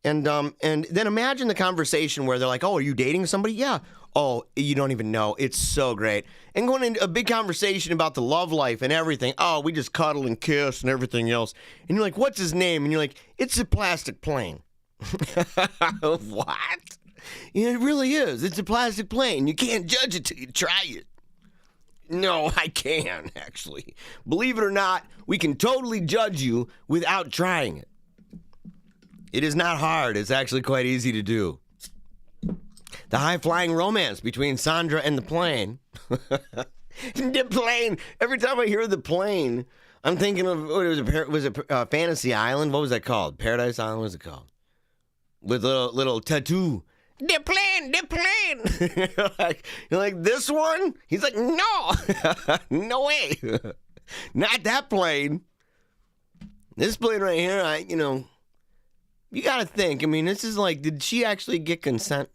[SPEAKER 1] And then imagine the conversation where they're like, oh, are you dating somebody? Yeah. Oh, you don't even know. It's so great. And going into a big conversation about the love life and everything. Oh, we just cuddle and kiss and everything else. And you're like, what's his name? And you're like, it's a plastic plane. What? It really is. It's a plastic plane. You can't judge it till you try it. No, I can, actually. Believe it or not, we can totally judge you without trying it. It is not hard. It's actually quite easy to do. The high-flying romance between Sandra and the plane. The plane. Every time I hear the plane, I'm thinking of, was it Fantasy Island? What was that called? Paradise Island? What was it called? With a little tattoo. The plane. You're like, this one? He's like, no. No way. Not that plane. This plane right here, you got to think. I mean, this is like, did she actually get consent?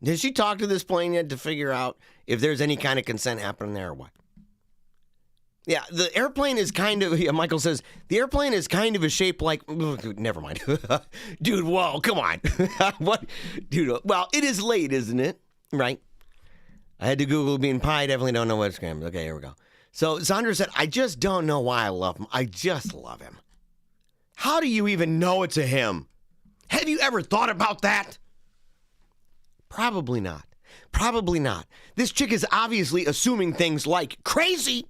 [SPEAKER 1] Did she talk to this plane yet to figure out if there's any kind of consent happening there or what? Yeah, the airplane is kind of, Michael says, the airplane is kind of a shape like, never mind. Dude, whoa, come on. What? Dude, well, it is late, isn't it? Right? I had to Google bean pie, definitely don't know what's scrambled. Okay, here we go. So Sandra said, I just don't know why I love him. I just love him. How do you even know it's a him? Have you ever thought about that? Probably not. Probably not. This chick is obviously assuming things like crazy.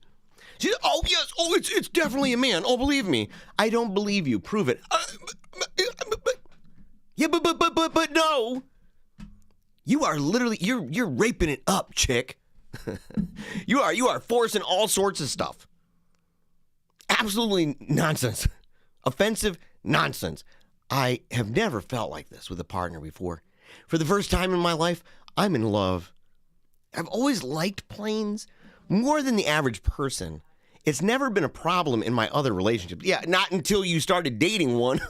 [SPEAKER 1] She's, oh, yes. Oh, it's definitely a man. Oh, believe me. I don't believe you. Prove it. Yeah, but no. You are literally, you're raping it up, chick. You are forcing all sorts of stuff. Absolutely nonsense. Offensive nonsense. I have never felt like this with a partner before. For the first time in my life, I'm in love. I've always liked planes more than the average person. It's never been a problem in my other relationships. Yeah, not until you started dating one.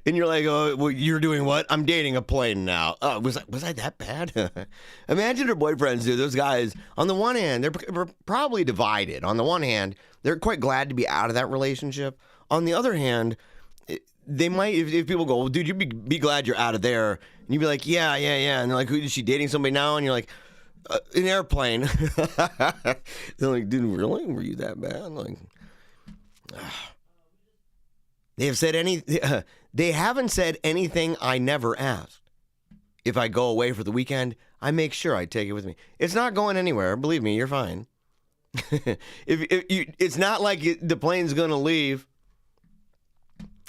[SPEAKER 1] And you're like, oh, well, you're doing what? I'm dating a plane now. Was I that bad? Imagine her boyfriends, dude. Those guys, on the one hand, they're probably divided. On the one hand, they're quite glad to be out of that relationship. On the other hand, they might, if people go, well, dude, you'd be glad you're out of there. And you'd be like, yeah. And they're like, who is she dating somebody now? And you're like, an airplane. They're like, dude, really? Were you that bad? Like, they haven't said anything I never asked. If I go away for the weekend, I make sure I take it with me. It's not going anywhere. Believe me, you're fine. It's not like the plane's gonna leave.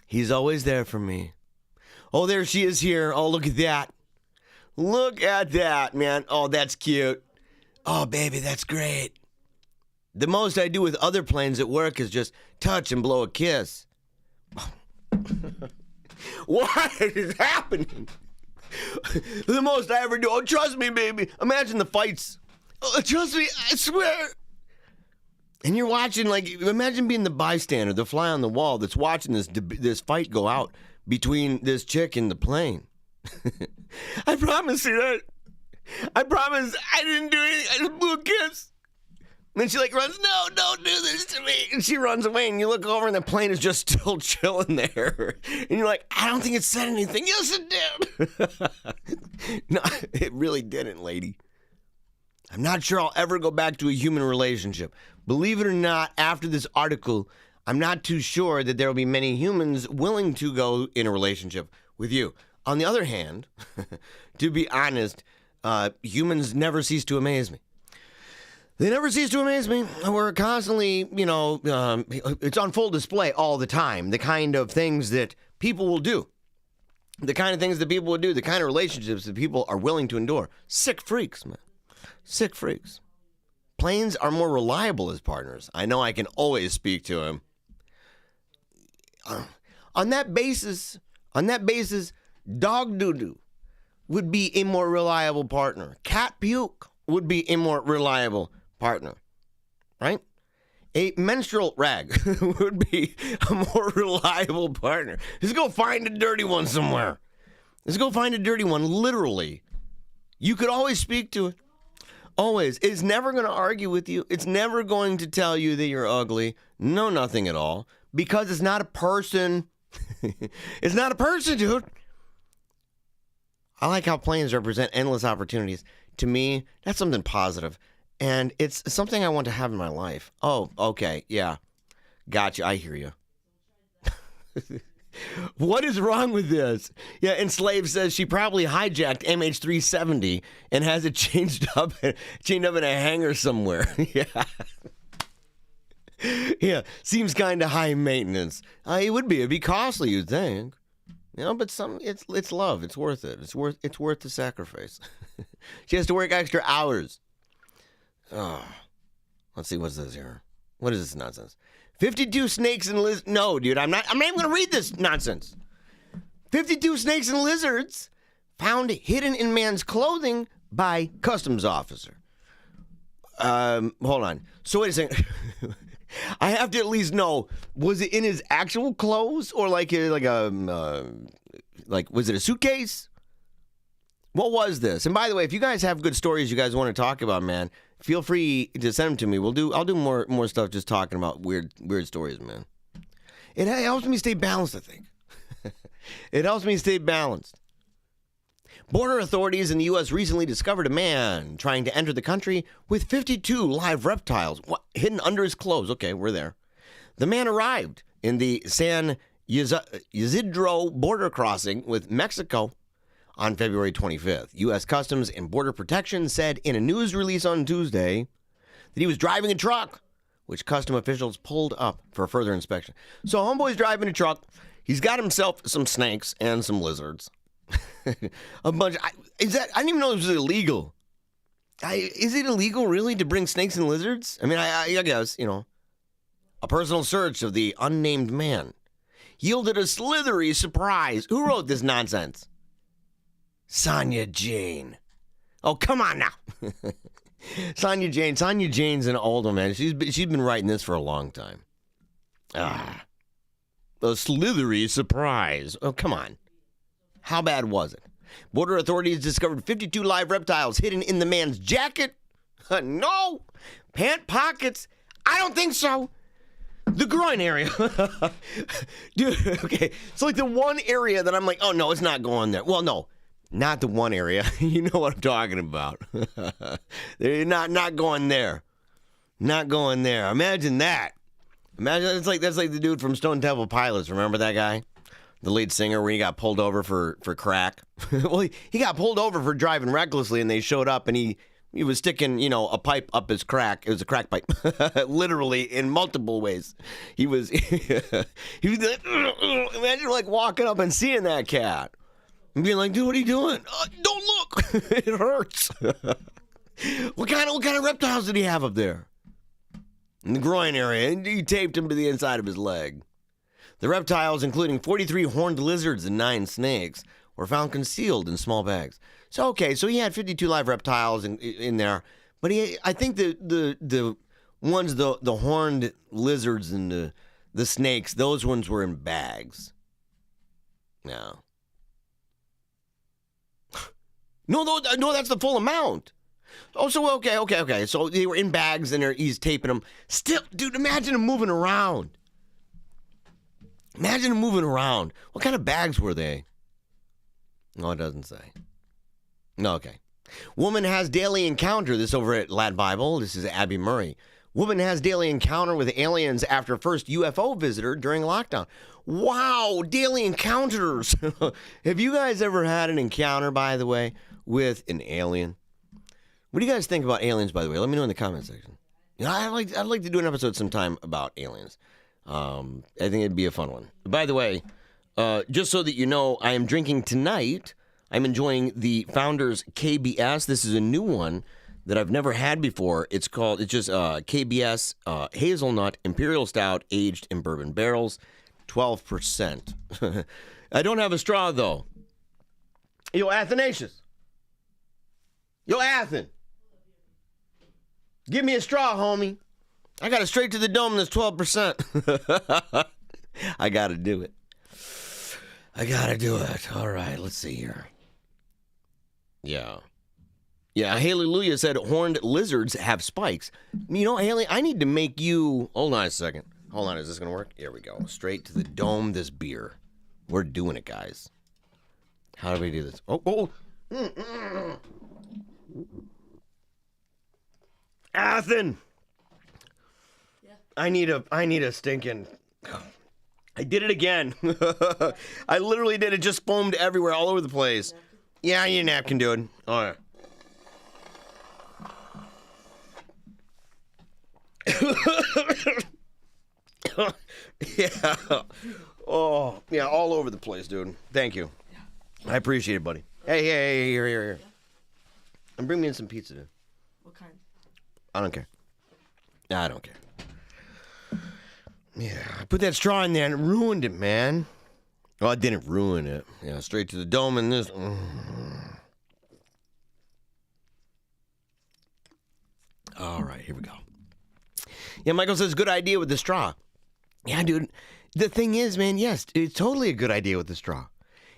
[SPEAKER 1] He's always there for me. Oh, there she is here. Oh, look at that. Look at that, man. Oh, that's cute. Oh, baby, that's great. The most I do with other planes at work is just touch and blow a kiss. What is happening? The most I ever do. Oh, trust me, baby. Imagine the fights. Oh, trust me, I swear. And you're watching, like, imagine being the bystander, the fly on the wall that's watching this fight go out between this chick and the plane. I promise you that. I promise I didn't do anything. I just blew a kiss. And then she like runs, no, don't do this to me. And she runs away and you look over and the plane is just still chilling there. And you're like, I don't think it said anything. Yes, it did. No, it really didn't, lady. I'm not sure I'll ever go back to a human relationship. Believe it or not, after this article, I'm not too sure that there will be many humans willing to go in a relationship with you. On the other hand, to be honest, humans never cease to amaze me. They never cease to amaze me. We're constantly, it's on full display all the time. The kind of things that people will do. The kind of things that people will do. The kind of relationships that people are willing to endure. Sick freaks, man. Sick freaks. Planes are more reliable as partners. I know I can always speak to him. On that basis, dog doo-doo would be a more reliable partner. Cat puke would be a more reliable partner, right? A menstrual rag would be a more reliable partner. Just go find a dirty one somewhere. Just go find a dirty one, literally. You could always speak to it. Always. It's never going to argue with you. It's never going to tell you that you're ugly. No, nothing at all. Because it's not a person. It's not a person, dude. I like how planes represent endless opportunities. To me, that's something positive. And it's something I want to have in my life. Oh, okay. Yeah. Gotcha. I hear you. What is wrong with this? Yeah, Enslaved says she probably hijacked MH370 and has it chained up in a hangar somewhere. Yeah. Yeah, seems kind of high maintenance. It would be. It'd be costly, you'd think. But it's love. It's worth it. It's worth the sacrifice. She has to work extra hours. Oh, let's see what's this here. What is this nonsense? 52 snakes and lizards. No, dude, I'm not even going to read this nonsense. 52 snakes and lizards found hidden in man's clothing by customs officer. Hold on. So wait a second. I have to at least know, was it in his actual clothes or was it a suitcase? What was this? And by the way, if you guys have good stories you guys want to talk about, man, feel free to send them to me. I'll do more stuff just talking about weird stories, man. It helps me stay balanced, I think. It helps me stay balanced. Border authorities in the U.S. recently discovered a man trying to enter the country with 52 live reptiles hidden under his clothes. Okay, we're there. The man arrived in the San Ysidro border crossing with Mexico on February 25th. U.S. Customs and Border Protection said in a news release on Tuesday that he was driving a truck, which custom officials pulled up for further inspection. So homeboy's driving a truck. He's got himself some snakes and some lizards. A bunch. I didn't even know this was illegal. Is it illegal, really, to bring snakes and lizards? I mean, I guess, A personal search of the unnamed man yielded a slithery surprise. Who wrote this nonsense? Sonia Jane. Oh, come on now. Sonia Jane. Sonia Jane's an old one, man. She's been writing this for a long time. A slithery surprise. Oh, come on. How bad was it? Border authorities discovered 52 live reptiles hidden in the man's jacket. No. Pant pockets. I don't think so. The groin area. Dude, okay. It's like the one area that I'm like, oh, no, it's not going there. Well, no. Not the one area. You know what I'm talking about. They're not going there. Not going there. Imagine that. Imagine that's like the dude from Stone Temple Pilots. Remember that guy? The lead singer where he got pulled over for crack. Well, he got pulled over for driving recklessly, and they showed up, and he was sticking, a pipe up his crack. It was a crack pipe, literally in multiple ways. He was like, imagine like walking up and seeing that cat and being like, dude, what are you doing? Don't look. It hurts. What kind of reptiles did he have up there? In the groin area, and he taped him to the inside of his leg. The reptiles, including 43 horned lizards and 9 snakes, were found concealed in small bags. So he had 52 live reptiles in there, but I think the ones, the horned lizards and the snakes, those ones were in bags. No, that's the full amount. Oh, so okay. So they were in bags, and he's taping them. Still, dude, imagine him moving around. Imagine him moving around. What kind of bags were they? No, it doesn't say. No, okay. Woman has daily encounter. This over at Lad Bible. This is Abby Murray. Woman has daily encounter with aliens after first UFO visitor during lockdown. Wow, daily encounters. Have you guys ever had an encounter, by the way, with an alien? What do you guys think about aliens, by the way? Let me know in the comment section. You know, I'd like to do an episode sometime about aliens. I think it'd be a fun one. By the way, just so that you know, I am drinking tonight. I'm enjoying the Founders KBS. This is a new one that I've never had before. It's just KBS Hazelnut Imperial Stout aged in bourbon barrels, 12%. I don't have a straw, though. Yo, Athanasius. Yo, Athen. Give me a straw, homie. I got it straight to the dome that's 12%. I got to do it. All right, let's see here. Yeah, Haley Luya said horned lizards have spikes. You know, Haley, I need to make you... Hold on a second. Hold on, is this going to work? Here we go. Straight to the dome, this beer. We're doing it, guys. How do we do this? Oh. Athen! Yeah. I need a stinking... I did it again. I literally did it. Just foamed everywhere, all over the place. Yeah, I need a napkin, dude. All right. Yeah. Oh, yeah, all over the place, dude. Thank you. I appreciate it, buddy. Hey, here. And bring me in some pizza, dude.
[SPEAKER 6] What kind?
[SPEAKER 1] I don't care. I don't care. Yeah, I put that straw in there and it ruined it, man. Well, I didn't ruin it. Yeah, straight to the dome and this. All right, here we go. Yeah, Michael says, good idea with the straw. Yeah, dude. The thing is, man, yes, it's totally a good idea with the straw.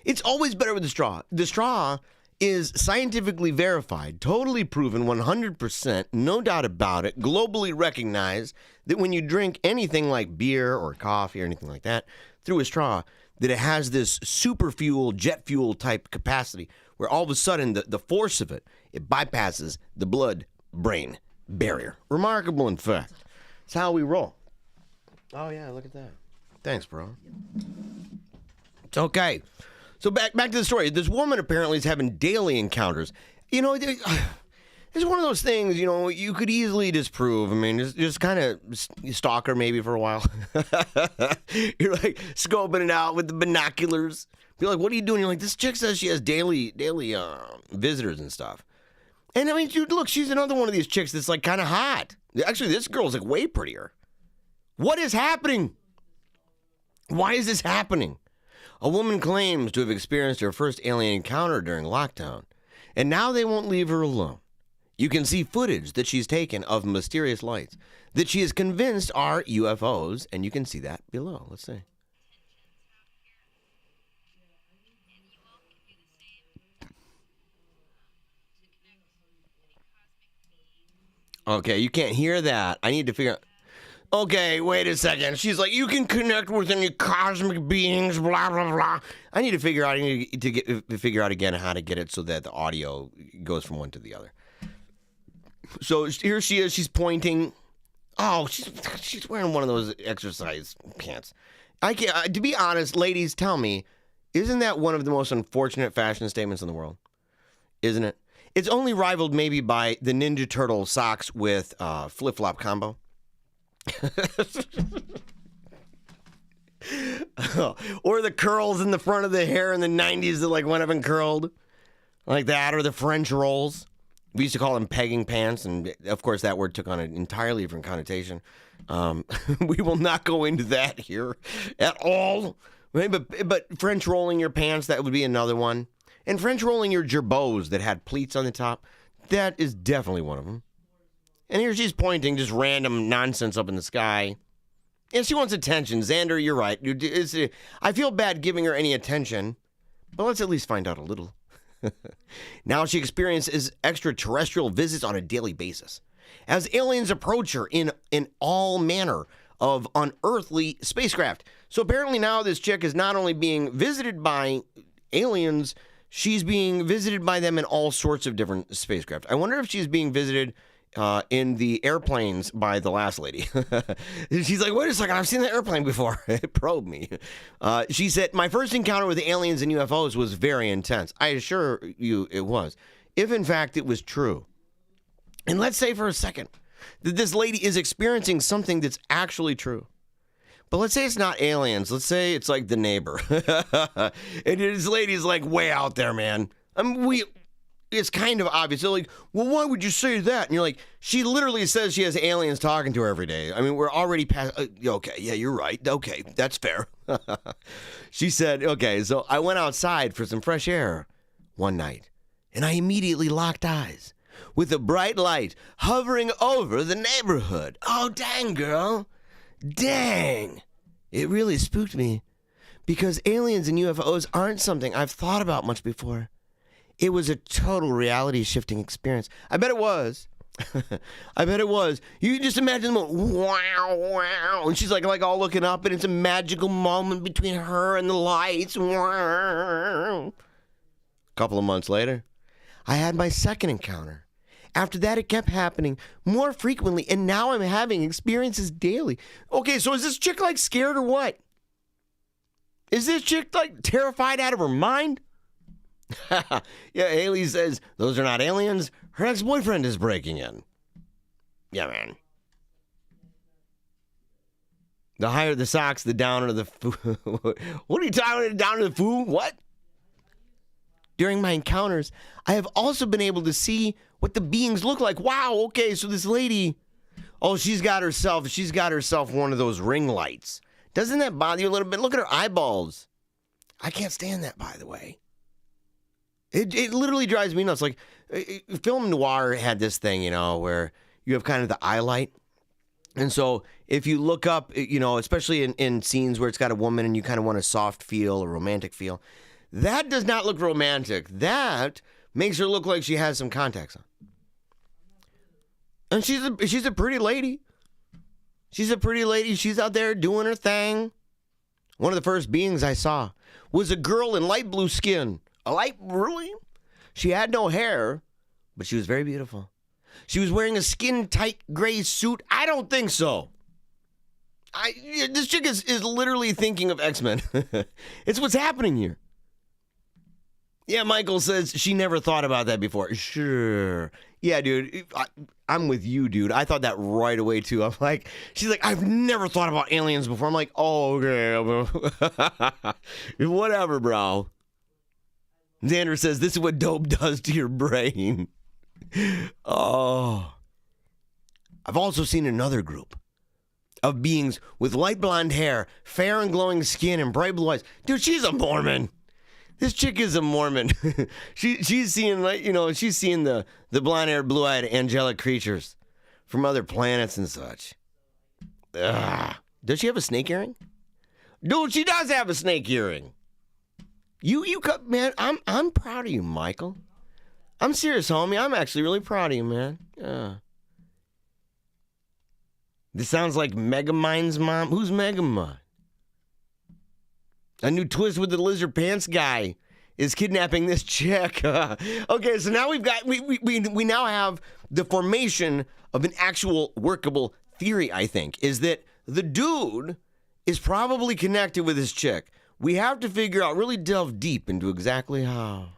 [SPEAKER 1] It's always better with the straw. The straw is scientifically verified, totally proven, 100%, no doubt about it, globally recognized that when you drink anything like beer or coffee or anything like that through a straw, that it has this super fuel, jet fuel type capacity where all of a sudden the force of it bypasses the blood-brain barrier. Remarkable, in fact. It's how we roll. Oh, yeah, look at that. Thanks, bro. It's okay. So back to the story. This woman apparently is having daily encounters. You know, it's one of those things, you know, you could easily disprove. I mean, just kind of stalk her maybe for a while. You're like scoping it out with the binoculars. Be like, what are you doing? You're like, this chick says she has daily visitors and stuff. And I mean, dude, look, she's another one of these chicks that's like kind of hot. Actually, this girl's like way prettier. What is happening? Why is this happening? A woman claims to have experienced her first alien encounter during lockdown, and now they won't leave her alone. You can see footage that she's taken of mysterious lights that she is convinced are UFOs, and you can see that below. Let's see. Okay, you can't hear that. I need to figure out. Okay, wait a second. She's like, you can connect with any cosmic beings, blah, blah, blah. I need to figure out, figure out again how to get it so that the audio goes from one to the other. So here she is. She's pointing. Oh, she's wearing one of those exercise pants. I can't. To be honest, ladies, tell me, isn't that one of the most unfortunate fashion statements in the world? Isn't it? It's only rivaled maybe by the Ninja Turtle socks with flip-flop combo. Or the curls in the front of the hair in the 90s that like went up and curled. Like that, or the French rolls. We used to call them pegging pants, and of course that word took on an entirely different connotation. We will not go into that here at all. But French rolling your pants, that would be another one. And French rolling your gerbots that had pleats on the top, that is definitely one of them. And here she's pointing just random nonsense up in the sky. And she wants attention. Xander, you're right. I feel bad giving her any attention, but let's at least find out a little. Now she experiences extraterrestrial visits on a daily basis as aliens approach her in all manner of unearthly spacecraft. So apparently now this chick is not only being visited by aliens, she's being visited by them in all sorts of different spacecraft. I wonder if she's being visited in the airplanes by the last lady. She's like, wait a second, I've seen the airplane before. It probed me. She said, my first encounter with aliens and UFOs was very intense. I assure you it was. If in fact it was true. And let's say for a second that this lady is experiencing something that's actually true. But let's say it's not aliens. Let's say it's like the neighbor. And this lady's like way out there, man. It's kind of obvious. They're like, well, why would you say that? And you're like, she literally says she has aliens talking to her every day. I mean, we're already past. Okay, yeah, you're right. Okay, that's fair. She said, okay, so I went outside for some fresh air one night, and I immediately locked eyes with a bright light hovering over the neighborhood. Oh, dang, girl. Dang. It really spooked me because aliens and UFOs aren't something I've thought about much before. It was a total reality-shifting experience. I bet it was. I bet it was. You just imagine them, wow, wow. And she's like all looking up, and it's a magical moment between her and the lights. Wow. A couple of months later, I had my second encounter. After that, it kept happening more frequently, and now I'm having experiences daily. Okay, so is this chick, like, scared or what? Is this chick, like, terrified out of her mind? Yeah, Haley says those are not aliens. Her ex-boyfriend is breaking in. Yeah, man. The higher the socks, the downer the food. What are you talking about? Downer the food? What? During my encounters, I have also been able to see what the beings look like. Wow, okay, so this lady, she's got herself one of those ring lights. Doesn't that bother you a little bit? Look at her eyeballs. I can't stand that, by the way. It literally drives me nuts. Like, film noir had this thing, where you have kind of the eye light. And so if you look up, especially in scenes where it's got a woman and you kind of want a soft feel, a romantic feel, that does not look romantic. That makes her look like she has some contacts on. And she's a pretty lady. She's a pretty lady. She's out there doing her thing. One of the first beings I saw was a girl in light blue skin. Really? She had no hair, but she was very beautiful. She was wearing a skin-tight gray suit. I don't think so. This chick is literally thinking of X-Men. It's what's happening here. Yeah, Michael says she never thought about that before. Sure. Yeah, dude. I'm with you, dude. I thought that right away, too. She's like, I've never thought about aliens before. I'm like, oh, okay. Whatever, bro. Xander says, this is what dope does to your brain. Oh. I've also seen another group of beings with light blonde hair, fair and glowing skin, and bright blue eyes. Dude, she's a Mormon. This chick is a Mormon. She's seeing, she's seeing the blonde-haired, blue-eyed angelic creatures from other planets and such. Ugh. Does she have a snake earring? Dude, she does have a snake earring. Man, I'm proud of you, Michael. I'm serious, homie. I'm actually really proud of you, man. Yeah. This sounds like Megamind's mom. Who's Megamind? A new twist with the lizard pants guy is kidnapping this chick. Okay, so now we now have the formation of an actual workable theory, I think, is that the dude is probably connected with his chick. We have to figure out, really delve deep into exactly how.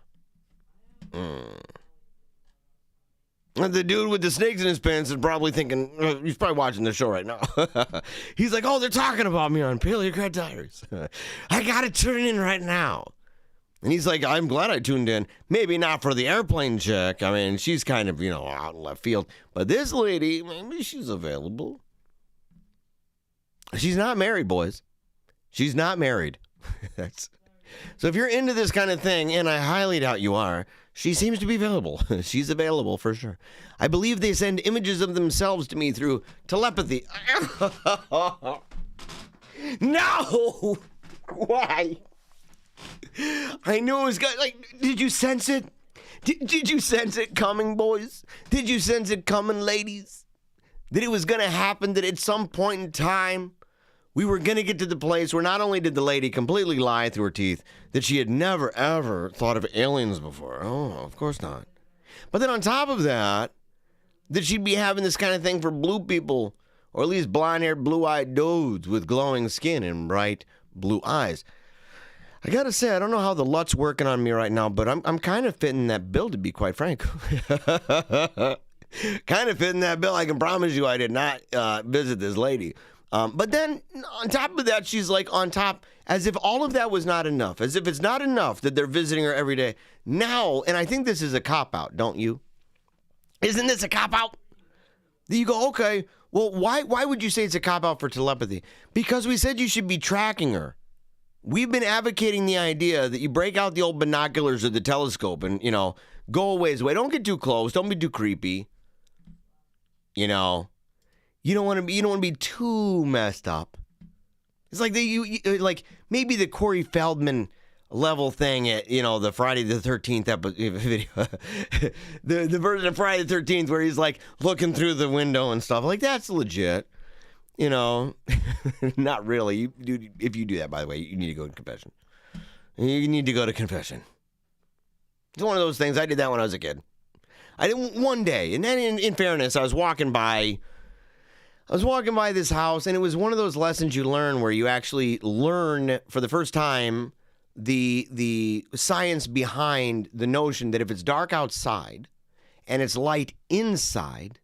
[SPEAKER 1] The dude with the snakes in his pants is probably thinking, he's probably watching the show right now. He's like, oh, they're talking about me on Paleocrat Diaries. I gotta tune in right now. And he's like, I'm glad I tuned in. Maybe not for the airplane chick. I mean, she's kind of, out in left field. But this lady, maybe she's available. She's not married, boys. She's not married. So if you're into this kind of thing, and I highly doubt you are, she seems to be available. She's available for sure. I believe they send images of themselves to me through telepathy. No! Why? I knew it was did you sense it? Did you sense it coming, boys? Did you sense it coming, ladies? That it was going to happen, that at some point in time, we were going to get to the place where not only did the lady completely lie through her teeth that she had never, ever thought of aliens before. Oh, of course not. But then on top of that, that she'd be having this kind of thing for blue people, or at least blonde-haired, blue-eyed dudes with glowing skin and bright blue eyes. I gotta say, I don't know how the LUT's working on me right now, but I'm kind of fitting that bill, to be quite frank. Kind of fitting that bill. I can promise you I did not visit this lady. But then on top of that, she's like on top, as if all of that was not enough, as if it's not enough that they're visiting her every day. Now, and I think this is a cop-out, don't you? Isn't this a cop-out? You go, okay, well, why would you say it's a cop-out for telepathy? Because we said you should be tracking her. We've been advocating the idea that you break out the old binoculars or the telescope and, go a ways away. Don't get too close. Don't be too creepy. You don't want to be too messed up. It's like like maybe the Corey Feldman level thing at the Friday the 13th video, the version of Friday the 13th where he's like looking through the window and stuff like that's legit. Not really. If you do that, by the way, you need to go to confession. You need to go to confession. It's one of those things. I did that when I was a kid. I did one day, and then in fairness, I was walking by this house, and it was one of those lessons you learn where you actually learn for the first time the science behind the notion that if it's dark outside and it's light inside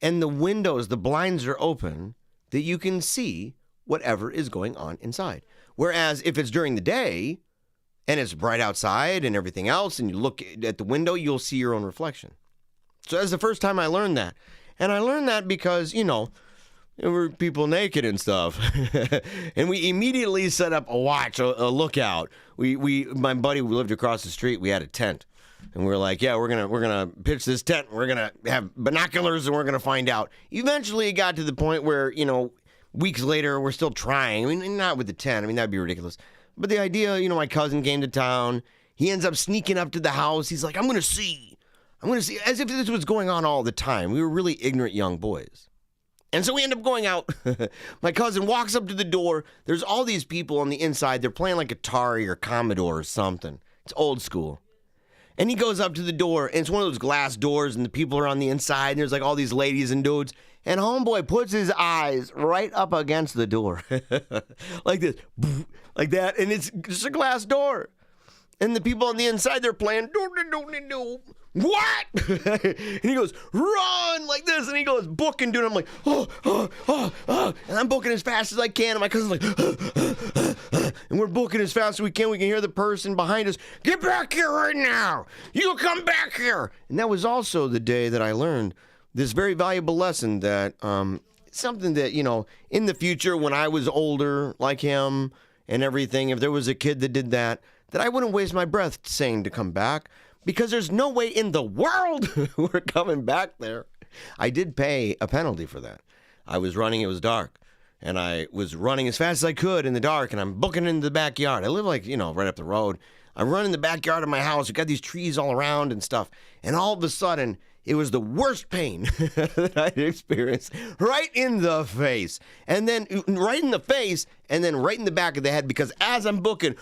[SPEAKER 1] and the windows, the blinds are open, that you can see whatever is going on inside. Whereas if it's during the day and it's bright outside and everything else and you look at the window, you'll see your own reflection. So that's the first time I learned that. And I learned that because, there were people naked and stuff. And we immediately set up a watch, a lookout. My buddy who lived across the street, we had a tent. And we were like, yeah, we're gonna pitch this tent. We're gonna have binoculars and we're gonna find out. Eventually it got to the point where, weeks later we're still trying. I mean, not with the tent. I mean, that'd be ridiculous. But the idea, my cousin came to town. He ends up sneaking up to the house. He's like, I'm gonna see. As if this was going on all the time. We were really ignorant young boys. And so we end up going out. My cousin walks up to the door. There's all these people on the inside. They're playing like Atari or Commodore or something. It's old school. And he goes up to the door, and it's one of those glass doors, and the people are on the inside, and there's like all these ladies and dudes. And homeboy puts his eyes right up against the door. Like this. Like that. And it's just a glass door. And the people on the inside, they're playing, what? And he goes, run, like this. And he goes, booking, dude. I'm like, oh. And I'm booking as fast as I can. And my cousin's like, and we're booking as fast as we can. We can hear the person behind us, get back here right now. You come back here. And that was also the day that I learned this very valuable lesson that something that, in the future when I was older like him and everything, if there was a kid that did that I wouldn't waste my breath saying to come back. Because there's no way in the world we're coming back there. I did pay a penalty for that. I was running, it was dark. And I was running as fast as I could in the dark, and I'm booking into the backyard. I live right up the road. I'm running the backyard of my house. We've got these trees all around and stuff. And all of a sudden, it was the worst pain that I'd experienced. Right in the face. And then right in the face, and then right in the back of the head. Because as I'm booking,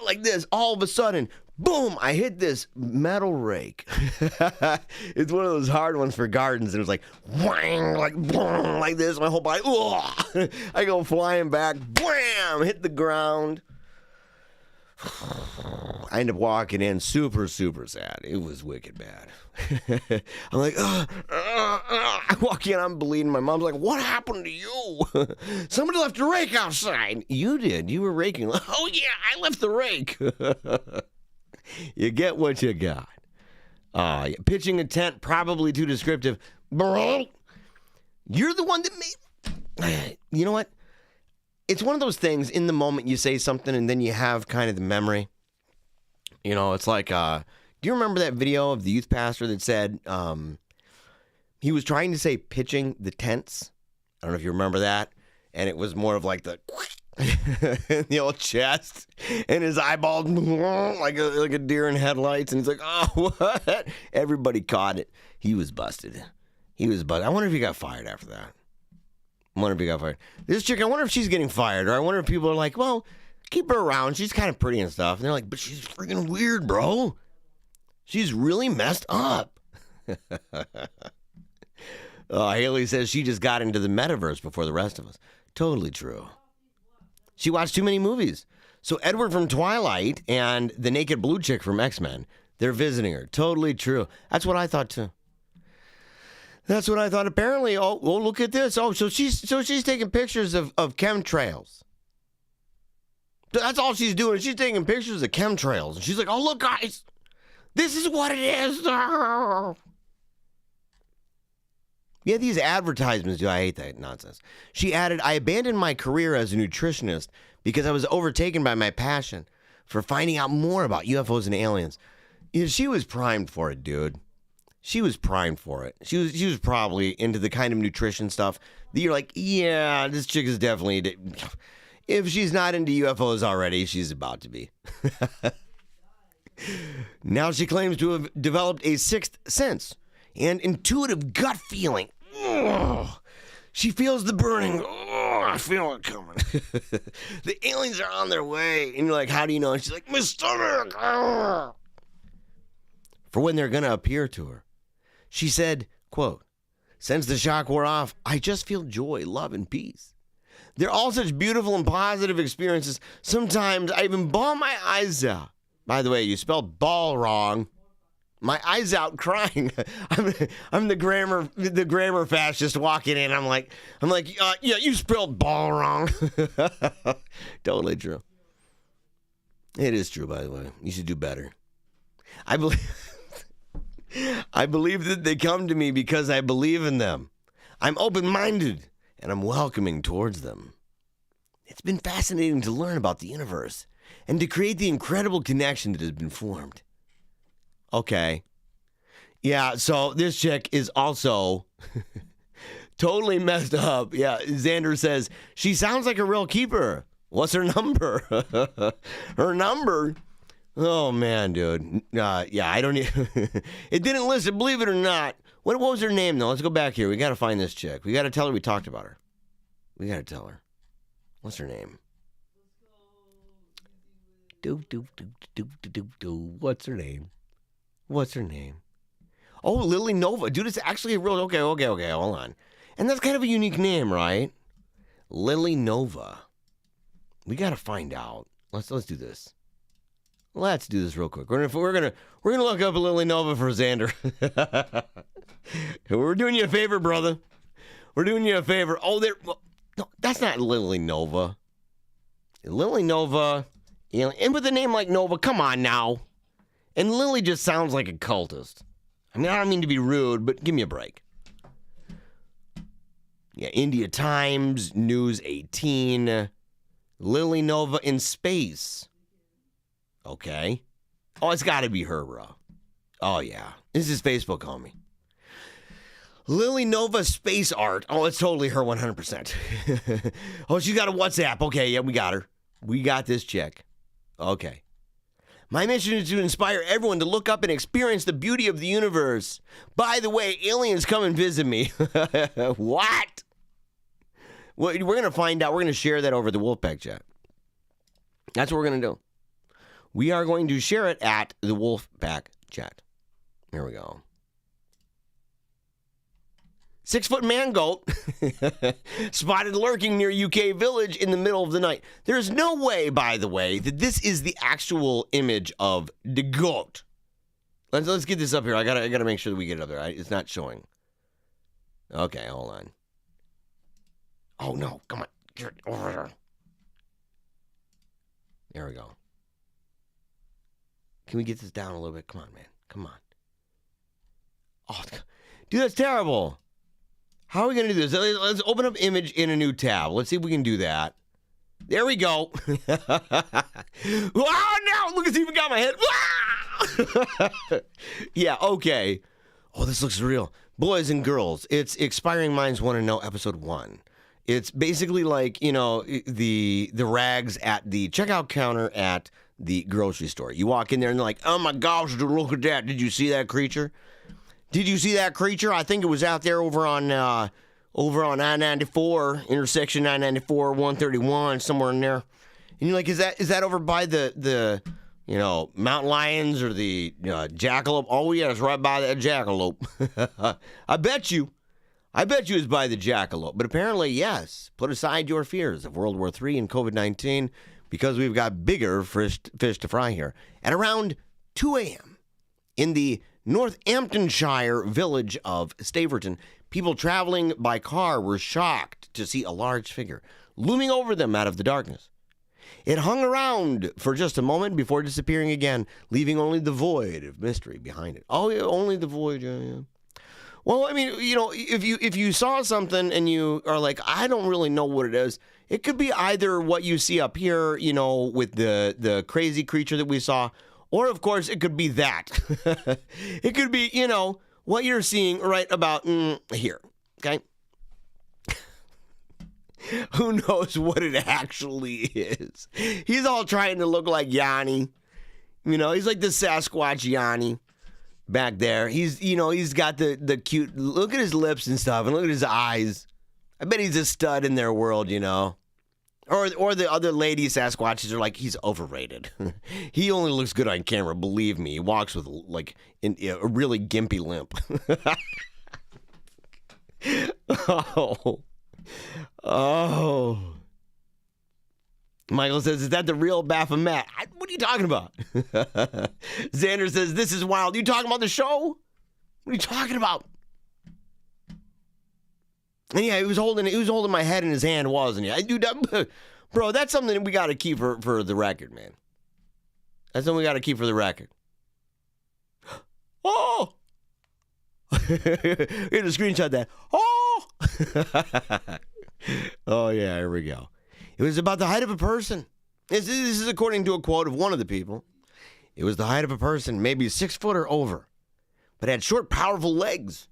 [SPEAKER 1] like this, all of a sudden, boom, I hit this metal rake. It's one of those hard ones for gardens. And it was like, whang, like, boom, like this. My whole body, I go flying back, bam, hit the ground. I end up walking in super, super sad. It was wicked bad. I'm like, I walk in, I'm bleeding. My mom's like, what happened to you? Somebody left a rake outside. You did. You were raking. Oh, yeah, I left the rake. You get what you got. Pitching a tent, probably too descriptive. Bro, you're the one that made... You know what? It's one of those things, in the moment you say something and then you have kind of the memory. It's like, do you remember that video of the youth pastor that said he was trying to say pitching the tents? I don't know if you remember that. And it was more of like the the old chest and his eyeballs like a deer in headlights. And he's like, oh, what? Everybody caught it. He was busted. I wonder if he got fired after that. I wonder if he got fired. This chick, I wonder if she's getting fired, or I wonder if people are like, well, keep her around. She's kind of pretty and stuff. And they're like, but she's freaking weird, bro. She's really messed up. Haley says she just got into the metaverse before the rest of us. Totally true. She watched too many movies. So Edward from Twilight and the naked blue chick from X-Men, they're visiting her. Totally true. That's what I thought too. That's what I thought. Apparently, oh, look at this. Oh, so she's taking pictures of chemtrails. That's all she's doing. She's taking pictures of chemtrails. And she's like, oh, look, guys. This is what it is. Yeah, these advertisements, dude, I hate that nonsense. She added, I abandoned my career as a nutritionist because I was overtaken by my passion for finding out more about UFOs and aliens. Yeah, she was primed for it, dude. She was primed for it. She was probably into the kind of nutrition stuff that you're like, yeah, this chick is definitely... If she's not into UFOs already, she's about to be. Now she claims to have developed a sixth sense and intuitive gut feeling. Ugh. She feels the burning. Ugh, I feel it coming. The aliens are on their way. And you're like, how do you know? And she's like, my stomach. Ugh. For when they're going to appear to her. She said, quote, since the shock wore off, I just feel joy, love, and peace. They're all such beautiful and positive experiences. Sometimes I even bawl my eyes out. By the way, you spelled ball wrong. My eyes out crying. I'm the grammar fascist walking in. I'm like, yeah, you spelled ball wrong. Totally true. It is true, by the way. You should do better. I believe that they come to me because I believe in them. I'm open-minded and I'm welcoming towards them. It's been fascinating to learn about the universe and to create the incredible connection that has been formed. Okay. Yeah, so this chick is also totally messed up. Yeah, Xander says, she sounds like a real keeper. What's her number? Her number? Oh, man, dude. Yeah, I don't need... It didn't list it, believe it or not. What was her name, though? Let's go back here. We got to find this chick. We got to tell her we talked about her. We got to tell her. What's her name? What's her name? What's her name? Oh, Lily Nova. Dude, it's actually a real... Okay, hold on. And that's kind of a unique name, right? Lily Nova. We got to find out. Let's do this. Let's do this real quick. We're gonna look up Lily Nova for Xander. We're doing you a favor, brother. We're doing you a favor. Oh, no, that's not Lily Nova. Lily Nova, and with a name like Nova, come on now. And Lily just sounds like a cultist. I mean, I don't mean to be rude, but give me a break. Yeah, India Times, News 18, Lily Nova in space. Okay. Oh, it's got to be her, bro. Oh, yeah. This is Facebook, homie. Lily Nova Space Art. Oh, it's totally her 100%. Oh, she's got a WhatsApp. Okay, yeah, we got her. We got this chick. Okay. My mission is to inspire everyone to look up and experience the beauty of the universe. By the way, aliens come and visit me. What? Well, we're going to find out. We're going to share that over the Wolfpack chat. That's what we're going to do. We are going to share it at the Wolfpack chat. Here we go. 6-foot man goat spotted lurking near UK village in the middle of the night. There's no way, by the way, that this is the actual image of the goat. Let's get this up here. I gotta make sure that we get it up there. It's not showing. Okay, hold on. Oh no, come on, get over there. There we go. Can we get this down a little bit? Come on, man. Come on. Oh, dude, that's terrible. How are we going to do this? Let's open up image in a new tab. Let's see if we can do that. There we go. Oh, no. Look, it's even got my head. Yeah, okay. Oh, this looks real. Boys and girls, it's Expiring Minds Want to Know, episode 1. It's basically like, you know, the rags at the checkout counter at the grocery store. You walk in there and they're like, oh my gosh, dude, look at that. Did you see that creature? Did you see that creature? I think it was out there over on, over on I-94, intersection I-94, 131, somewhere in there. And you're like, is that over by the mountain lions or the jackalope? Oh, yeah, it's right by that jackalope. I bet you it's by the jackalope. But apparently, yes, put aside your fears of World War III and COVID-19 because we've got bigger fish to fry here. At around 2 a.m. in the Northamptonshire village of Staverton, people traveling by car were shocked to see a large figure looming over them out of the darkness. It hung around for just a moment before disappearing again, leaving only the void of mystery behind it. Oh, yeah, only the void, yeah. Well, I mean, if you saw something and you are like, I don't really know what it is, it could be either what you see up here, with the crazy creature that we saw, or, of course, it could be that. It could be, what you're seeing right about here, okay? Who knows what it actually is? He's all trying to look like Yanni. He's like the Sasquatch Yanni back there. He's got the cute, look at his lips and stuff, and look at his eyes. I bet he's a stud in their world, Or the other lady Sasquatches are like, he's overrated. He only looks good on camera, believe me. He walks with, a really gimpy limp. Oh. Michael says, is that the real Baphomet? What are you talking about? Xander says, this is wild. You talking about the show? What are you talking about? And yeah, he was holding my head in his hand, wasn't he? Dude, bro, that's something that we got to keep for the record, man. That's something we got to keep for the record. Oh! We're going to screenshot that. Oh! Oh, yeah, here we go. It was about the height of a person. This is according to a quote of one of the people. It was the height of a person, maybe 6 foot or over, but had short, powerful legs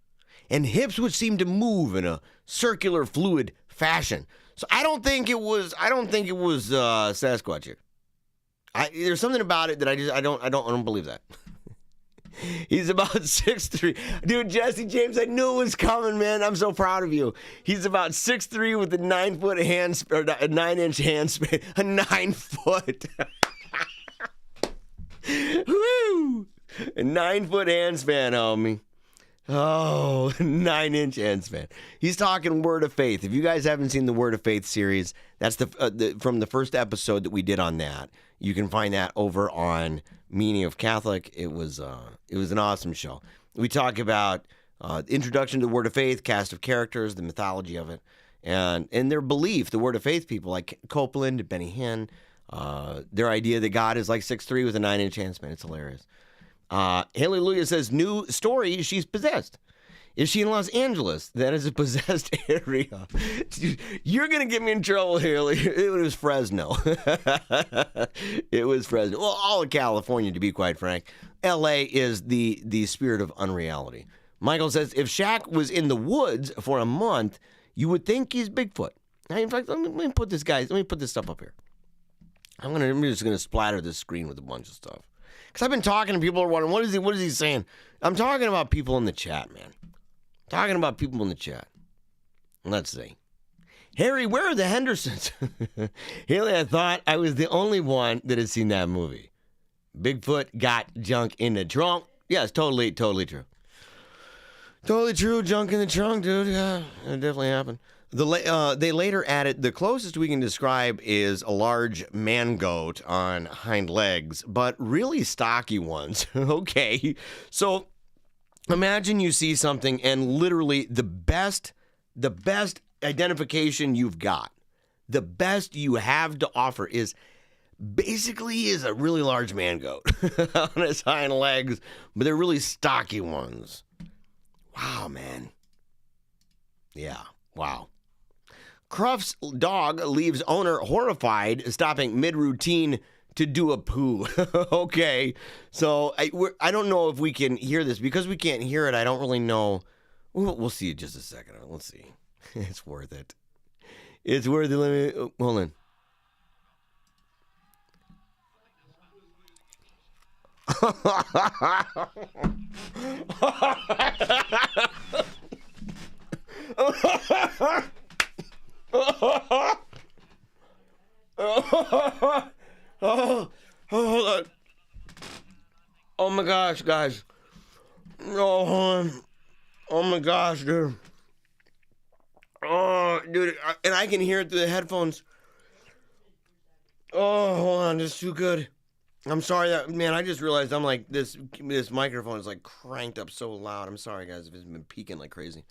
[SPEAKER 1] and hips which seemed to move in a circular, fluid fashion. So I don't think it was Sasquatch here. There's something about it that I don't believe that. He's about 6'3". Dude, Jesse James, I knew it was coming, man. I'm so proud of you. He's about 6'3" with a 9-foot hand, or a 9-inch hand span. A 9 foot. Woo! A 9-foot hand span, homie. Oh, 9-inch hand span. He's talking Word of Faith. If you guys haven't seen the Word of Faith series, that's from the first episode that we did on that. You can find that over on Meaning of Catholic. It was an awesome show. We talk about introduction to the Word of Faith, cast of characters, the mythology of it, and their belief. The Word of Faith people like Copeland, Benny Hinn, their idea that God is like 6'3" with a 9-inch hand span. It's hilarious. Hallelujah says, new story, she's possessed. Is she in Los Angeles? That is a possessed area. You're going to get me in trouble, Haley. It was Fresno. It was Fresno. Well, all of California, to be quite frank. L.A. is the spirit of unreality. Michael says, if Shaq was in the woods for a month, you would think he's Bigfoot. Now, in fact, let me put this stuff up here. I'm just going to splatter this screen with a bunch of stuff. Because I've been talking to people who are wondering, what is he saying? I'm talking about people in the chat, man. Talking about people in the chat. Let's see. Harry, where are the Hendersons? Haley, I thought I was the only one that has seen that movie. Bigfoot got junk in the trunk. Yes, totally true. Totally true, junk in the trunk, dude. Yeah, it definitely happened. They later added, the closest we can describe is a large man goat on hind legs, but really stocky ones. Okay, so imagine you see something and literally the best identification you've got, the best you have to offer is a really large man goat on his hind legs, but they're really stocky ones. Wow, man. Yeah, wow. Cruff's dog leaves owner horrified, stopping mid-routine to do a poo. Okay, so I don't know if we can hear this. Because we can't hear it, I don't really know. We'll see in just a second. Let's see. It's worth it. It's worth it. Let me, hold on. Oh, hold on. Oh my gosh, guys. Oh, hold on. Oh my gosh, dude. Oh, dude, and I can hear it through the headphones. Oh, hold on, this is too good. I'm sorry that, man, I just realized I'm like, this microphone is like cranked up so loud. I'm sorry, guys, if it's been peaking like crazy.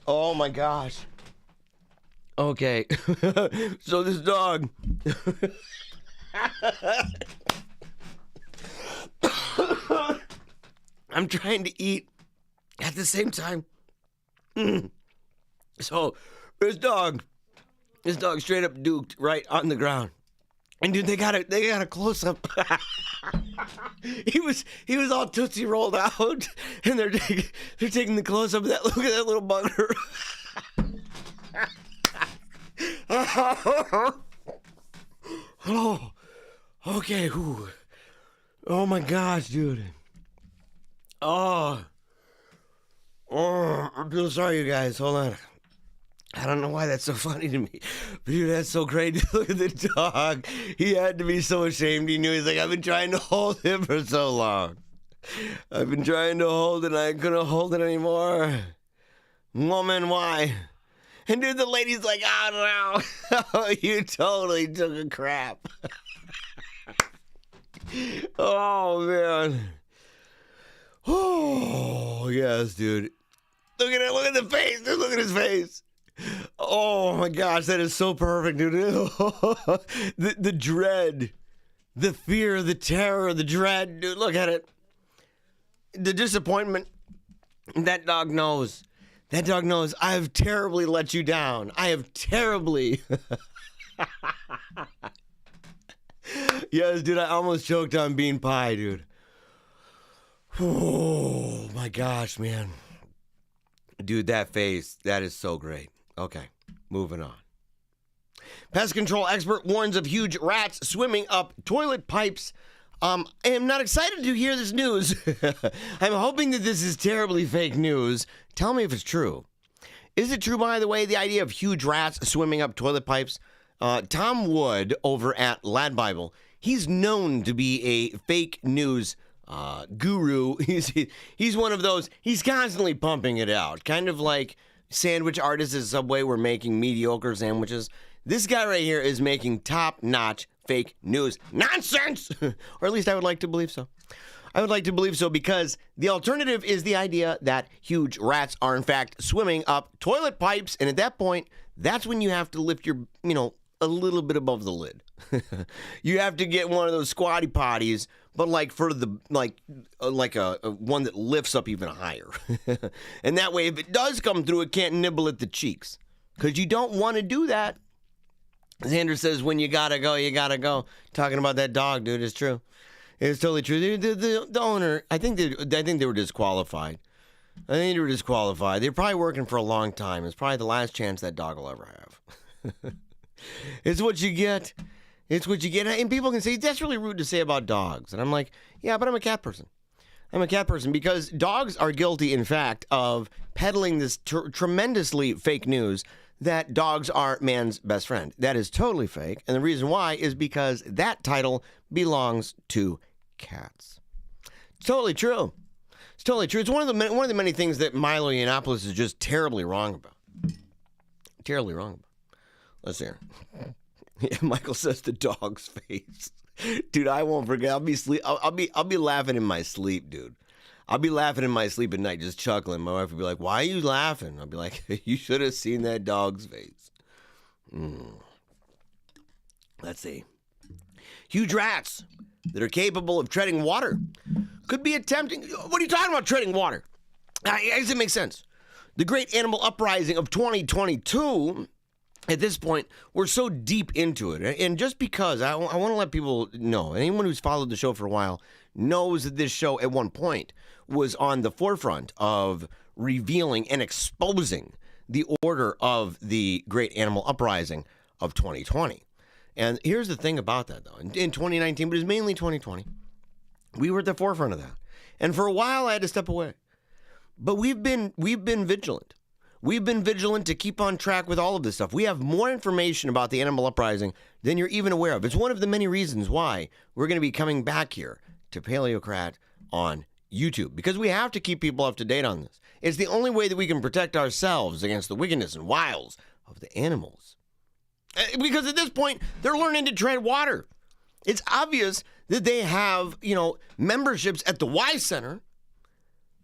[SPEAKER 1] Oh my gosh. Okay. So this dog. I'm trying to eat at the same time. So this dog straight up duked right on the ground. And dude, they got a close up. he was all tootsie rolled out, and they're taking the close up of that. Look at that little bugger. Oh, okay. Whew. Oh my gosh, dude. Oh, I'm so sorry, you guys. Hold on. I don't know why that's so funny to me. But dude, that's so great. Look at the dog. He had to be so ashamed. He knew. He's like, I've been trying to hold him for so long. I've been trying to hold it, and I couldn't hold it anymore. Woman, why? And dude, the lady's like, oh no. You totally took a crap. Oh, man. Oh, yes, dude. Look at it. Look at the face. Dude, look at his face. Oh, my gosh. That is so perfect, dude. The dread, the fear, the terror, the dread. Dude, look at it. The disappointment. That dog knows. That dog knows I have terribly let you down. I have terribly. Yes, dude, I almost choked on bean pie, dude. Oh, my gosh, man. Dude, that face, that is so great. Okay, moving on. Pest control expert warns of huge rats swimming up toilet pipes. I am not excited to hear this news. I'm hoping that this is terribly fake news. Tell me if it's true. Is it true, by the way, the idea of huge rats swimming up toilet pipes? Tom Wood over at Lad Bible, he's known to be a fake news guru. He's one of those, he's constantly pumping it out. Kind of like sandwich artists at Subway were making mediocre sandwiches. This guy right here is making top-notch fake news nonsense. Or at least I would like to believe so. I would like to believe so because the alternative is the idea that huge rats are in fact swimming up toilet pipes. And at that point, that's when you have to lift your, a little bit above the lid. You have to get one of those squatty potties, but like for the, like a one that lifts up even higher. And that way, if it does come through, it can't nibble at the cheeks. Because you don't want to do that. Xander says, when you gotta go, you gotta go. Talking about that dog, dude, it's true. It's totally true. The owner, I think they were disqualified. I think they were disqualified. They're probably working for a long time. It's probably the last chance that dog will ever have. It's what you get. It's what you get. And people can say, that's really rude to say about dogs. And I'm like, yeah, but I'm a cat person. I'm a cat person because dogs are guilty, in fact, of peddling this tremendously fake news that dogs are man's best friend. That is totally fake. And the reason why is because that title belongs to cats. It's totally true. It's totally true. It's one of the many things that Milo Yiannopoulos is just terribly wrong about. Terribly wrong about. Let's hear. Yeah, Michael says the dog's face. Dude, I won't forget. I'll be laughing in my sleep, dude. I'll be laughing in my sleep at night, just chuckling. My wife will be like, why are you laughing? I'll be like, you should have seen that dog's face. Let's see. Huge rats that are capable of treading water could be attempting... What are you talking about, treading water? I guess it makes sense. The great animal uprising of 2022... At this point, we're so deep into it. And just because, I want to let people know, anyone who's followed the show for a while knows that this show at one point was on the forefront of revealing and exposing the order of the great animal uprising of 2020. And here's the thing about that, though. In 2019, but it's mainly 2020, we were at the forefront of that. And for a while, I had to step away. But we've been vigilant. We've been vigilant to keep on track with all of this stuff. We have more information about the animal uprising than you're even aware of. It's one of the many reasons why we're going to be coming back here to Paleocrat on YouTube, because we have to keep people up to date on this. It's the only way that we can protect ourselves against the wickedness and wiles of the animals. Because at this point, they're learning to tread water. It's obvious that they have, memberships at the Y Center.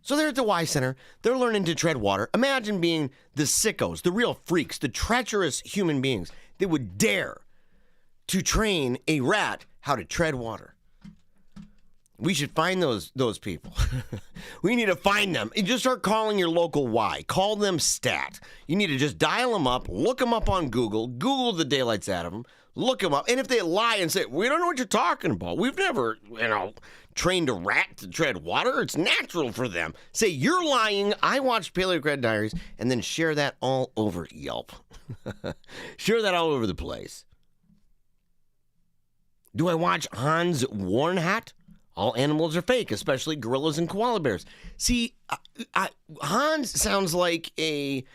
[SPEAKER 1] So they're at the Y Center. They're learning to tread water. Imagine being the sickos, the real freaks, the treacherous human beings that would dare to train a rat how to tread water. We should find those people. We need to find them. And just start calling your local Y. Call them stat. You need to just dial them up, look them up on Google, Google the daylights out of them, look them up. And if they lie and say, we don't know what you're talking about, we've never, trained a rat to tread water, it's natural for them. Say, you're lying, I watched Paleocrat Diaries, and then share that all over Yelp. Share that all over the place. Do I watch Hans Warnhat? All animals are fake, especially gorillas and koala bears. See, Hans sounds like a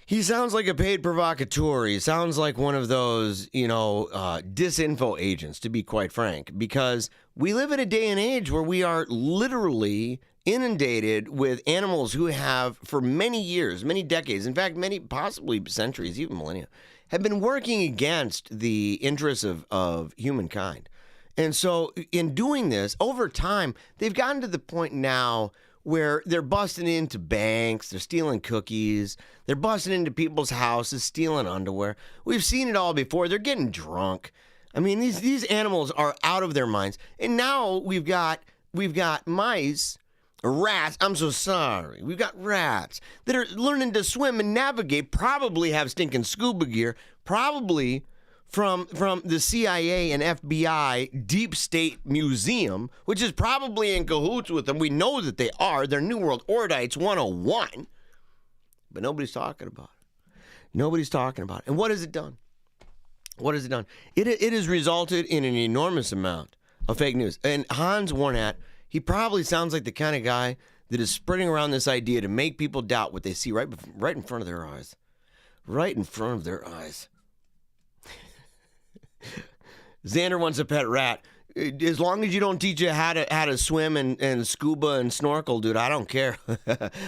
[SPEAKER 1] paid provocateur. He sounds like one of those, disinfo agents, to be quite frank, because we live in a day and age where we are literally inundated with animals who have, for many years, many decades, in fact, many possibly centuries, even millennia, have been working against the interests of humankind. And so in doing this, over time, they've gotten to the point now where they're busting into banks, they're stealing cookies, they're busting into people's houses, stealing underwear. We've seen it all before. They're getting drunk. I mean, these animals are out of their minds. And now we've got mice, rats. I'm so sorry. We've got rats that are learning to swim and navigate, probably have stinking scuba gear, probably from the CIA and FBI Deep State Museum, which is probably in cahoots with them. We know that they are. They're New World Ordites 101. But nobody's talking about it. Nobody's talking about it. And what has it done? What has it done? It has resulted in an enormous amount of fake news. And Hans Warnhat, he probably sounds like the kind of guy that is spreading around this idea to make people doubt what they see right in front of their eyes. Right in front of their eyes. Xander wants a pet rat. As long as you don't teach you how to swim and scuba and snorkel, dude, I don't care.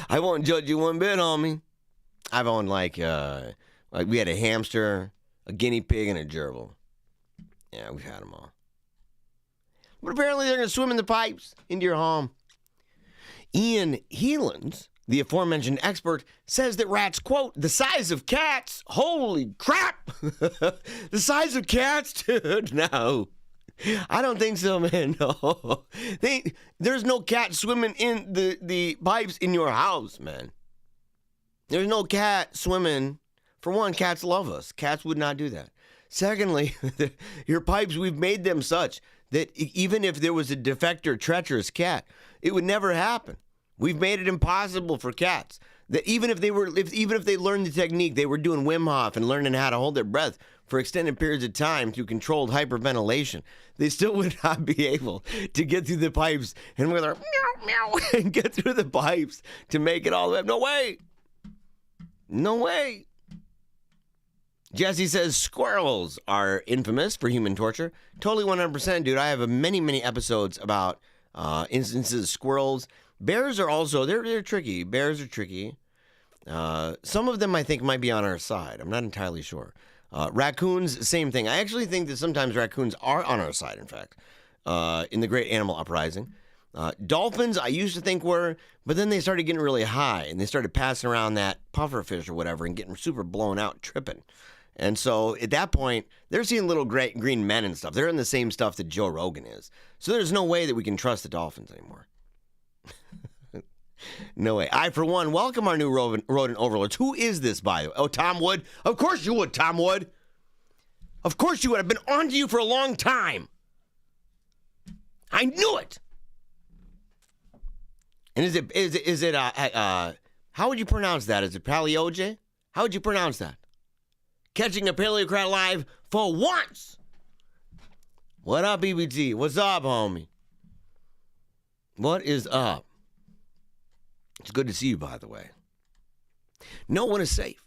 [SPEAKER 1] I won't judge you one bit, homie. I've owned like we had a hamster, a guinea pig, and a gerbil. Yeah, we've had them all. But apparently they're going to swim in the pipes into your home. Ian Heelands, the aforementioned expert, says that rats, quote, the size of cats. Holy crap! The size of cats, dude? No. I don't think so, man. No. There's no cat swimming in the pipes in your house, man. There's no cat swimming. For one, cats love us. Cats would not do that. Secondly, your pipes, we've made them such that even if there was a defect or treacherous cat, it would never happen. We've made it impossible for cats that even if they learned the technique, they were doing Wim Hof and learning how to hold their breath for extended periods of time through controlled hyperventilation, they still would not be able to get through the pipes and with their meow meow and get through the pipes to make it all the way up. No way. No way. Jesse says squirrels are infamous for human torture. Totally 100%, dude. I have many, many episodes about instances of squirrels. Bears are also, they're tricky. Bears are tricky. Some of them I think might be on our side. I'm not entirely sure. Raccoons, same thing. I actually think that sometimes raccoons are on our side, in fact, in the Great Animal Uprising. Dolphins, I used to think were, but then they started getting really high, and they started passing around that pufferfish or whatever and getting super blown out, tripping. And so at that point, they're seeing little green men and stuff. They're in the same stuff that Joe Rogan is. So there's no way that we can trust the dolphins anymore. No way. I, for one, welcome our new rodent overlords. Who is this, by the way? Oh, Tom Wood? Of course you would, Tom Wood. Of course you would. I've been on to you for a long time. I knew it. And is it how would you pronounce that? Is it Paleoje? How would you pronounce that? Catching a Paleocrat live for once. What up, EBT? What's up, homie? What is up? It's good to see you, by the way. No one is safe.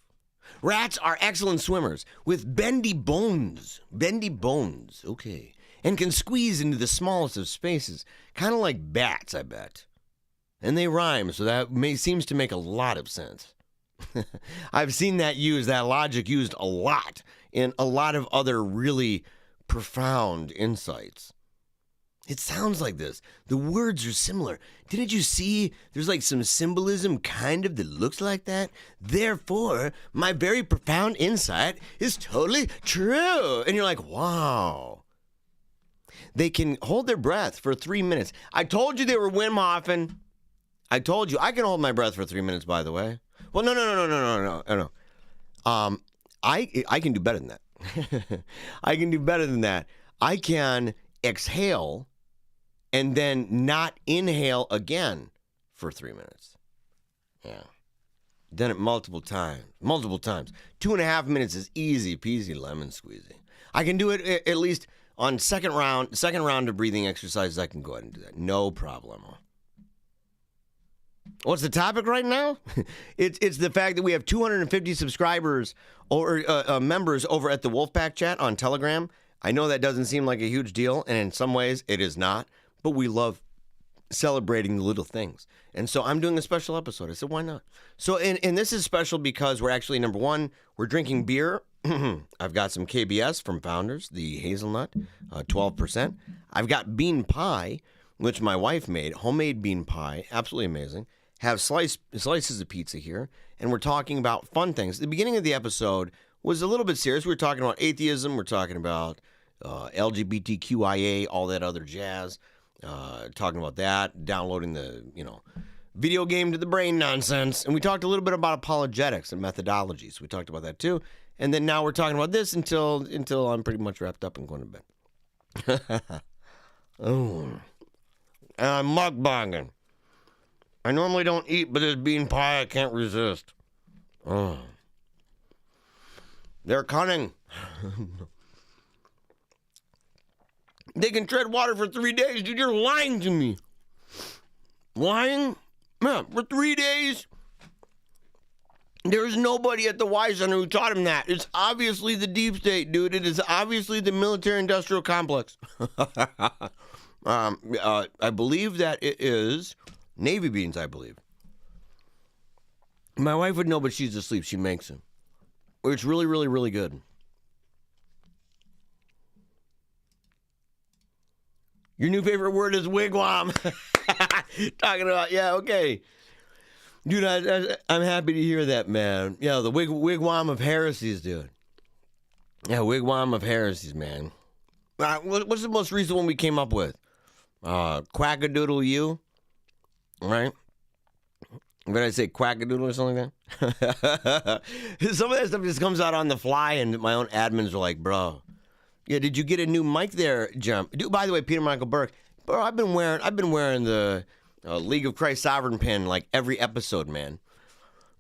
[SPEAKER 1] Rats are excellent swimmers with bendy bones. Bendy bones, okay. And can squeeze into the smallest of spaces. Kind of like bats, I bet. And they rhyme, so that seems to make a lot of sense. I've seen that logic used a lot in a lot of other really profound insights. It sounds like this. The words are similar. Didn't you see there's like some symbolism kind of that looks like that? Therefore, my very profound insight is totally true. And you're like, wow. They can hold their breath for 3 minutes. I told you they were Wim Hoffing. I told you. I can hold my breath for 3 minutes, by the way. Well, no. I can do better than that. I can do better than that. I can exhale and then not inhale again for 3 minutes. Yeah. Done it multiple times. 2.5 minutes is easy peasy lemon squeezy. I can do it at least on second round of breathing exercises. I can go ahead and do that. No problem. What's the topic right now? It's the fact that we have 250 subscribers or members over at the Wolfpack chat on Telegram. I know that doesn't seem like a huge deal, and in some ways it is not, but we love celebrating the little things. And so I'm doing a special episode. I said, why not? So, and this is special because we're actually, number one, we're drinking beer. I've got some KBS from Founders, the hazelnut, 12%. I've got bean pie, which my wife made, homemade bean pie, absolutely amazing. Have slices of pizza here, and we're talking about fun things. The beginning of the episode was a little bit serious. We were talking about atheism. We're talking about LGBTQIA, all that other jazz. Talking about that, downloading the, video game to the brain nonsense. And we talked a little bit about apologetics and methodologies. We talked about that too. And then now we're talking about this until I'm pretty much wrapped up and going to bed. Oh. And I'm mukbanging. I normally don't eat, but this bean pie I can't resist. Oh. They're cunning. They can tread water for 3 days. Dude, you're lying to me. Lying? Yeah, for 3 days? There's nobody at the Y Center who taught him that. It's obviously the deep state, dude. It is obviously the military-industrial complex. I believe that it is Navy beans, I believe. My wife would know, but she's asleep. She makes them. It's really, really, really good. Your new favorite word is wigwam. Talking about, yeah, okay. Dude, I'm happy to hear that, man. Yeah, the wigwam of heresies, dude. Yeah, wigwam of heresies, man. What's the most recent one we came up with? Quackadoodle you, right? Did I say quackadoodle or something like that? Some of that stuff just comes out on the fly, and my own admins are like, bro, yeah, did you get a new mic there, Jump? Dude, by the way, Peter Michael Burke, bro, I've been wearing the League of Christ Sovereign pin like every episode, man.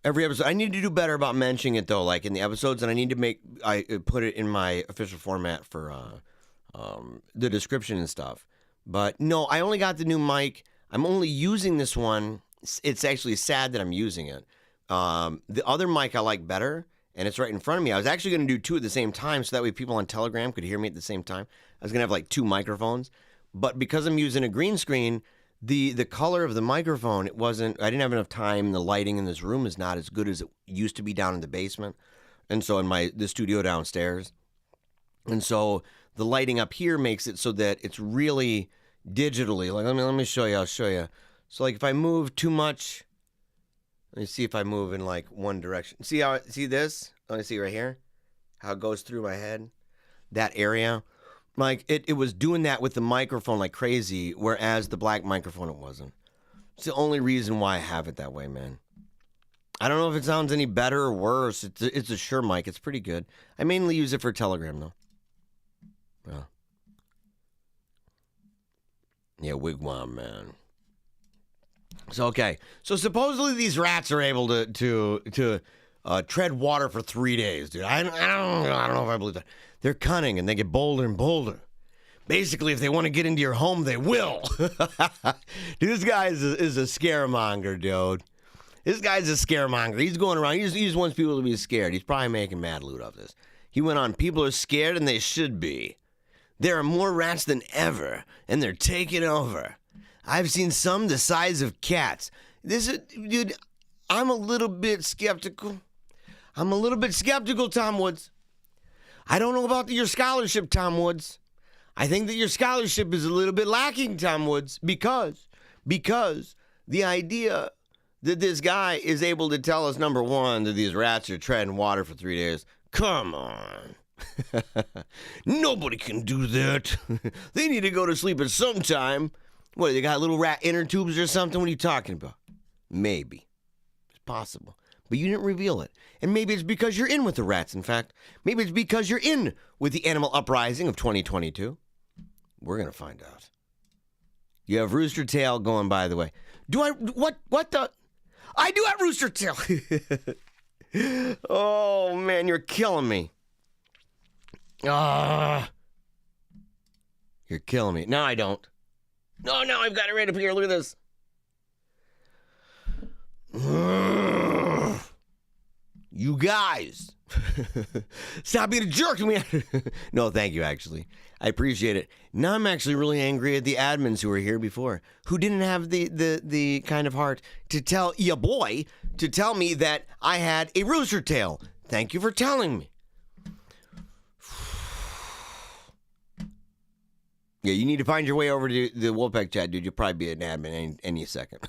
[SPEAKER 1] Every episode. I need to do better about mentioning it though, like in the episodes, and I put it in my official format for the description and stuff. But no, I only got the new mic. I'm only using this one. It's actually sad that I'm using it. The other mic I like better, and it's right in front of me. I was actually going to do two at the same time, so that way people on Telegram could hear me at the same time. I was going to have like two microphones. But because I'm using a green screen, the color of the microphone, I didn't have enough time. The lighting in this room is not as good as it used to be down in the basement. And so in the studio downstairs. And so the lighting up here makes it so that it's really digitally. Like, let me show you. I'll show you. So like if I move too much, let me see if I move in like one direction. See this? Let me see right here. How it goes through my head. That area. Like it was doing that with the microphone like crazy, whereas the black microphone it wasn't. It's the only reason why I have it that way, man. I don't know if it sounds any better or worse. It's a Shure mic. It's pretty good. I mainly use it for Telegram though. Yeah, wigwam, man. So okay. So supposedly these rats are able to tread water for 3 days, dude. I don't know if I believe that. They're cunning and they get bolder and bolder. Basically, if they want to get into your home, they will. Dude, this guy is a scaremonger, dude. This guy's a scaremonger. He's going around. He just wants people to be scared. He's probably making mad loot off this. He went on, people are scared and they should be. There are more rats than ever, and they're taking over. I've seen some the size of cats. Dude, I'm a little bit skeptical. Tom Woods. I don't know about your scholarship, Tom Woods. I think that your scholarship is a little bit lacking, Tom Woods, because the idea that this guy is able to tell us, number one, that these rats are treading water for 3 days. Come on. Nobody can do that. They need to go to sleep at some time. What, they got little rat inner tubes or something? What are you talking about? Maybe. It's possible. But you didn't reveal it. And maybe it's because you're in with the rats, in fact. Maybe it's because you're in with the animal uprising of 2022. We're going to find out. You have Rooster Tail going, by the way. What the? I do have Rooster Tail. Oh, man, you're killing me. You're killing me. No, I don't. No, I've got it right up here. Look at this. You guys. Stop being a jerk to me. No, thank you, actually. I appreciate it. Now I'm actually really angry at the admins who were here before, who didn't have the kind of heart to tell ya boy to tell me that I had a rooster tail. Thank you for telling me. Yeah, you need to find your way over to the Wolfpack chat, dude. You'll probably be an admin any second.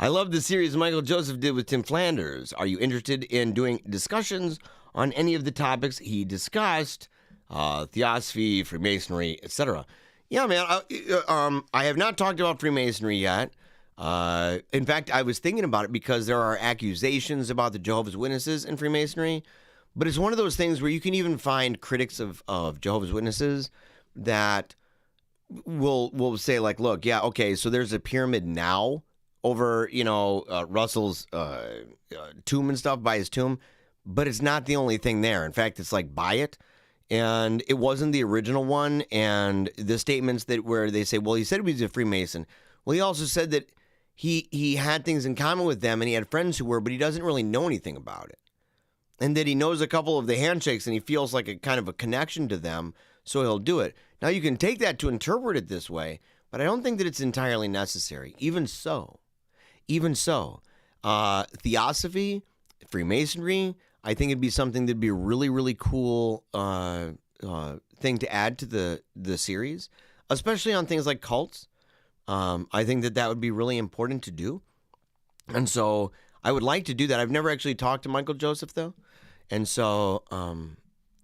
[SPEAKER 1] I love the series Michael Joseph did with Tim Flanders. Are you interested in doing discussions on any of the topics he discussed? Theosophy, Freemasonry, etc. Yeah, man. I have not talked about Freemasonry yet. In fact, I was thinking about it because there are accusations about the Jehovah's Witnesses in Freemasonry. But it's one of those things where you can even find critics of Jehovah's Witnesses that will say, like, look, yeah, okay, so there's a pyramid now over, Russell's tomb and stuff, by his tomb, but it's not the only thing there. In fact, it's like by it, and it wasn't the original one. And the statements that where they say, well, he said he was a Freemason. Well, he also said that he had things in common with them, and he had friends who were, but he doesn't really know anything about it. And that he knows a couple of the handshakes, and he feels like a kind of a connection to them, so he'll do it. Now, you can take that to interpret it this way, but I don't think that it's entirely necessary. Even so, Theosophy, Freemasonry, I think it'd be something that'd be a really, really cool thing to add to the series, especially on things like cults. I think that would be really important to do. And so I would like to do that. I've never actually talked to Michael Joseph, though. And so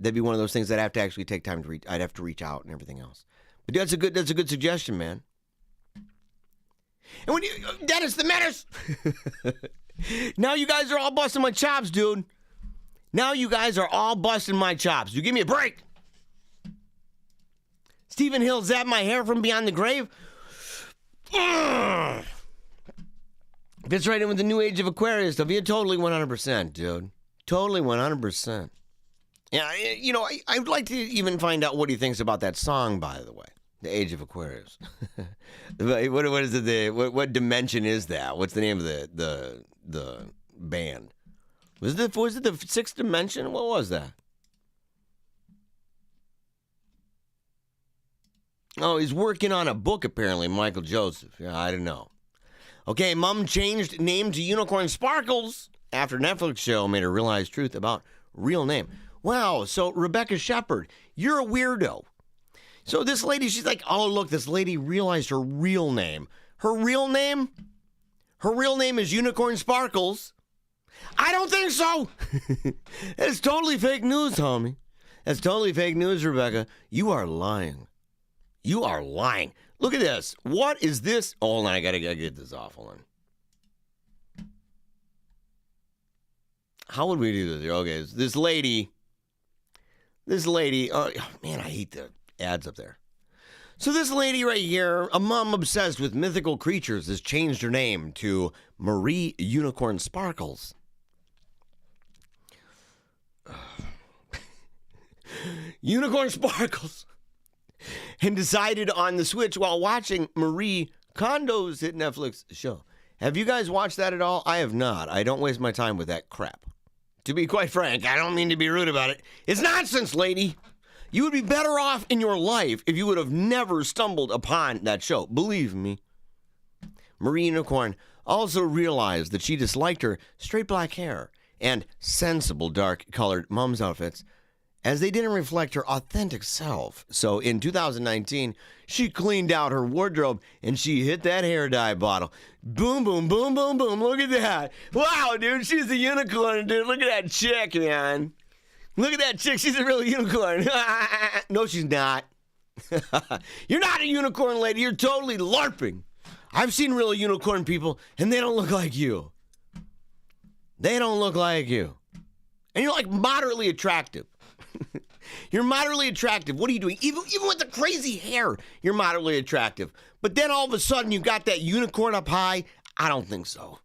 [SPEAKER 1] that'd be one of those things that I have to actually take time to reach. I'd have to reach out and everything else. But that's a good suggestion, man. And when Dennis the Menace, now you guys are all busting my chops, dude. Now you guys are all busting my chops. You give me a break. Stephen Hill zapped my hair from beyond the grave. Fits right in with the new age of Aquarius stuff. Yeah, totally 100%, dude. Totally 100%. Yeah, I would like to even find out what he thinks about that song, by the way. The Age of Aquarius. What is it? What dimension is that? What's the name of the band? Was it the Sixth Dimension? What was that? Oh, he's working on a book, apparently, Michael Joseph. Yeah, I don't know. Okay, Mom changed name to Unicorn Sparkles after Netflix show made her realize truth about real name. Wow, so Rebecca Shepherd, you're a weirdo. So this lady, she's like, oh, look, this lady realized her real name. Her real name is Unicorn Sparkles. I don't think so. That's totally fake news, homie. That's totally fake news, Rebecca. You are lying. You are lying. Look at this. What is this? Oh, hold on, I gotta get this off. Hold on. How would we do this? Okay, this lady. Oh, man, I hate the ads up there. So this lady right here, a mom obsessed with mythical creatures, has changed her name to Marie Unicorn Sparkles. Unicorn Sparkles. And decided on the Switch while watching Marie Kondo's hit Netflix show. Have you guys watched that at all? I have not. I don't waste my time with that crap. To be quite frank, I don't mean to be rude about it. It's nonsense, lady. You would be better off in your life if you would have never stumbled upon that show. Believe me. Marie Unicorn also realized that she disliked her straight black hair and sensible dark-colored mom's outfits, as they didn't reflect her authentic self. So in 2019, she cleaned out her wardrobe and she hit that hair dye bottle. Boom, boom, boom, boom, boom. Look at that. Wow, dude, she's a unicorn, dude. Look at that chick, man. Look at that chick. She's a real unicorn. No, she's not. You're not a unicorn, lady. You're totally LARPing. I've seen real unicorn people, and they don't look like you. They don't look like you. And you're like moderately attractive. You're moderately attractive. What are you doing? Even with the crazy hair, you're moderately attractive. But then all of a sudden you got that unicorn up high. I don't think so.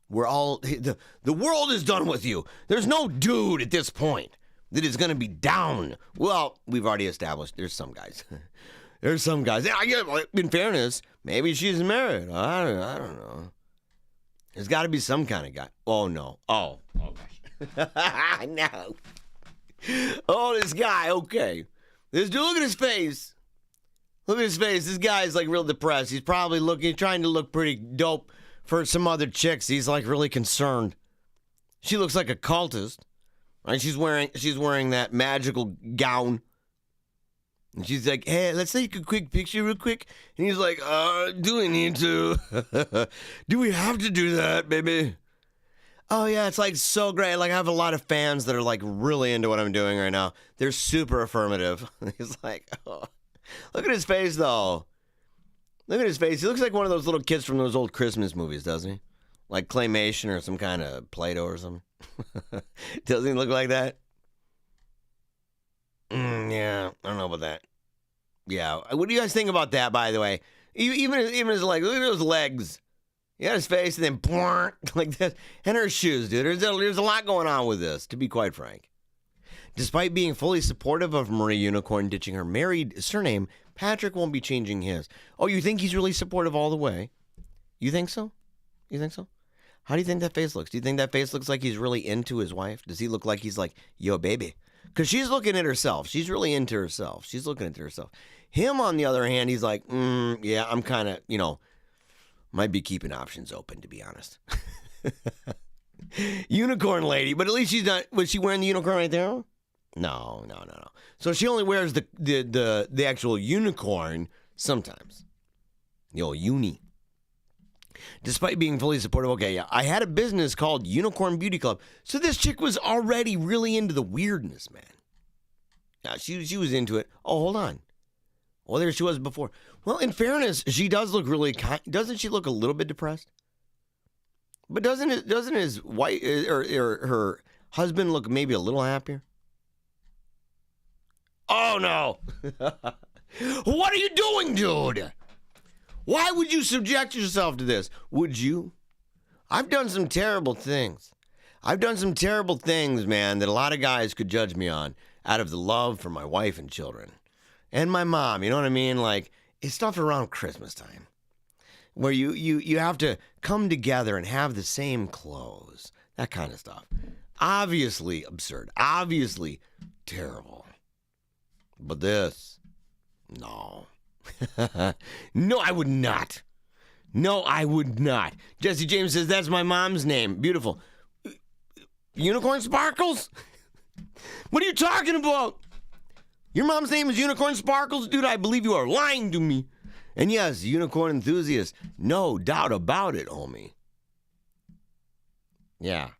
[SPEAKER 1] The world is done with you. There's no dude at this point that is going to be down. Well, we've already established there's some guys. There's some guys. In fairness, maybe she's married. I don't know. There's got to be some kind of guy. Oh, no. Oh gosh. No. Oh, this guy, okay. This dude, look at his face. Look at his face. This guy's like real depressed. He's probably trying to look pretty dope for some other chicks. He's like really concerned. She looks like a cultist. Right? She's wearing that magical gown. And she's like, hey, let's take a quick picture real quick. And he's like, do we need to? Do we have to do that, baby? Oh, yeah, it's like so great. Like, I have a lot of fans that are like really into what I'm doing right now. They're super affirmative. He's like, oh. Look at his face, though. Look at his face. He looks like one of those little kids from those old Christmas movies, doesn't he? Like claymation or some kind of Play-Doh or something. Doesn't he look like that? Yeah, I don't know about that. Yeah, what do you guys think about that, by the way? Even his legs. Look at those legs. You got his face and then like that. And her shoes, dude. There's a lot going on with this, to be quite frank. Despite being fully supportive of Marie Unicorn ditching her married surname, Patrick won't be changing his. Oh, you think he's really supportive all the way? You think so? You think so? How do you think that face looks? Do you think that face looks like he's really into his wife? Does he look like he's like, yo, baby? Because she's looking at herself. She's really into herself. She's looking into herself. Him, on the other hand, he's like, yeah, I'm kind of, might be keeping options open, to be honest. Unicorn lady, but at least she's not. Was she wearing the unicorn right there? No. So she only wears the actual unicorn sometimes. The old uni. Despite being fully supportive, okay, yeah, I had a business called Unicorn Beauty Club. So this chick was already really into the weirdness, man. Yeah, she was into it. Oh, hold on. Well, there she was before. Well, in fairness, she does look really doesn't she look a little bit depressed? But doesn't his wife or her husband look maybe a little happier? Oh no. What are you doing, dude? Why would you subject yourself to this? Would you? I've done some terrible things. I've done some terrible things, man, that a lot of guys could judge me on out of the love for my wife and children. And my mom, you know what I mean? Like, it's stuff around Christmas time where you have to come together and have the same clothes. That kind of stuff. Obviously absurd. Obviously terrible. But this, no. No, I would not. No, I would not. Jesse James says, that's my mom's name. Beautiful. Unicorn Sparkles? What are you talking about? Your mom's name is Unicorn Sparkles? Dude, I believe you are lying to me. And yes, unicorn enthusiast. No doubt about it, homie. Yeah.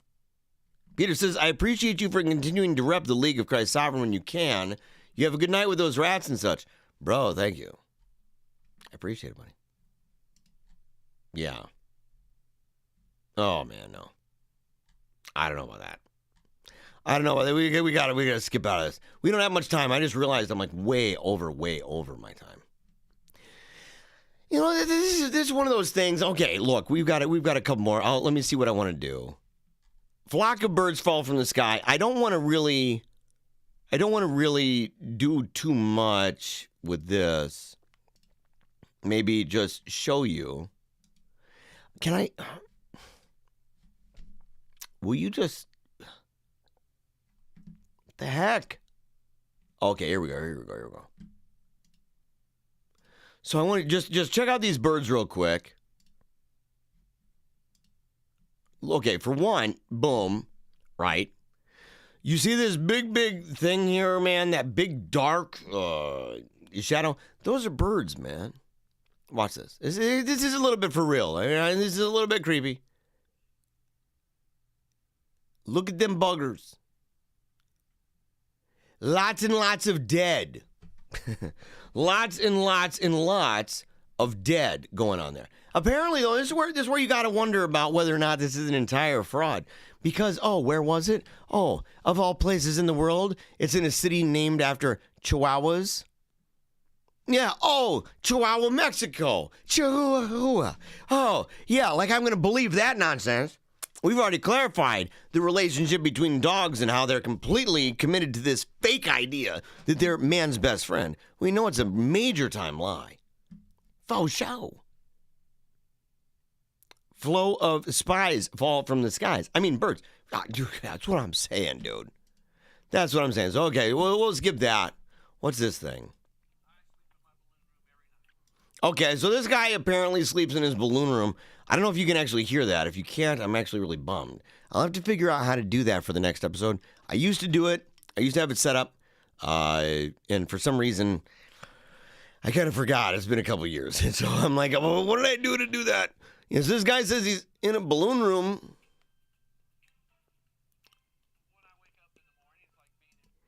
[SPEAKER 1] Peter says, I appreciate you for continuing to rep the League of Christ Sovereign when you can. You have a good night with those rats and such. Bro, thank you. I appreciate it, buddy. Yeah. Oh, man, no. I don't know about that. I don't know about that. We gotta skip out of this. We don't have much time. I just realized I'm like way over my time. You know, this is one of those things. Okay, look, we've got a couple more. Let me see what I want to do. Flock of birds fall from the sky. I don't want to really do too much with this. Maybe just show you. Can I? Will you just? What the heck? Okay, here we go. So I want to just check out these birds real quick. Okay, for one, boom, right? You see this big thing here, man? That big dark shadow? Those are birds, man. Watch this. This is a little bit for real. I mean, this is a little bit creepy. Look at them buggers. Lots and lots of dead. Lots and lots of dead going on there. Apparently, though, this is where you got to wonder about whether or not this is an entire fraud. Because, where was it? Oh, of all places in the world, it's in a city named after Chihuahuas. Yeah, Chihuahua, Mexico. Chihuahua. Oh, yeah, like I'm going to believe that nonsense. We've already clarified the relationship between dogs and how they're completely committed to this fake idea that they're man's best friend. We know it's a major time lie. Faux show. Flow of spies fall from the skies. I mean, birds. Dude, that's what I'm saying, dude. That's what I'm saying. So, okay, we'll skip that. What's this thing? Okay, so this guy apparently sleeps in his balloon room. I don't know if you can actually hear that. If you can't, I'm actually really bummed. I'll have to figure out how to do that for the next episode. I used to do it. I used to have it set up. And for some reason, I kind of forgot. It's been a couple years. And so I'm like, well, what did I do to do that? Yes, this guy says he's in a balloon room.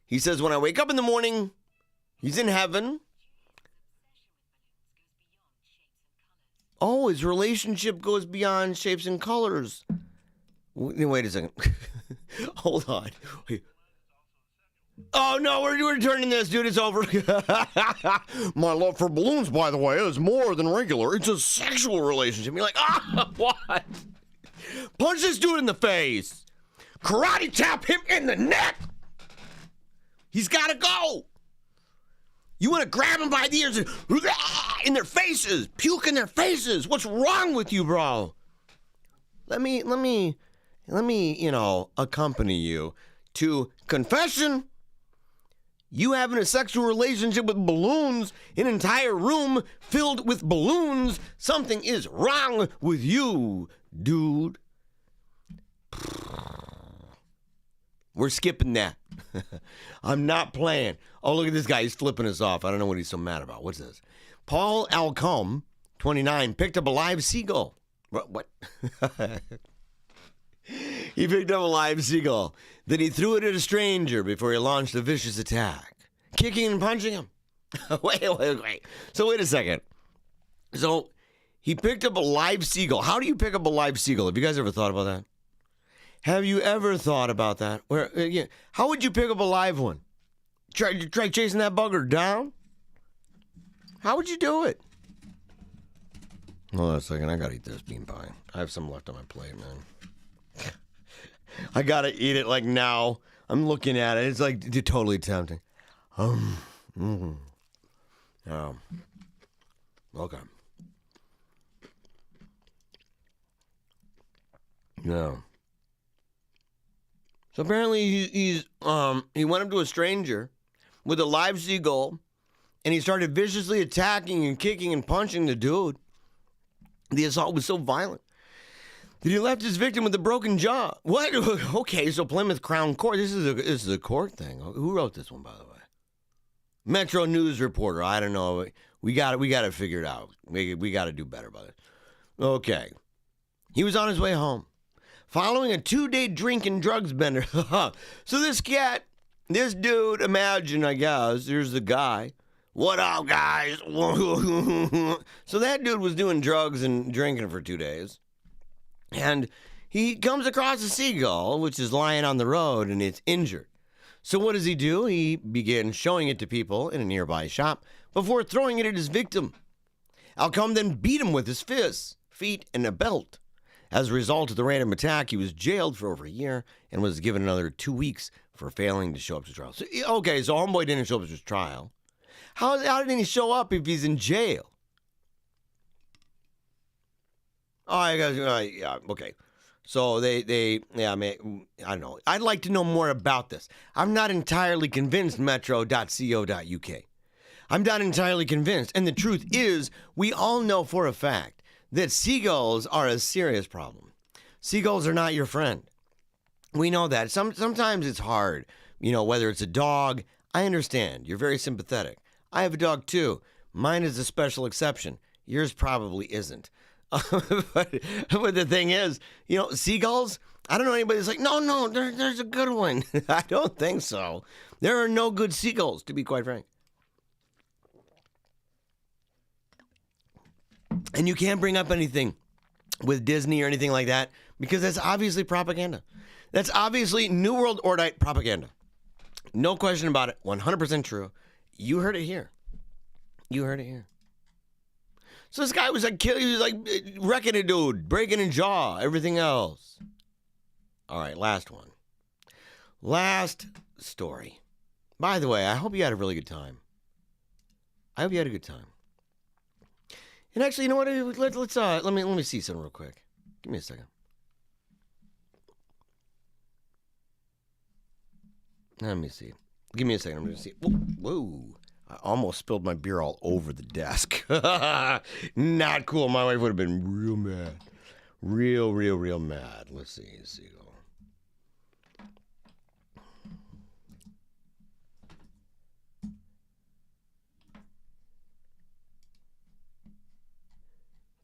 [SPEAKER 1] He says, when I wake up in the morning, he's in heaven. Oh, his relationship goes beyond shapes and colors. Wait a second. Hold on. Wait. Oh, no, we're turning this, dude. It's over. My love for balloons, by the way, is more than regular. It's a sexual relationship. You're like, what? Punch this dude in the face. Karate chop him in the neck. He's got to go. You want to grab them by the ears and in their faces, puke in their faces. What's wrong with you, bro? Let me, accompany you to confession. You having a sexual relationship with balloons, an entire room filled with balloons. Something is wrong with you, dude. We're skipping that. I'm not playing. Oh, look at this guy. He's flipping us off. I don't know what he's so mad about. What's this? Paul Alcombe, 29, picked up a live seagull. What? He picked up a live seagull. Then he threw it at a stranger before he launched a vicious attack, kicking and punching him. Wait. So wait a second. So he picked up a live seagull. How do you pick up a live seagull? Have you guys ever thought about that? Have you ever thought about that? How would you pick up a live one? Try chasing that bugger down? How would you do it? Hold on a second. I gotta eat this bean pie. I have some left on my plate, man. I gotta eat it like now. I'm looking at it. It's like totally tempting. Oh. Okay. No. So apparently he went up to a stranger with a live seagull, and he started viciously attacking and kicking and punching the dude. The assault was so violent that he left his victim with a broken jaw. What? Okay, so Plymouth Crown Court. This is a court thing. Who wrote this one, by the way? Metro News reporter. I don't know. We got to figure it out. We got to do better about it. Okay. He was on his way home, following a 2-day drink and drugs bender. So this dude, imagine, I guess, here's the guy. What up, guys? So that dude was doing drugs and drinking for 2 days. And he comes across a seagull, which is lying on the road, and it's injured. So what does he do? He begins showing it to people in a nearby shop before throwing it at his victim. Alcombe then beat him with his fists, feet, and a belt. As a result of the random attack, he was jailed for over a year and was given another 2 weeks for failing to show up to trial. So, okay, so homeboy didn't show up to his trial. How didn't he show up if he's in jail? Oh, I guess, yeah, okay. So yeah, I mean, I don't know. I'd like to know more about this. I'm not entirely convinced, metro.co.uk. I'm not entirely convinced. And the truth is, we all know for a fact that seagulls are a serious problem. Seagulls are not your friend. We know that. Sometimes it's hard, whether it's a dog. I understand. You're very sympathetic. I have a dog too. Mine is a special exception. Yours probably isn't. but the thing is, seagulls, I don't know anybody that's like, no, there's a good one. I don't think so. There are no good seagulls, to be quite frank. And you can't bring up anything with Disney or anything like that because that's obviously propaganda. That's obviously New World Order propaganda. No question about it. 100% true. You heard it here. You heard it here. So this guy was like he was like wrecking a dude, breaking a jaw, everything else. All right, last one. Last story. By the way, I hope you had a really good time. I hope you had a good time. And actually, you know what? Let me see something real quick. Give me a second. Let me see. Give me a second. I'm going to see. Whoa. I almost spilled my beer all over the desk. Not cool. My wife would have been real mad. Real mad. Let's see.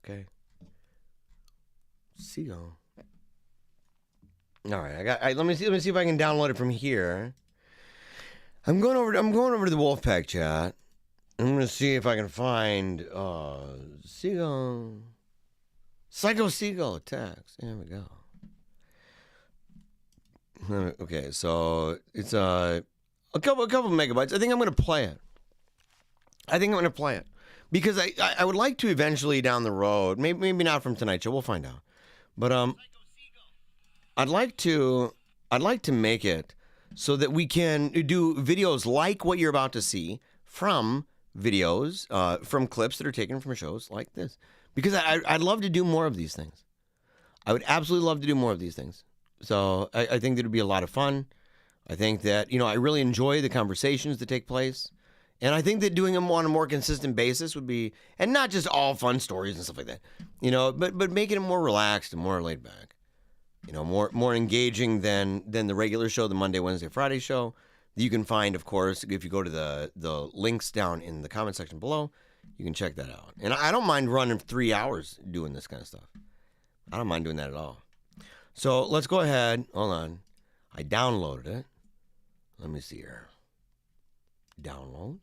[SPEAKER 1] Okay. Seagull. All right. Let me see if I can download it from here. I'm going over to the Wolfpack chat. I'm going to see if I can find Seagull. Psycho Seagull attacks. There we go. Okay, so it's a couple megabytes. I think I'm going to play it. Because I would like to eventually down the road, maybe not from tonight's show, we'll find out. But I'd like to make it so that we can do videos like what you're about to see from videos, from clips that are taken from shows like this. Because I'd love to do more of these things. I would absolutely love to do more of these things. So I think that would be a lot of fun. I think that, I really enjoy the conversations that take place. And I think that doing them on a more consistent basis would be, and not just all fun stories and stuff like that, but making it more relaxed and more laid back. More engaging than the regular show, the Monday, Wednesday, Friday show. You can find, of course, if you go to the links down in the comment section below, you can check that out. And I don't mind running 3 hours doing this kind of stuff. I don't mind doing that at all. So let's go ahead. Hold on. I downloaded it. Let me see here. Downloads.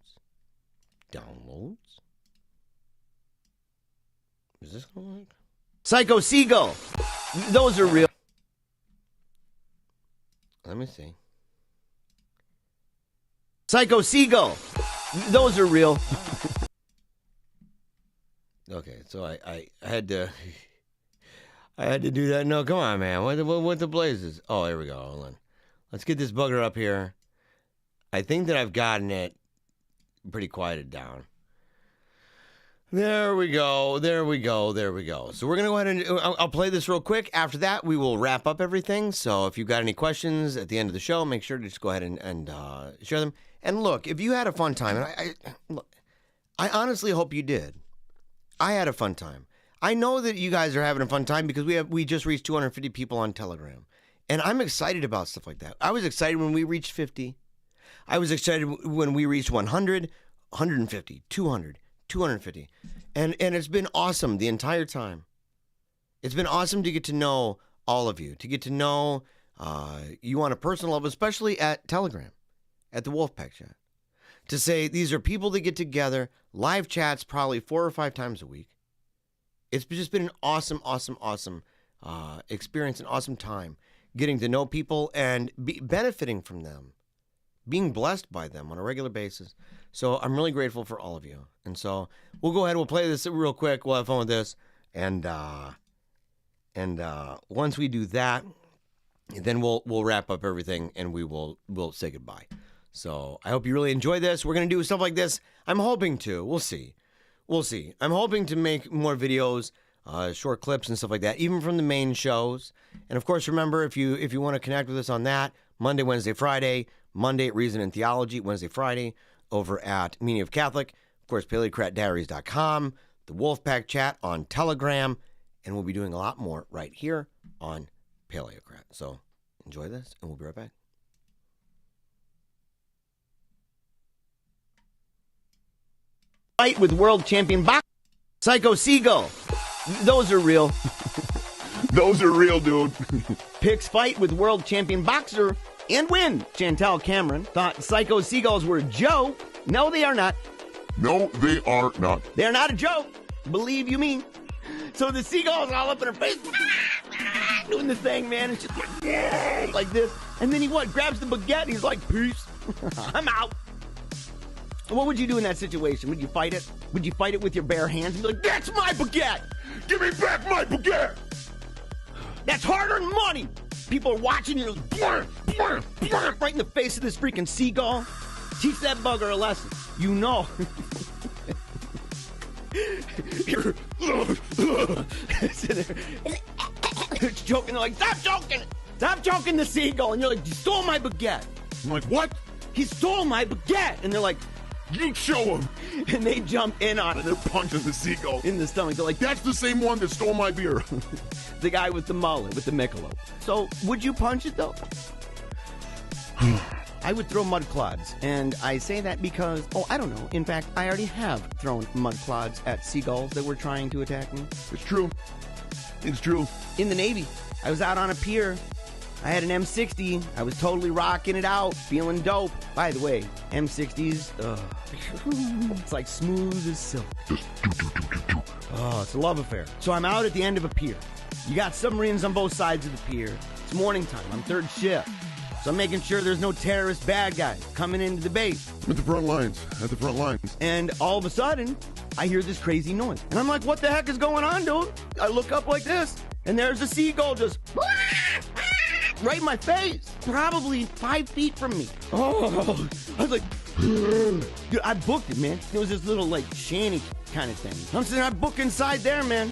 [SPEAKER 1] Is this going to work? Psycho Seagull. Those are real. Let me see. Psycho Seagull. Those are real. Okay, so I had to do that. No, come on, man. What the blazes? Oh, here we go. Hold on. Let's get this bugger up here. I think that I've gotten it pretty quieted down. There we go. So we're going to go ahead and I'll play this real quick. After that, we will wrap up everything. So if you've got any questions at the end of the show, make sure to just go ahead and share them. And look, if you had a fun time, and I honestly hope you did. I had a fun time. I know that you guys are having a fun time because we just reached 250 people on Telegram. And I'm excited about stuff like that. I was excited when we reached 50. I was excited when we reached 100, 150, 200, 250. And it's been awesome the entire time. It's been awesome to get to know all of you, to get to know you on a personal level, especially at Telegram, at the Wolfpack chat. To say these are people that get together, live chats probably 4 or 5 times a week. It's just been an awesome experience, an awesome time getting to know people and benefiting from them, being blessed by them on a regular basis. So I'm really grateful for all of you. And so we'll go ahead, we'll play this real quick. We'll have fun with this. And once we do that, then we'll wrap up everything and we'll say goodbye. So I hope you really enjoy this. We're going to do stuff like this. I'm hoping to. We'll see. I'm hoping to make more videos short clips and stuff like that, even from the main shows. And of course, remember, if you want to connect with us on that, Monday, Wednesday, Friday, Monday at Reason and Theology, Wednesday, Friday over at Meaning of Catholic, of course, PaleocratDiaries.com, the Wolfpack chat on Telegram, and we'll be doing a lot more right here on Paleocrat. So enjoy this, and we'll be right back. Fight with world champion boxer Psycho Seagull. Those are real.
[SPEAKER 6] Those are real, dude.
[SPEAKER 1] Picks fight with world champion boxer and win. Chantel Cameron thought Psycho Seagulls were a joke. No, they are not.
[SPEAKER 6] No, they are not.
[SPEAKER 1] They're not a joke. Believe you me. So the seagull's all up in her face, doing the thing, man. It's just like this. And then he grabs the baguette and he's like, peace. I'm out. What would you do in that situation? Would you fight it? Would you fight it with your bare hands and be like, that's my baguette?
[SPEAKER 6] Give me back my baguette.
[SPEAKER 1] That's hard-earned money. People are watching you, right in the face of this freaking seagull. Teach that bugger a lesson. You know. It's joking. They're like, stop joking. Stop joking the seagull. And you're like, you stole my baguette.
[SPEAKER 6] I'm like, what?
[SPEAKER 1] He stole my baguette. And they're like,
[SPEAKER 6] You show him.
[SPEAKER 1] and they jump in on it.
[SPEAKER 6] They're punching the seagull
[SPEAKER 1] In the stomach. They're like,
[SPEAKER 6] That's the same one that stole my beer.
[SPEAKER 1] the guy with the mullet, with the Michelob. So, would you punch it, though? I would throw mud clods, and I say that because, I don't know. In fact, I already have thrown mud clods at seagulls that were trying to attack me.
[SPEAKER 6] It's true. It's true.
[SPEAKER 1] In the Navy, I was out on a pier. I had an M60. I was totally rocking it out, feeling dope. By the way, M60s, it's like smooth as silk. Oh, it's a love affair. So I'm out at the end of a pier. You got submarines on both sides of the pier. It's morning time. I'm third shift. So I'm making sure there's no terrorist bad guys coming into the base.
[SPEAKER 6] At the front lines. At the front lines.
[SPEAKER 1] And all of a sudden, I hear this crazy noise. And I'm like, what the heck is going on, dude? I look up like this, and there's a seagull just right in my face, probably 5 feet from me. Oh, I was like, dude, I booked it, man. It was this little, like, shanty kind of thing. I'm sitting, I book inside there, man.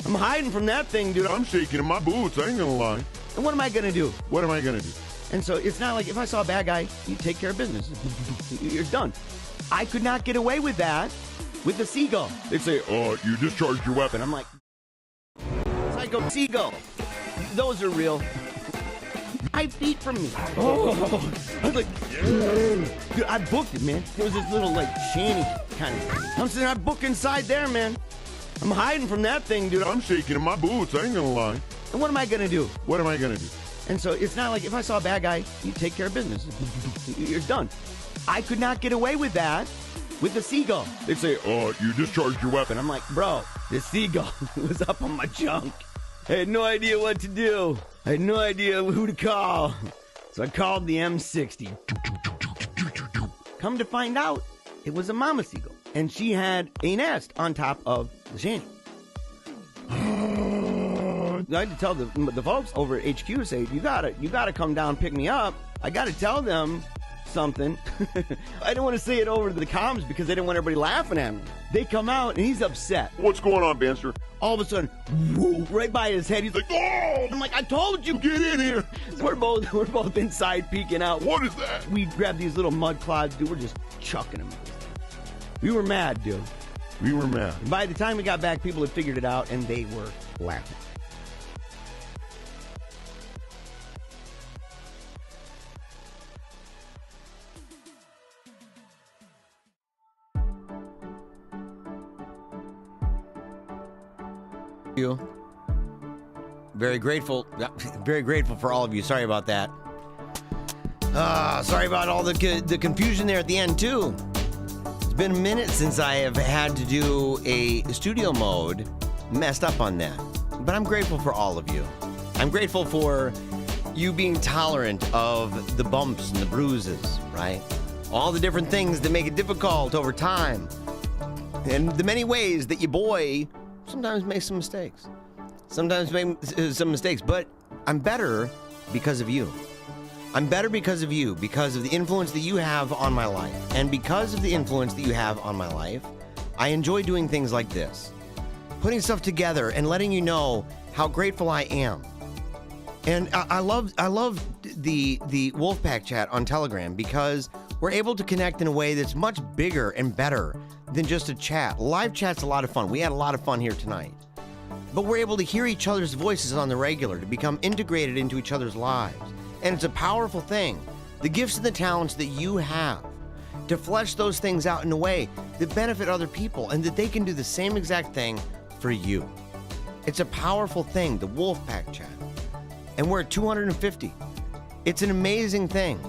[SPEAKER 1] I'm hiding from that thing, dude.
[SPEAKER 6] I'm shaking in my boots. I ain't gonna lie.
[SPEAKER 1] And what am I gonna do?
[SPEAKER 6] What am I gonna do?
[SPEAKER 1] And so it's not like if I saw a bad guy, you take care of business. You're done. I could not get away with that with the seagull.
[SPEAKER 6] They'd say, you discharged your weapon.
[SPEAKER 1] And I'm like, Psycho Seagull. Those are real. 5 feet from me. Oh, I was like, dude, I booked it, man. It was this little, like, shanty kind of thing. I'm sitting, I book inside there, man. I'm hiding from that thing, dude.
[SPEAKER 6] I'm shaking in my boots. I ain't gonna lie.
[SPEAKER 1] And what am I gonna do?
[SPEAKER 6] What am I gonna do?
[SPEAKER 1] And so it's not like if I saw a bad guy, you take care of business. You're done. I could not get away with that with the seagull.
[SPEAKER 6] They'd say, you discharged your weapon.
[SPEAKER 1] And I'm like, bro, this seagull was up on my junk. I had no idea what to do. I had no idea who to call. So I called the M60. Come to find out, it was a mama seagull. And she had a nest on top of the shanty. I had to tell the folks over at HQ, say, you gotta come down, pick me up. I gotta tell them something. I didn't want to say it over to the comms because they didn't want everybody laughing at me. They come out and he's upset.
[SPEAKER 6] What's going on, Banster?
[SPEAKER 1] All of a sudden, whoa, right by his head, he's like, oh! I'm like, I told you,
[SPEAKER 6] Get in here.
[SPEAKER 1] We're both inside peeking out.
[SPEAKER 6] What is that?
[SPEAKER 1] We grabbed these little mud clods, dude. We're just chucking them. We were mad, dude.
[SPEAKER 6] We were mad.
[SPEAKER 1] By the time we got back, people had figured it out and they were laughing. You. Very grateful for all of you. Sorry about that. Sorry about all the confusion there at the end too. It's been a minute since I have had to do a studio mode. Messed up on that. But I'm grateful for all of you. I'm grateful for you being tolerant of the bumps and the bruises, right? All the different things that make it difficult over time. And the many ways that your boy sometimes makes some mistakes. But I'm better because of you. I'm better because of you, because of the influence that you have on my life. And because of the influence that you have on my life, I enjoy doing things like this. putting stuff together and letting you know how grateful I am. And I love the Wolfpack chat on Telegram because we're able to connect in a way that's much bigger and better than just a chat. Live chat's a lot of fun. We had a lot of fun here tonight. But we're able to hear each other's voices on the regular, to become integrated into each other's lives. And it's a powerful thing. The gifts and the talents that you have, to flesh those things out in a way that benefit other people and that they can do the same exact thing for you. It's a powerful thing, the Wolfpack chat. And we're at 250. It's an amazing thing.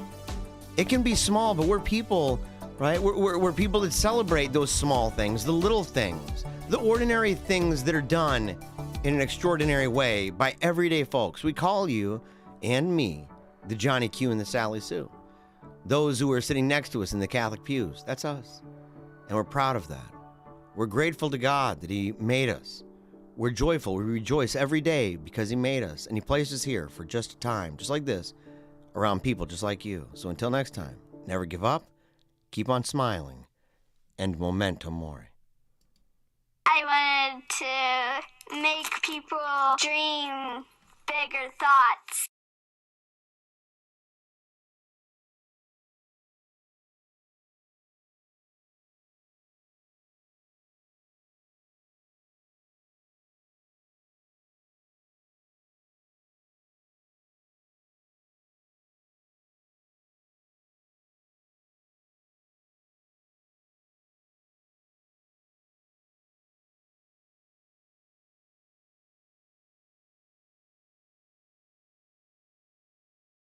[SPEAKER 1] It can be small, but we're people, right? We're people that celebrate those small things, the little things, the ordinary things that are done in an extraordinary way by everyday folks. We call you and me the Johnny Q and the Sally Sue. Those who are sitting next to us in the Catholic pews, that's us. And we're proud of that. We're grateful to God that He made us. We're joyful. We rejoice every day because He made us. And He placed us here for just a time, just like this, around people just like you. So until next time, never give up, keep on smiling, and memento mori.
[SPEAKER 7] I wanted to make people dream bigger thoughts.